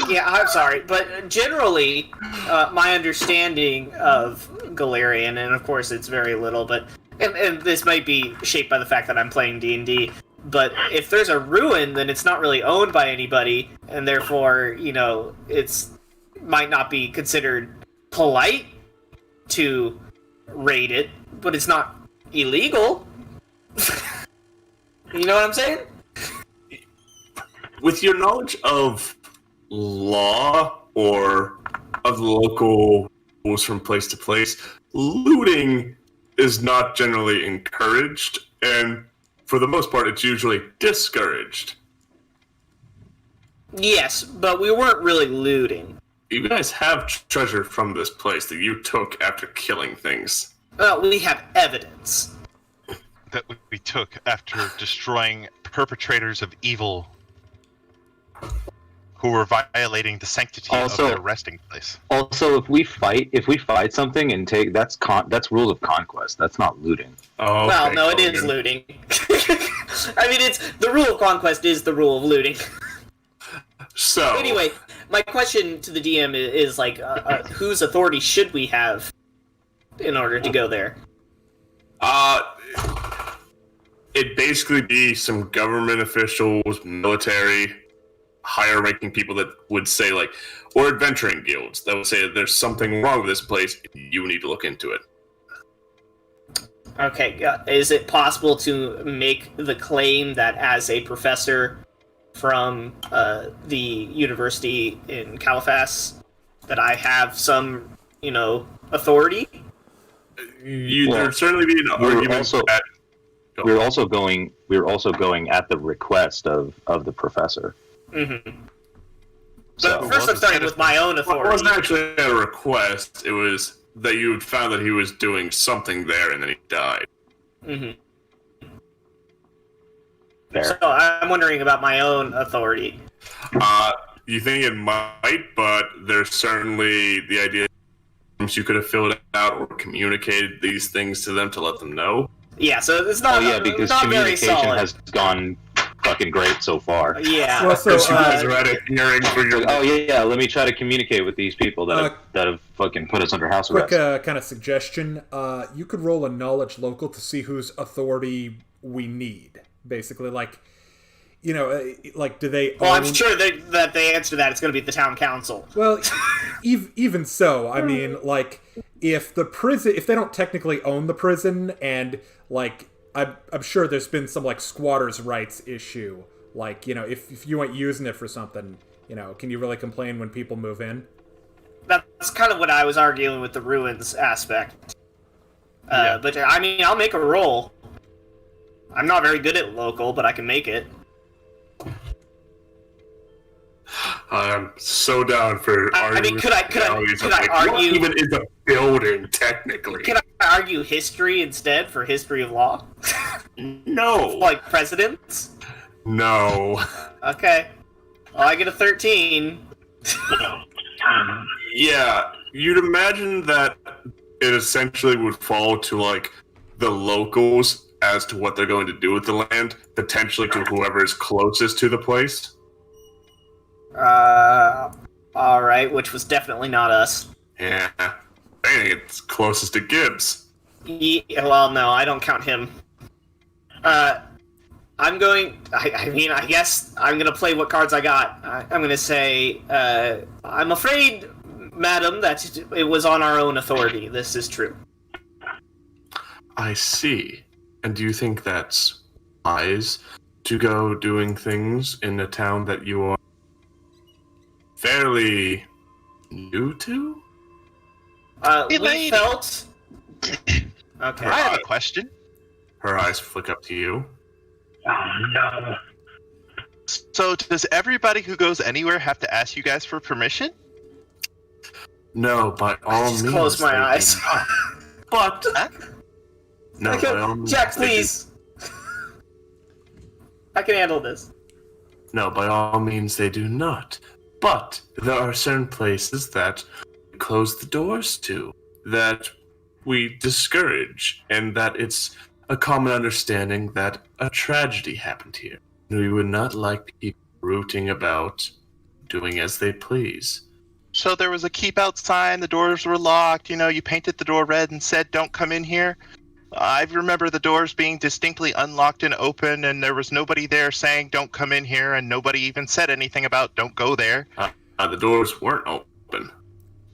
Yeah, I'm sorry, but generally, my understanding of Galarian, and of course it's very little, but and this might be shaped by the fact that I'm playing D&D, but if there's a ruin, then it's not really owned by anybody, and therefore, it's might not be considered polite to raid it, but it's not illegal. You know what I'm saying? With your knowledge of law or of the local rules from place to place, looting is not generally encouraged, and for the most part, it's usually discouraged. Yes, but we weren't really looting. You guys have treasure from this place that you took after killing things. Well, we have evidence. That we took after destroying perpetrators of evil who were violating the sanctity of their resting place. Also, if we fight something and take that's rule of conquest. That's not looting. Oh, well, no, it is looting. I mean, the rule of conquest is the rule of looting. So anyway, my question to the DM is like, whose authority should we have in order to go there? It'd basically be some government officials, military, higher-ranking people that would say, like, or adventuring guilds that would say that there's something wrong with this place, you need to look into it. Okay, is it possible to make the claim that as a professor from the university in Califas, that I have some, authority? There'd certainly be an argument that... We're also going at the request of the professor. Mm-hmm. So, but first I'm starting with my own authority. It wasn't actually a request, it was that you had found that he was doing something there and then he died. Mm-hmm. Fair. So I'm wondering about my own authority. You think it might, but there's certainly the idea you could have filled out or communicated these things to them to let them know. Yeah, so it's not. Oh yeah, because not very communication solid. has gone fucking great so far. Yeah. Well, so, Because you guys are at a hearing for your. Oh yeah, let me try to communicate with these people that have fucking put us under house quick arrest. kind of suggestion. You could roll a knowledge local to see whose authority we need. Basically, like, you know, like, do they Well, own... I'm sure that they answer that it's going to be the town council. Well, even so, I mean, like, if they don't technically own the prison, and, like, I'm sure there's been some, like, squatters' rights issue. Like, you know, if you ain't using it for something, you know, can you really complain when people move in? That's kind of what I was arguing with the ruins aspect. But, I mean, I'll make a roll. I'm not very good at local, but I can make it. I'm so down for I mean, could I What argue? even is a building technically? Can I argue history instead for history of law? No. Like presidents? No. Okay. Well, I get a 13. Yeah, you'd imagine that it essentially would fall to like the locals as to what they're going to do with the land, potentially to whoever is closest to the place. Alright, which was definitely not us. Yeah. I think it's closest to Gibbs. Well, no, I don't count him. I'm going... I guess I'm gonna play what cards I got. I'm gonna say, I'm afraid, madam, that it was on our own authority. This is true. I see. And do you think that's wise to go doing things in a town that you are fairly new to? We felt... Okay. I have a question. Her eyes flick up to you. Oh no. So, does everybody who goes anywhere have to ask you guys for permission? No, by all means. Just close my they eyes. do not. But Huh? no, Okay, by all means, Jack, they do- please. I can handle this. No, by all means they do not. But there are certain places that we close the doors to, that we discourage, and that it's a common understanding that a tragedy happened here. We would not like people rooting about, doing as they please. So there was a keep out sign, the doors were locked, you know, you painted the door red and said, don't come in here. I remember the doors being distinctly unlocked and open, and there was nobody there saying, don't come in here, and nobody even said anything about, don't go there. The doors weren't open.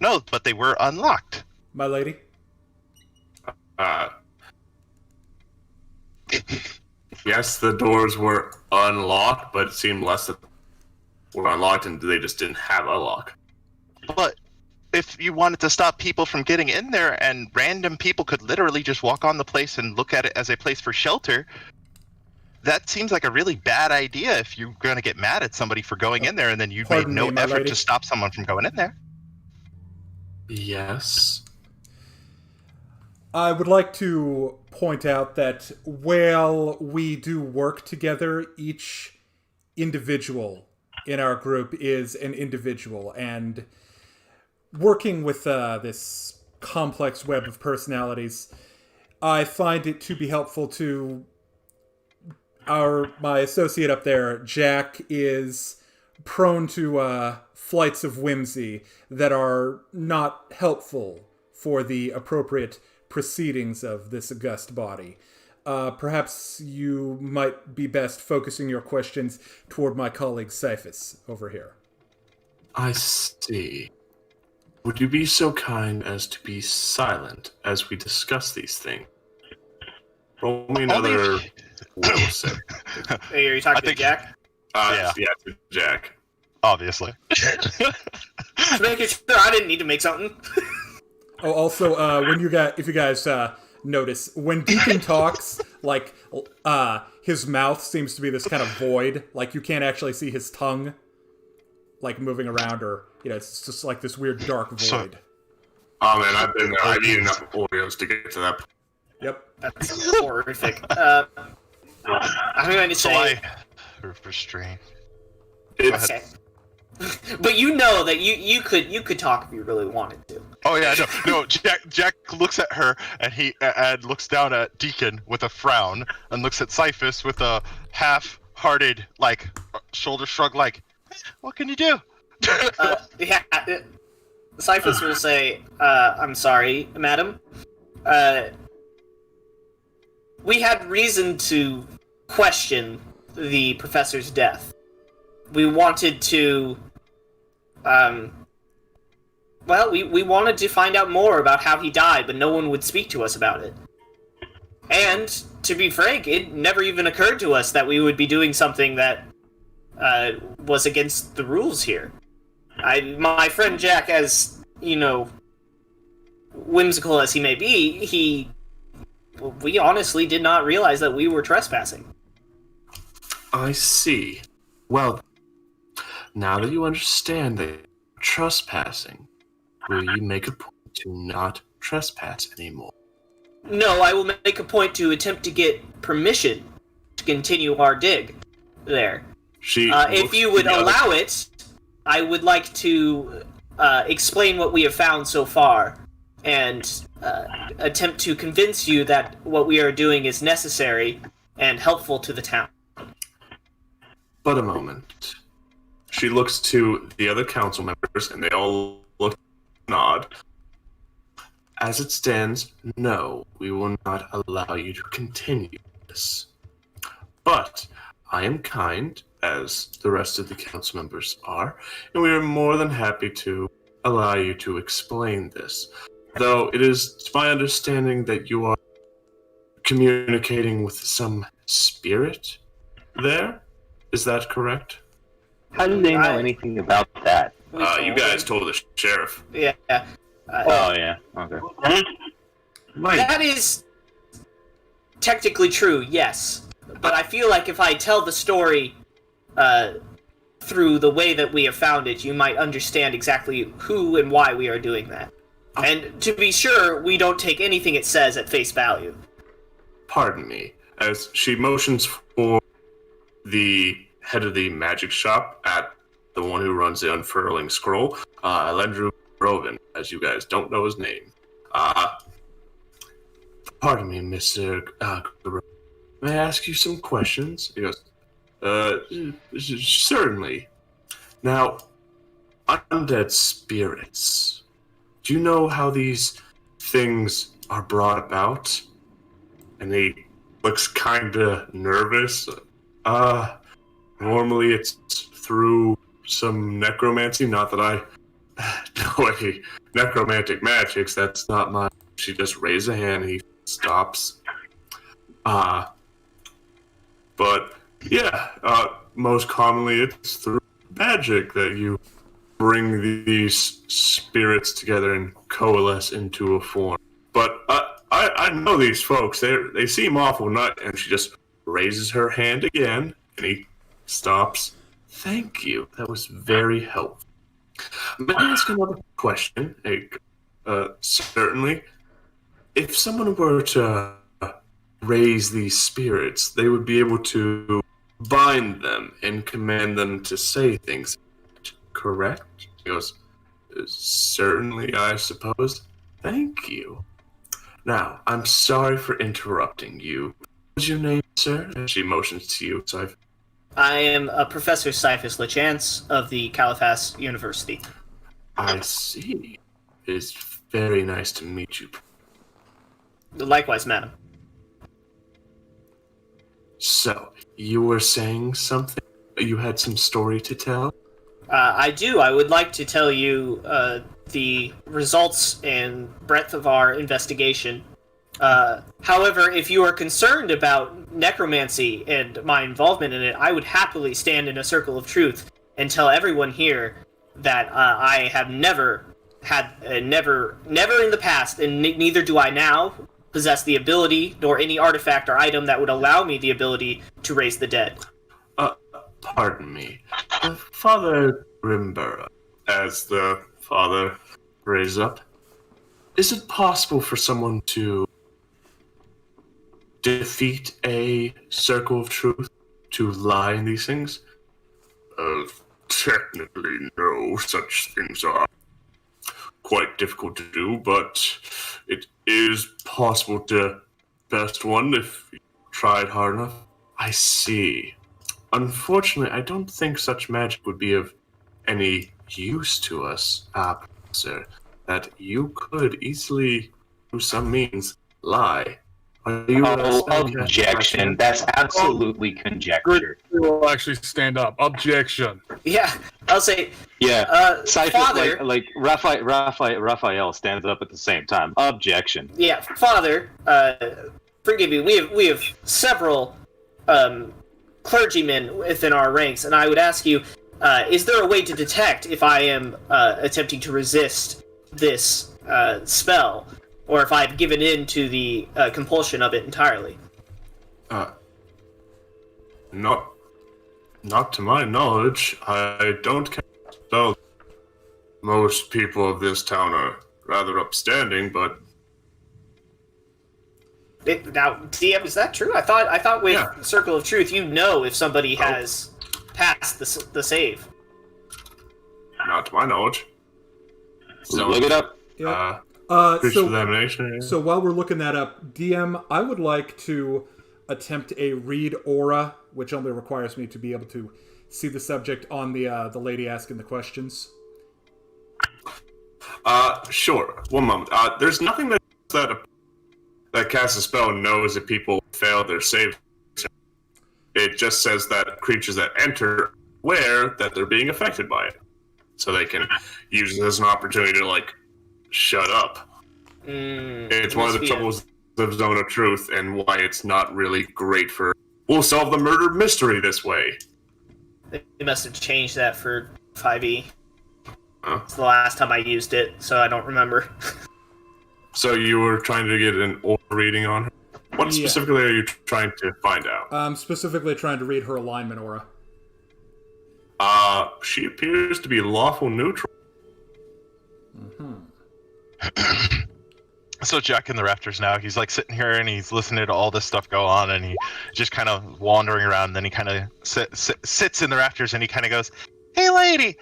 No, but they were unlocked. My lady? Yes, the doors were unlocked, but it seemed less that were unlocked and they just didn't have a lock. But if you wanted to stop people from getting in there, and random people could literally just walk on the place and look at it as a place for shelter, that seems like a really bad idea if you're going to get mad at somebody for going in there and then you made Pardon no me, my effort lady. to stop someone from going in there. Yes. I would like to point out that while we do work together, each individual in our group is an individual, and working with this complex web of personalities, I find it to be helpful to my associate up there. Jack is prone to flights of whimsy that are not helpful for the appropriate proceedings of this august body. Perhaps you might be best focusing your questions toward my colleague Cyphus over here. I see. Would you be so kind as to be silent as we discuss these things? Roll me another will save. Hey, are you talking to think- Jack? Yeah. Yeah, to Jack. Obviously. Just making sure I didn't need to make something. Oh, also, if you guys notice, when Deacon talks, like, his mouth seems to be this kind of void. Like, you can't actually see his tongue, like, moving around, or, you know, it's just like this weird dark void. Oh man, I've been there. I've eaten enough Oreos to get to that point. Yep. That's horrific. I'm going to So say... I restrain. It's Okay. But you know that you could talk if you really wanted to. Oh yeah, no. Jack looks at her and he looks down at Deacon with a frown and looks at Cyphus with a half-hearted like shoulder shrug, like, "What can you do?" Yeah, Cyphus will say, "I'm sorry, madam. We had reason to question the professor's death. We wanted to, we wanted to find out more about how he died, but no one would speak to us about it. And, to be frank, it never even occurred to us that we would be doing something that, was against the rules here. My friend Jack, as, whimsical as he may be, we honestly did not realize that we were trespassing." I see. Well, now that you understand that you're trespassing, will you make a point to not trespass anymore? No, I will make a point to attempt to get permission to continue our dig there. If you would allow it, I would like to explain what we have found so far and attempt to convince you that what we are doing is necessary and helpful to the town. But a moment. She looks to the other council members, and they all look nod. As it stands, no, we will not allow you to continue this. But I am kind, as the rest of the council members are, and we are more than happy to allow you to explain this. Though it is my understanding that you are communicating with some spirit there? Is that correct? How do they know anything about that? You guys told the sheriff. Yeah. Oh, yeah. Okay. That is technically true, yes. But I feel like if I tell the story through the way that we have found it, you might understand exactly who and why we are doing that. And to be sure, we don't take anything it says at face value. Pardon me. As she motions for the head of the magic shop at the one who runs the unfurling scroll, Elendru Roven, as you guys don't know his name. Pardon me, Mr. May I ask you some questions? He goes, certainly. Now, undead spirits. Do you know how these things are brought about? And he looks kinda nervous. Normally it's through some necromancy. Not that I know any necromantic magics. That's not my... She just raised a hand and he stops. But, yeah, most commonly it's through magic that you bring these spirits together and coalesce into a form. But I know these folks. They seem awful nut. And she just raises her hand again, and he stops. Thank you. That was very helpful. May I ask another question? Certainly. If someone were to raise these spirits, they would be able to bind them and command them to say things. Correct? He goes, certainly, I suppose. Thank you. Now, I'm sorry for interrupting you. What's your name, sir? And she motions to you, so I am Professor Cyphus LeChance of the Caliphas University. I see. It's very nice to meet you. Likewise, madam. So, you were saying something? You had some story to tell? I do. I would like to tell you the results and breadth of our investigation. However, if you are concerned about necromancy and my involvement in it, I would happily stand in a circle of truth and tell everyone here that I have never in the past, and neither do I now, possess the ability nor any artifact or item that would allow me the ability to raise the dead. Pardon me. Father Grimborough, as the father raises up, is it possible for someone to defeat a circle of truth, to lie in these things? technically, no. Such things are quite difficult to do, but it is possible to best one if you tried hard enough. I see. Unfortunately, I don't think such magic would be of any use to us, Professor. That you could easily, through some means, lie. Are you Objection. That's absolutely conjecture. We will actually stand up. Objection. Yeah, I'll say. Yeah, Father. like Raphael stands up at the same time. Objection. Yeah, Father. Forgive me. We have several clergymen within our ranks, and I would ask you, is there a way to detect if I am attempting to resist this spell, or if I've given in to the compulsion of it entirely? Not to my knowledge. I don't cast spells. Most people of this town are rather upstanding, but Now, DM, is that true? I thought with Circle of Truth, you know if somebody has passed the save. not to my knowledge. So, Look it up. Yeah. examination. So while we're looking that up, DM, I would like to attempt a read aura, which only requires me to be able to see the subject on the lady asking the questions. Sure. One moment. There's nothing that casts a spell knows if people fail their save. It just says that creatures that enter are aware that they're being affected by it, so they can use it as an opportunity to shut up. It's one of the troubles of Zone of Truth and why it's not really great for. We'll solve the murder mystery this way. They must have changed that for 5e. It's the last time I used it, so I don't remember. So you were trying to get an aura reading on her? What specifically are you trying to find out? I'm specifically trying to read her alignment aura. She appears to be lawful neutral. So Jack in the rafters now, he's sitting here and he's listening to all this stuff go on, and he just kind of wandering around, and then he kind of sits in the rafters and he kind of goes, "Hey lady,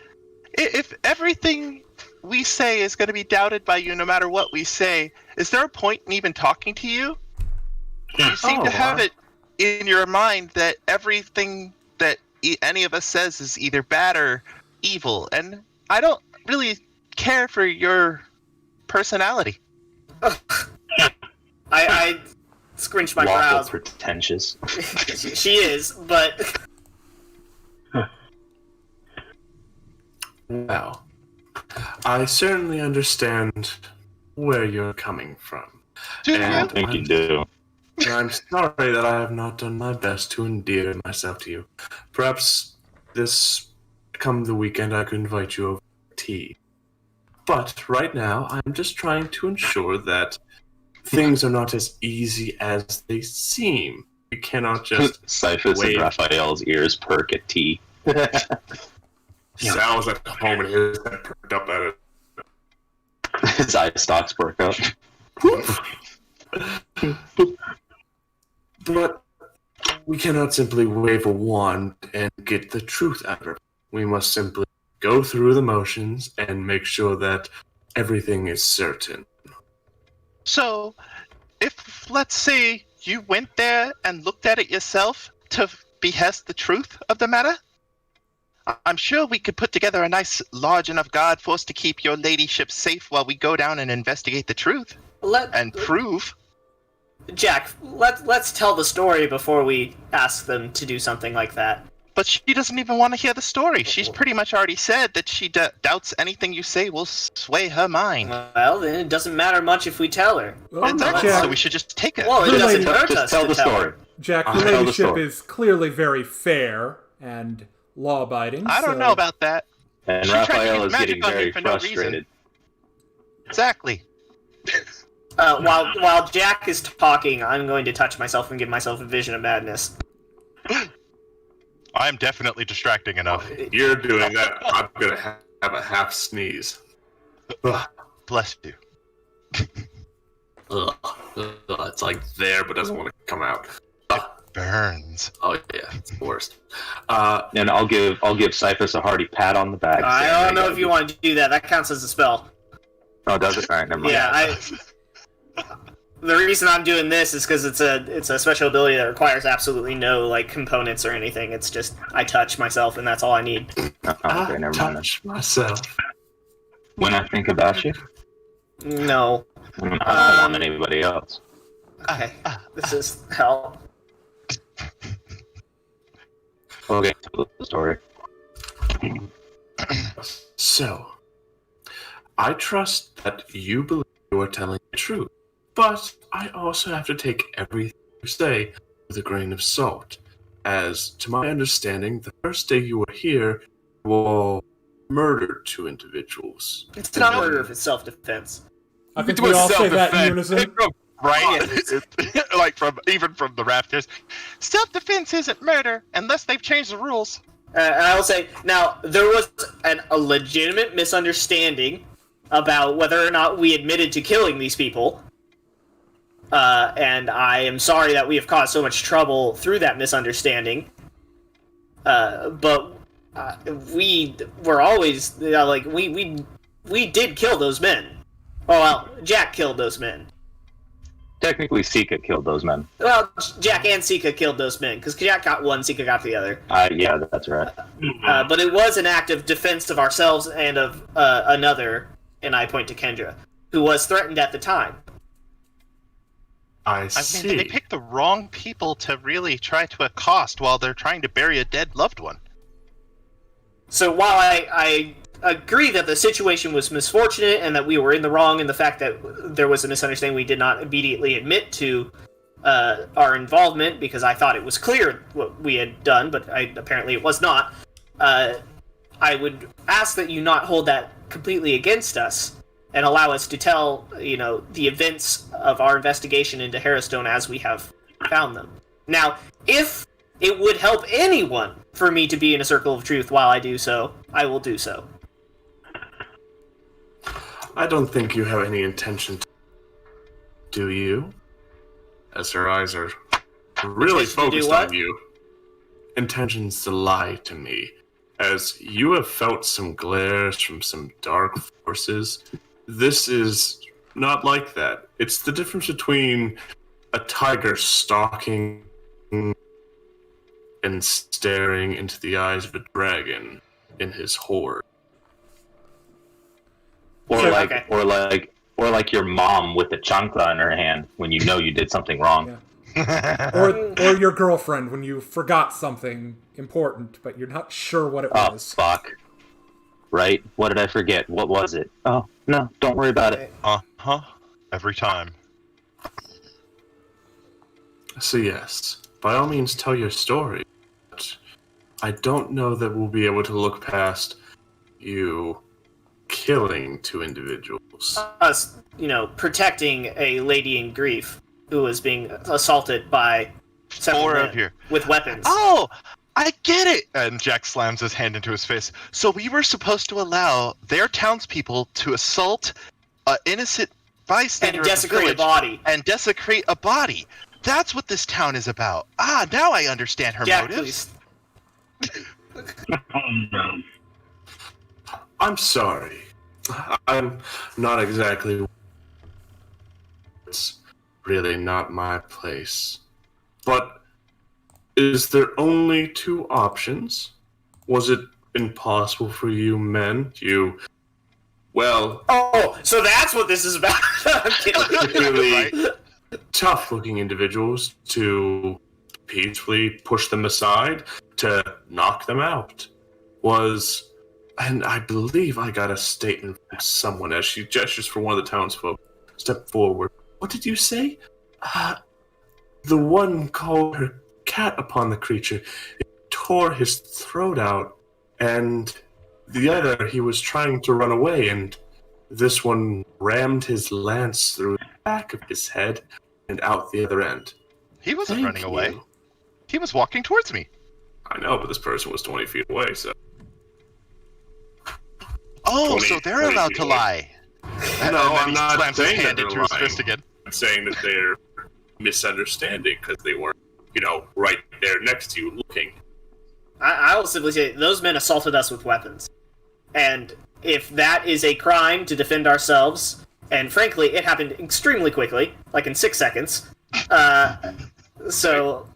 if everything we say is going to be doubted by you no matter what we say, is there a point in even talking to you? You seem to have it in your mind that everything that any of us says is either bad or evil, and I don't really care for your personality." I scrunch my brows. Pretentious. She is, but Well, I certainly understand where you're coming from. I think you do. I'm sorry that I have not done my best to endear myself to you. Perhaps come the weekend, I could invite you over for tea. But right now, I'm just trying to ensure that things are not as easy as they seem. We cannot just Cyphus and Raphael's ears perk at tea. Sal's at home and his head perked up at it. His eye stalks perk up. But we cannot simply wave a wand and get the truth out of it. We must simply go through the motions and make sure that everything is certain. So, if, let's say, you went there and looked at it yourself to behest the truth of the matter, I'm sure we could put together a nice, large enough guard force to keep your ladyship safe while we go down and investigate the truth. And prove. Jack, let's tell the story before we ask them to do something like that. But she doesn't even want to hear the story. She's pretty much already said that she doubts anything you say will sway her mind. Well, then it doesn't matter much if we tell her. Exactly, so we should just take it. Well, it doesn't hurt us tell to the tell story. her. Jack, your ladyship is clearly very fair and law-abiding. I don't know about that. And She tried to Raphael use is magic getting on me very for no reason. frustrated. Exactly. While Jack is talking, I'm going to touch myself and give myself a vision of madness. I'm definitely distracting enough. You're doing that. I'm going to have a half sneeze. Bless you. It's there, but doesn't want to come out. burns. Oh yeah, it's the worst. And I'll give Cyphus a hearty pat on the back. I don't know if you want to do that. That counts as a spell. Oh, does it? All right, never mind. Yeah, the reason I'm doing this is because it's a special ability that requires absolutely no like components or anything. It's just I touch myself and that's all I need. Okay, never mind. Touch myself. When I think about you, No. I don't want anybody else. Okay. This is hell. Okay, tell the story. So, I trust that you believe you are telling the truth, but I also have to take everything you say with a grain of salt. As, to my understanding, the first day you were here, you all murdered 2 individuals. It's not murder if it's self-defense. I think we all say that in unison. Right? Like even from the rafters. Self-defense isn't murder unless they've changed the rules. And I will say, now, there was a legitimate misunderstanding about whether or not we admitted to killing these people. And I am sorry that we have caused so much trouble through that misunderstanding. But we were always, we did kill those men. Oh, well, Jack killed those men. Technically, Sika killed those men. Well, Jack and Sika killed those men, because Jack got one, Sika got the other. Yeah, that's right. But it was an act of defense of ourselves and of another, and I point to Kendra, who was threatened at the time. I see. mean, they picked the wrong people to really try to accost while they're trying to bury a dead loved one. So while I agree that the situation was misfortunate and that we were in the wrong in the fact that there was a misunderstanding, we did not immediately admit to our involvement because I thought it was clear what we had done, but apparently it was not. I would ask that you not hold that completely against us and allow us to tell, the events of our investigation into Harrowstone as we have found them. Now, if it would help anyone for me to be in a circle of truth while I do so, I will do so. I don't think you have any intention to, do you? As her eyes are really focused on you. Intentions to lie to me. As you have felt some glares from some dark forces, this is not like that. It's the difference between a tiger stalking and staring into the eyes of a dragon in his horde. Or like your mom with the chancla in her hand when you know you did something wrong. Yeah. or your girlfriend when you forgot something important, but you're not sure what it was. Oh, fuck. Right? What did I forget? What was it? Oh, no, don't worry about it. Uh-huh. Every time. So yes, by all means tell your story. But I don't know that we'll be able to look past you killing 2 individuals. Us, protecting a lady in grief who was being assaulted by several 4 men of you with weapons. Oh, I get it! And Jack slams his hand into his face. So we were supposed to allow their townspeople to assault an innocent bystander And desecrate a body. And desecrate a body. That's what this town is about. Ah, now I understand her Jack, motives. I'm sorry. I'm not exactly... It's really not my place. But is there only 2 options? Was it impossible for you men? Oh, so that's what this is about. I'm kidding. Really tough-looking individuals to peacefully push them aside, to knock them out? And I believe I got a statement from someone as she gestures for one of the townsfolk. Step forward. What did you say? The one called her cat upon the creature. It tore his throat out, and the other, he was trying to run away, and this one rammed his lance through the back of his head and out the other end. He wasn't running away. He was walking towards me. I know, but this person was 20 feet away, so... Oh, so they're allowed to lie. No, I'm he not slams his saying that hand they're into his lying. fist again. I'm saying that they're misunderstanding because they weren't right there next to you looking. I will simply say those men assaulted us with weapons. And if that is a crime to defend ourselves, and frankly, it happened extremely quickly, like in 6 seconds, so...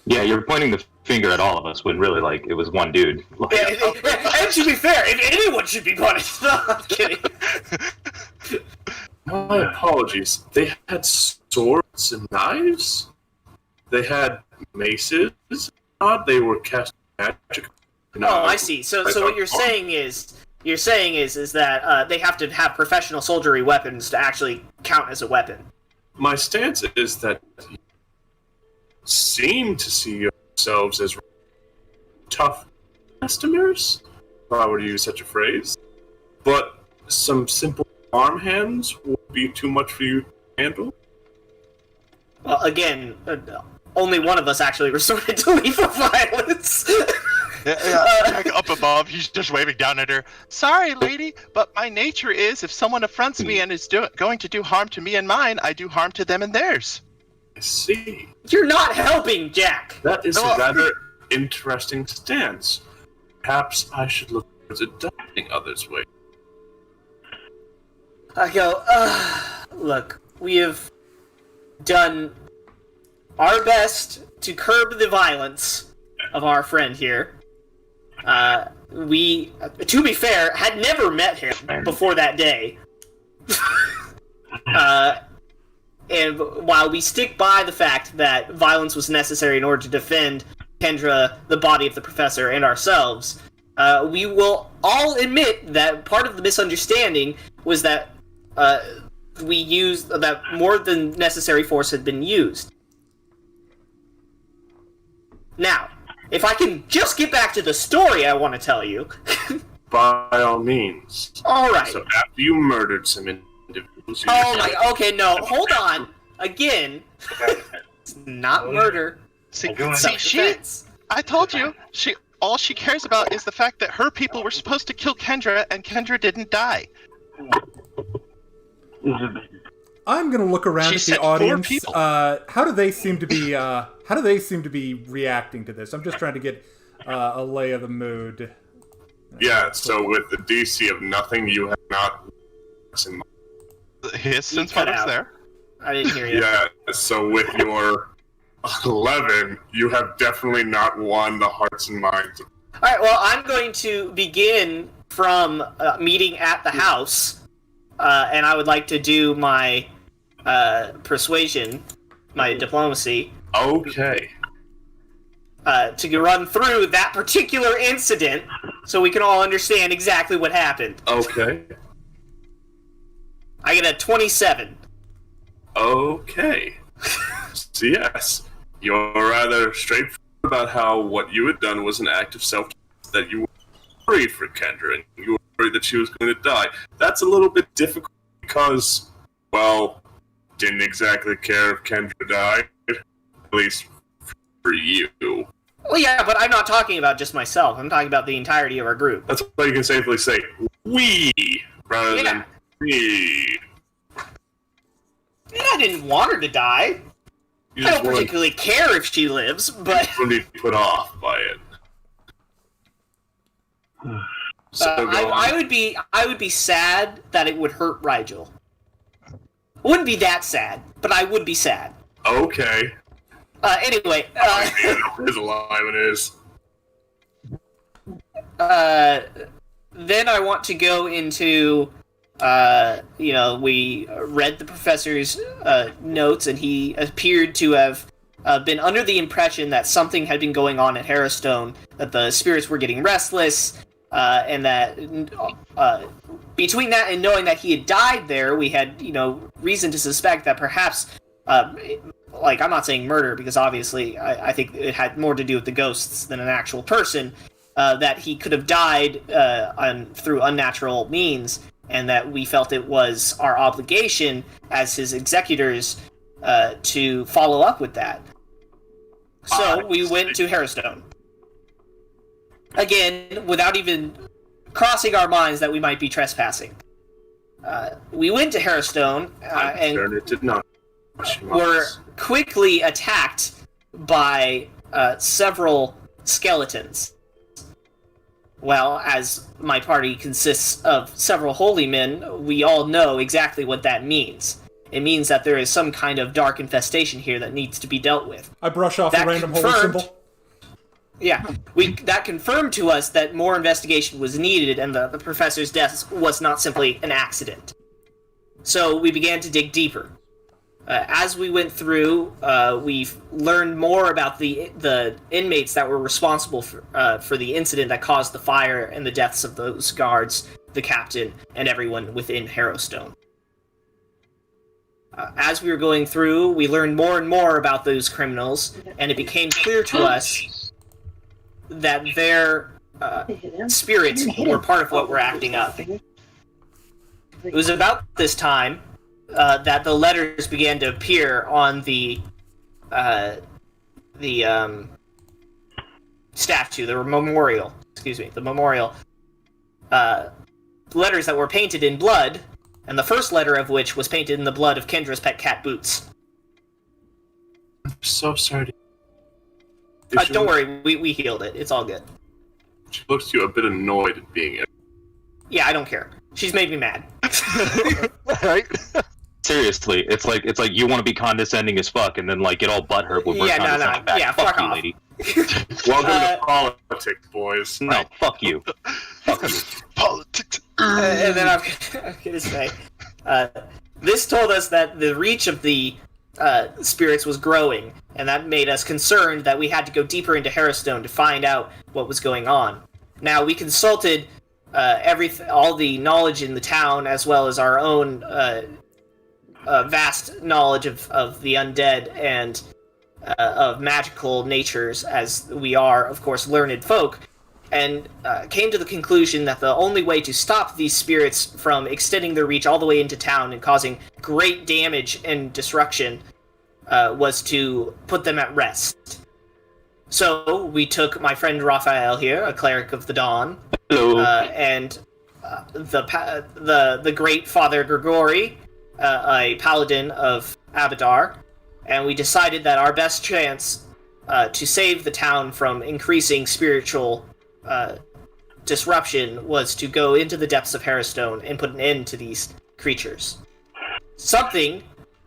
Yeah, you're pointing the finger at all of us when really, it was one dude. And to be fair, anyone should be punished. No, I'm kidding. My apologies. They had swords and knives? They had maces? They were casting magic? No, I see. So what you're saying is that they have to have professional soldiery weapons to actually count as a weapon. My stance is that you seem to see yourselves as tough customers, if I were to use such a phrase, but some simple farmhands would be too much for you to handle. Well, again, only one of us actually resorted to lethal violence. Jack up above, he's just waving down at her. Sorry, lady, but my nature is if someone affronts me and is going to do harm to me and mine, I do harm to them and theirs. I see. You're not helping, Jack. That is a rather interesting stance. Perhaps I should look towards adopting others' ways. I go, look, we have done our best to curb the violence of our friend here. We, to be fair, had never met him before that day. And while we stick by the fact that violence was necessary in order to defend Kendra, the body of the professor, and ourselves, we will all admit that part of the misunderstanding was that that more than necessary force had been used. Now, if I can just get back to the story I want to tell you. By all means. All right. So after you murdered some individuals... Okay, no, hold on. Again, it's not murder. I told you, all she cares about is the fact that her people were supposed to kill Kendra, and Kendra didn't die. I'm gonna look around at the audience. How do they seem to be? Reacting to this? I'm just trying to get a lay of the mood. Yeah. So with the DC of nothing, you have not. His sense was there. I didn't hear you. Yeah. So with your 11, you have definitely not won the hearts and minds. All right. Well, I'm going to begin from meeting at the house. And I would like to do my persuasion, my diplomacy. Okay. To run through that particular incident so we can all understand exactly what happened. Okay. I get a 27. Okay. So yes, you're rather straightforward about how what you had done was an act of self-defense, that you were worried for Kendra, and you were worried that she was going to die. That's a little bit difficult because, well, didn't exactly care if Kendra died, at least for you. Well, yeah, but I'm not talking about just myself. I'm talking about the entirety of our group. That's why you can safely say we rather than me. And I didn't want her to die. I don't particularly care if she lives, but... You wouldn't be put off by it. I would be sad that it would hurt Rigel. I wouldn't be that sad, but I would be sad. Okay. Anyway, his alignment is. Then I want to go into, we read the professor's notes, and he appeared to have been under the impression that something had been going on at Harrowstone, that the spirits were getting restless, and that between that and knowing that he had died there, we had, reason to suspect that perhaps, I'm not saying murder, because obviously I think it had more to do with the ghosts than an actual person, that he could have died through unnatural means, and that we felt it was our obligation as his executors to follow up with that. So we went to Harrowstone. Again, without even crossing our minds that we might be trespassing. We went to Harrowstone and it did not. were quickly attacked by several skeletons. Well, as my party consists of several holy men, we all know exactly what that means. It means that there is some kind of dark infestation here that needs to be dealt with. I brush off a random holy symbol. Yeah, that confirmed to us that more investigation was needed and the professor's death was not simply an accident. So we began to dig deeper. As we went through, we learned more about the inmates that were responsible for the incident that caused the fire and the deaths of those guards, the captain, and everyone within Harrowstone. As we were going through, we learned more and more about those criminals, and it became clear to us that their spirits were part of what were acting up. It was about this time that the letters began to appear on the statue, the memorial. The memorial. Letters that were painted in blood, and the first letter of which was painted in the blood of Kendra's pet cat, Boots. I'm so sorry. Don't worry, we healed it. It's all good. She looks to you a bit annoyed at being it. Yeah, I don't care. She's made me mad. Right? Seriously, it's like you want to be condescending as fuck, and then like get all butthurt when we're condescending back. Yeah, fuck you, off. lady. Welcome to politics, boys. No, fuck you. Fuck you. Politics. And then I'm gonna say, this told us that the reach of the spirits was growing, and that made us concerned that we had to go deeper into Harrowstone to find out what was going on. Now, we consulted all the knowledge in the town, as well as our own vast knowledge of the undead and of magical natures, as we are, of course, learned folk, and came to the conclusion that the only way to stop these spirits from extending their reach all the way into town and causing great damage and destruction was to put them at rest. So we took my friend Raphael here, a cleric of the Dawn, and the great Father Grigori, a paladin of Abadar, and we decided that our best chance to save the town from increasing spiritual disruption was to go into the depths of Harrowstone and put an end to these creatures. Something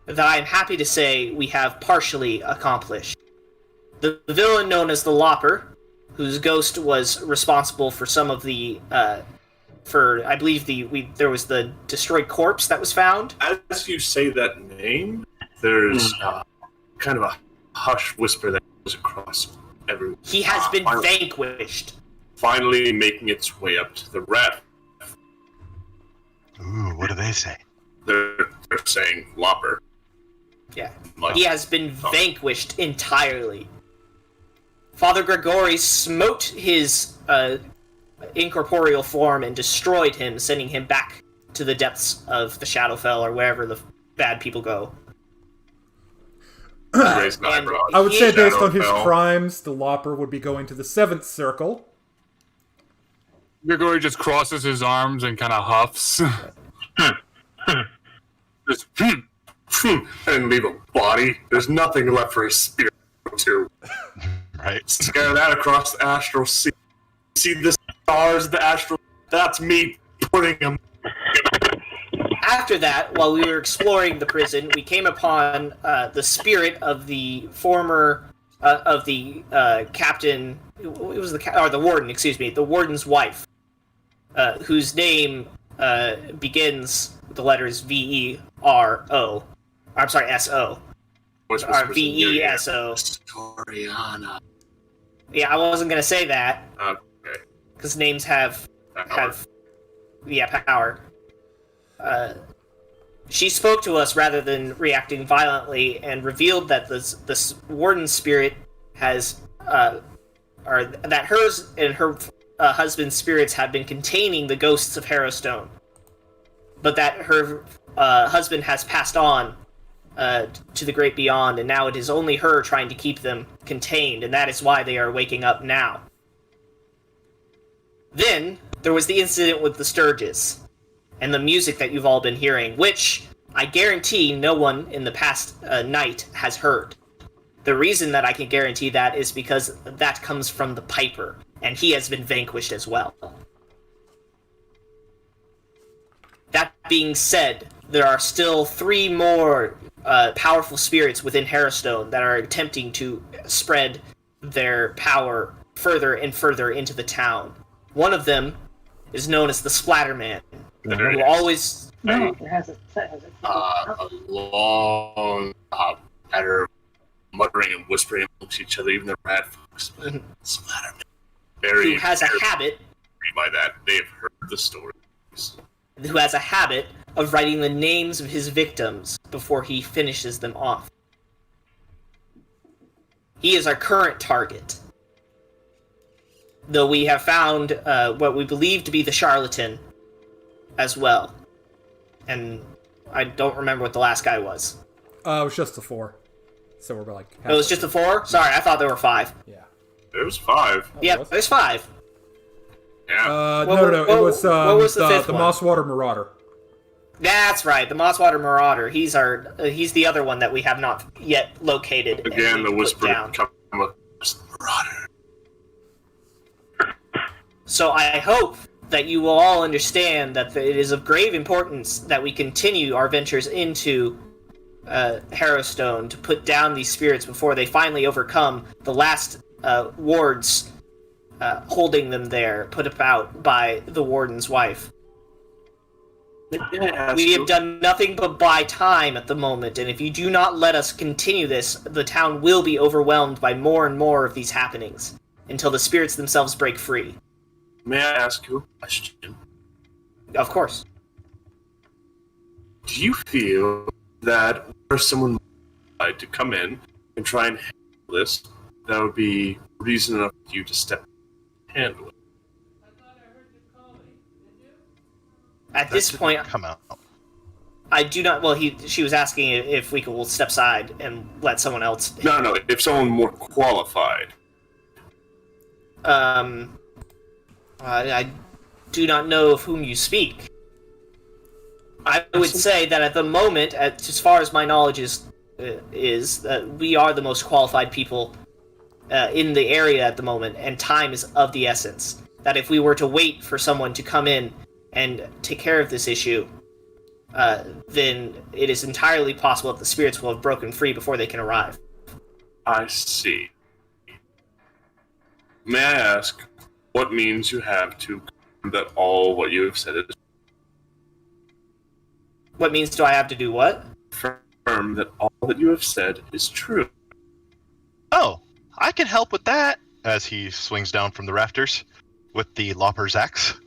that I am happy to say we have partially accomplished. The villain known as the Lopper, whose ghost was responsible for some of the I believe there was the destroyed corpse that was found. As you say that name, there's kind of a hush whisper that goes across everyone. He has been vanquished. Finally making its way up to the rat. Ooh, what do they say? They're saying Lopper. Yeah. He has been vanquished entirely. Father Grigori smote his incorporeal form and destroyed him, sending him back to the depths of the Shadowfell or wherever the bad people go. I would say based on his crimes, the Lopper would be going to the 7th circle. Grigori just crosses his arms and kind of huffs. Just, and leave a body. There's nothing left for his spirit to. Right. Scare that across the astral sea. See the stars, the astral. That's me putting them. After that, while we were exploring the prison, we came upon the spirit of the former captain. It was the warden. Excuse me, the warden's wife, whose name begins with the letters V-E-R-O. I'm sorry, S-O. V-E-S-O. Storiana. Yeah, I wasn't gonna say that. Okay. Because names have power. She spoke to us rather than reacting violently and revealed that this warden's spirit has, or that hers and her husband's spirits have been containing the ghosts of Harrowstone, but that her husband has passed on to the great beyond, and now it is only her trying to keep them contained, and that is why they are waking up now. Then there was the incident with the Sturges and the music that you've all been hearing, which I guarantee no one in the past night has heard. The reason that I can guarantee that is because that comes from the Piper, and he has been vanquished as well. That being said, there are still 3 more powerful spirits within Harrowstone that are attempting to spread their power further and further into the town. One of them is known as the Splatterman, who always... No, it hasn't. A long patter of muttering and whispering amongst each other, even the rat folks. But Splatterman, very who has a habit... by that. They've heard the stories. Who has a habit of writing the names of his victims before he finishes them off. He is our current target. Though we have found what we believe to be the charlatan as well. And I don't remember what the last guy was. It was just the 4. So we're like... It was just the 4? Sorry, I thought there were 5. Yeah. It was 5. Yeah, there's 5. Yeah. No. It was, what was the fifth the one? Mosswater Marauder. That's right, the Mosswater Marauder. He's the other one that we have not yet located. Again, the whisper down. comes Marauder. So I hope that you will all understand that it is of grave importance that we continue our ventures into Harrowstone to put down these spirits before they finally overcome the last wards holding them there, put about by the warden's wife. We have done nothing but buy time at the moment, and if you do not let us continue this, the town will be overwhelmed by more and more of these happenings, until the spirits themselves break free. May I ask you a question? Of course. Do you feel that were someone to come in and try and handle this, that would be reason enough for you to step in and handle it? At this point, come out. I do not. Well, she was asking if we could step aside and let someone else. No. If someone more qualified. I do not know of whom you speak. I would say that at the moment, as far as my knowledge is we are the most qualified people in the area at the moment, and time is of the essence. That if we were to wait for someone to come in and take care of this issue, then it is entirely possible that the spirits will have broken free before they can arrive. I see. May I ask what means you have to confirm that all what you have said is... What means do I have to do what? Confirm that all that you have said is true. Oh, I can help with that. As he swings down from the rafters with the Lopper's axe.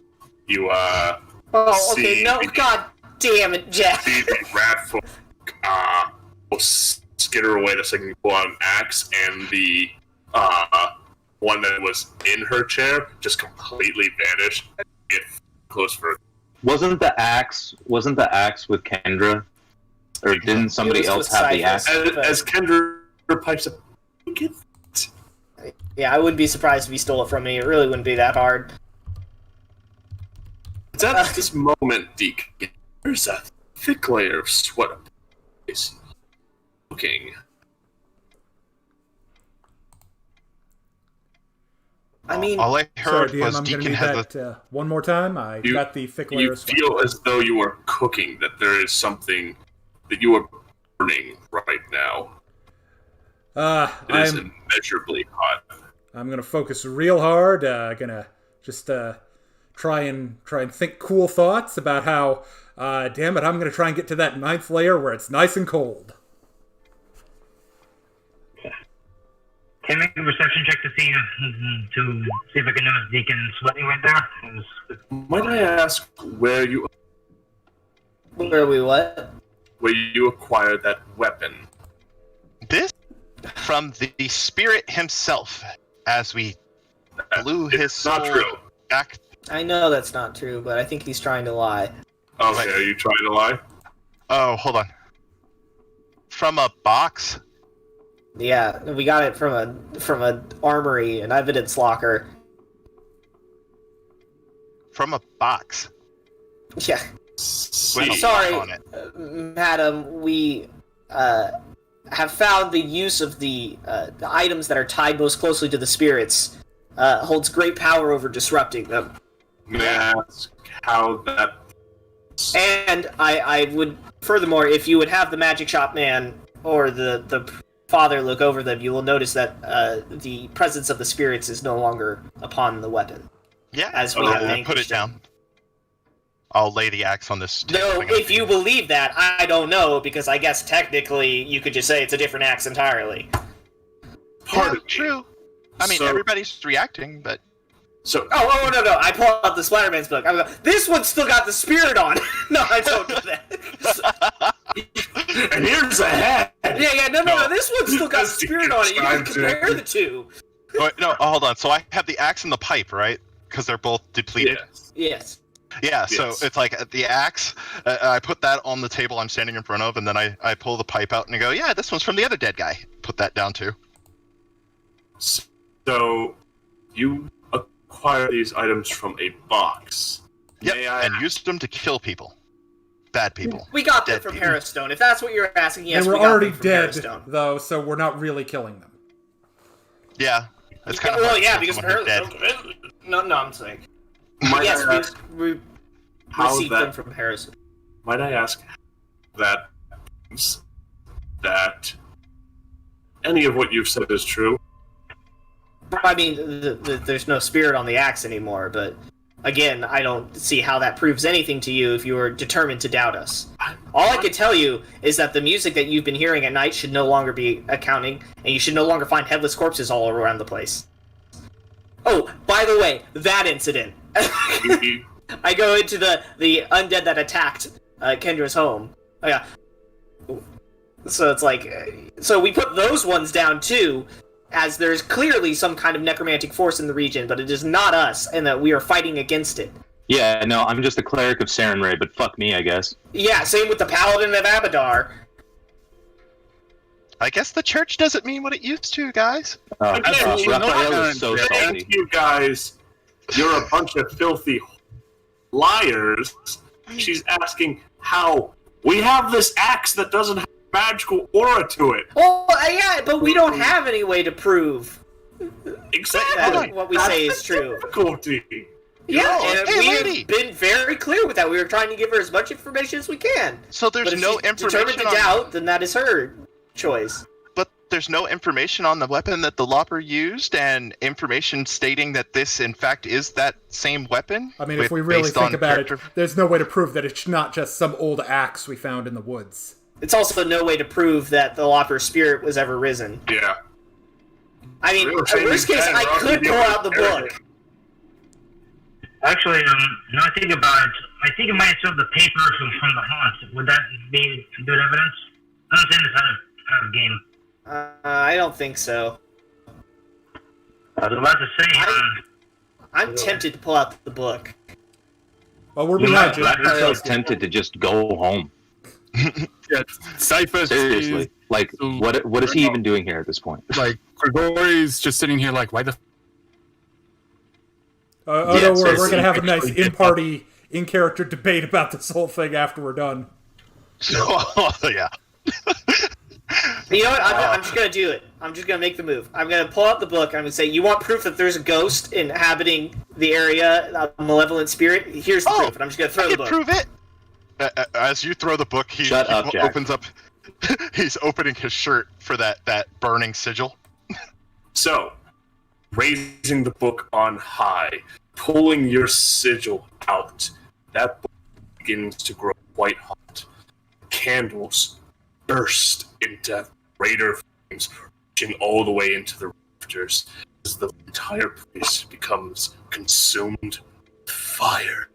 You, Oh, okay, no, god damn it, Jack. See the rat folk, will skitter away the second you pull out an axe, and the, one that was in her chair just completely vanished. Get close for it. Wasn't the axe with Kendra? Or didn't somebody else have the axe? As Kendra pipes up, get it. Yeah, I wouldn't be surprised if he stole it from me. It really wouldn't be that hard. It's at this moment, Deacon, there's a thick layer of sweat up his face. Looking. I mean, all I heard Sorry, DM, was I'm Deacon gonna has need that one more time. I got the thick layer You of sweat. feel as though you are cooking, that there is something that you are burning right now. It is immeasurably hot. I'm gonna focus real hard. Gonna just try and think cool thoughts about how, damn it, I'm gonna try and get to that 9th layer where it's nice and cold. Can I make a perception check to see if I can notice Deacon sweating right there? Might I ask where you acquired that weapon? this from the spirit himself as we blew his soul not true. back. I know that's not true, but I think he's trying to lie. Okay, are you trying to lie? Oh, hold on. From a box? Yeah, we got it from a armory, an evidence locker. From a box. Yeah. With a Sorry, lock on it. madam, we have found the use of the items that are tied most closely to the spirits holds great power over disrupting them. May I ask how that... And I would, furthermore, if you would have the magic shop man or the father look over them, you will notice that the presence of the spirits is no longer upon the weapon. Yeah, as we have I'll put it down. I'll lay the axe on this table. No, if you believe that, I don't know, because I guess technically you could just say it's a different axe entirely. True. I mean, everybody's reacting, but... So... Oh, no, I pull out the Splatterman's book. I'm like, this one's still got the spirit on. No, I don't do that. And here's a head. Yeah, no, this one's still got the spirit on it. You can compare the two. Wait, no, hold on. So I have the axe and the pipe, right? Because they're both depleted. Yes. Yeah, so it's like the axe, I put that on the table I'm standing in front of, and then I pull the pipe out and I go, yeah, this one's from the other dead guy. Put that down too. So, you acquire these items from a box. Yep, and used them to kill people. Bad people. We got them from Harrowstone. If that's what you're asking, yes, they were we got already them from dead, Harrowstone. though, so we're not really killing them. Yeah, it's kind of well, yeah, because No, I'm saying. Yes, we received them from Harrison. Might I ask that any of what you've said is true? I mean, there's no spirit on the axe anymore, but again, I don't see how that proves anything to you if you are determined to doubt us. All I can tell you is that the music that you've been hearing at night should no longer be accounting, and you should no longer find headless corpses all around the place. Oh, by the way, that incident. I go into the undead that attacked Kendra's home. Oh, yeah. So it's like... So we put those ones down, too, as there's clearly some kind of necromantic force in the region, but it is not us, and that we are fighting against it. Yeah, no, I'm just a cleric of Sarenrae, but fuck me, I guess. Yeah, same with the Paladin of Abadar. I guess the church doesn't mean what it used to, guys. Raphael is so salty. You guys, you're a bunch of filthy liars. She's asking how we have this axe that doesn't have magical aura to it. Well, yeah, but we don't have any way to prove exactly that what we say is true. Difficulty. Yeah, and we have been very clear with that. We were trying to give her as much information as we can. So there's no information. Determined to doubt, then that is her choice. But there's no information on the weapon that the Lopper used, and information stating that this, in fact, is that same weapon. I mean, if we really think about it, there's no way to prove that it's not just some old axe we found in the woods. It's also no way to prove that the Lopper's spirit was ever risen. Yeah. I mean, in worst case, I could pull out the book. Actually, now I think about it, I think it might show the paper from the haunt. Would that be good evidence? I'm not saying this out of game. I don't think so. I was about to say, I'm tempted to pull out the book. Well, we're behind you. Raphael's tempted to just go home. Yeah, Cypher. Seriously, like, what is he even doing here at this point? Like, Grigori's just sitting here like, why the don't worry, we're going to have a nice in-party, in-character debate about this whole thing after we're done. Yeah. You know what? I'm just going to do it. I'm just going to make the move. I'm going to pull out the book. I'm going to say, you want proof that there's a ghost inhabiting the area, a malevolent spirit? Here's the proof, and I'm just going to throw the book. Prove it. As you throw the book, he opens up. He's opening his shirt for that burning sigil. So, raising the book on high, pulling your sigil out, that book begins to grow white hot. Candles burst into greater flames, reaching all the way into the rafters as the entire place becomes consumed with fire.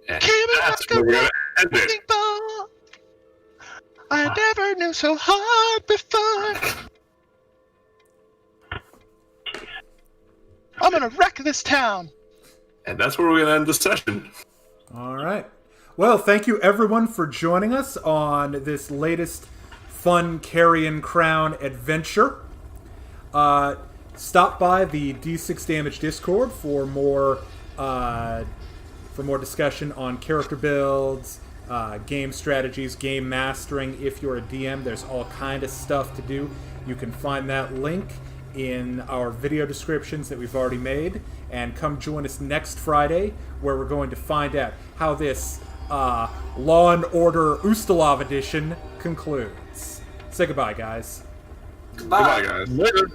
And that's where we're going to end it. I never knew so hard before. I'm gonna wreck this town. And that's where we're gonna end the session. All right. Well, thank you everyone for joining us on this latest fun Carrion Crown adventure. Stop by the D6 Damage Discord for more discussion on character builds, game strategies, game mastering. If you're a DM, there's all kind of stuff to do. You can find that link in our video descriptions that we've already made. And come join us next Friday, where we're going to find out how this Law and Order Ustalov edition concludes. Say goodbye, guys. Goodbye. Goodbye, guys. Later.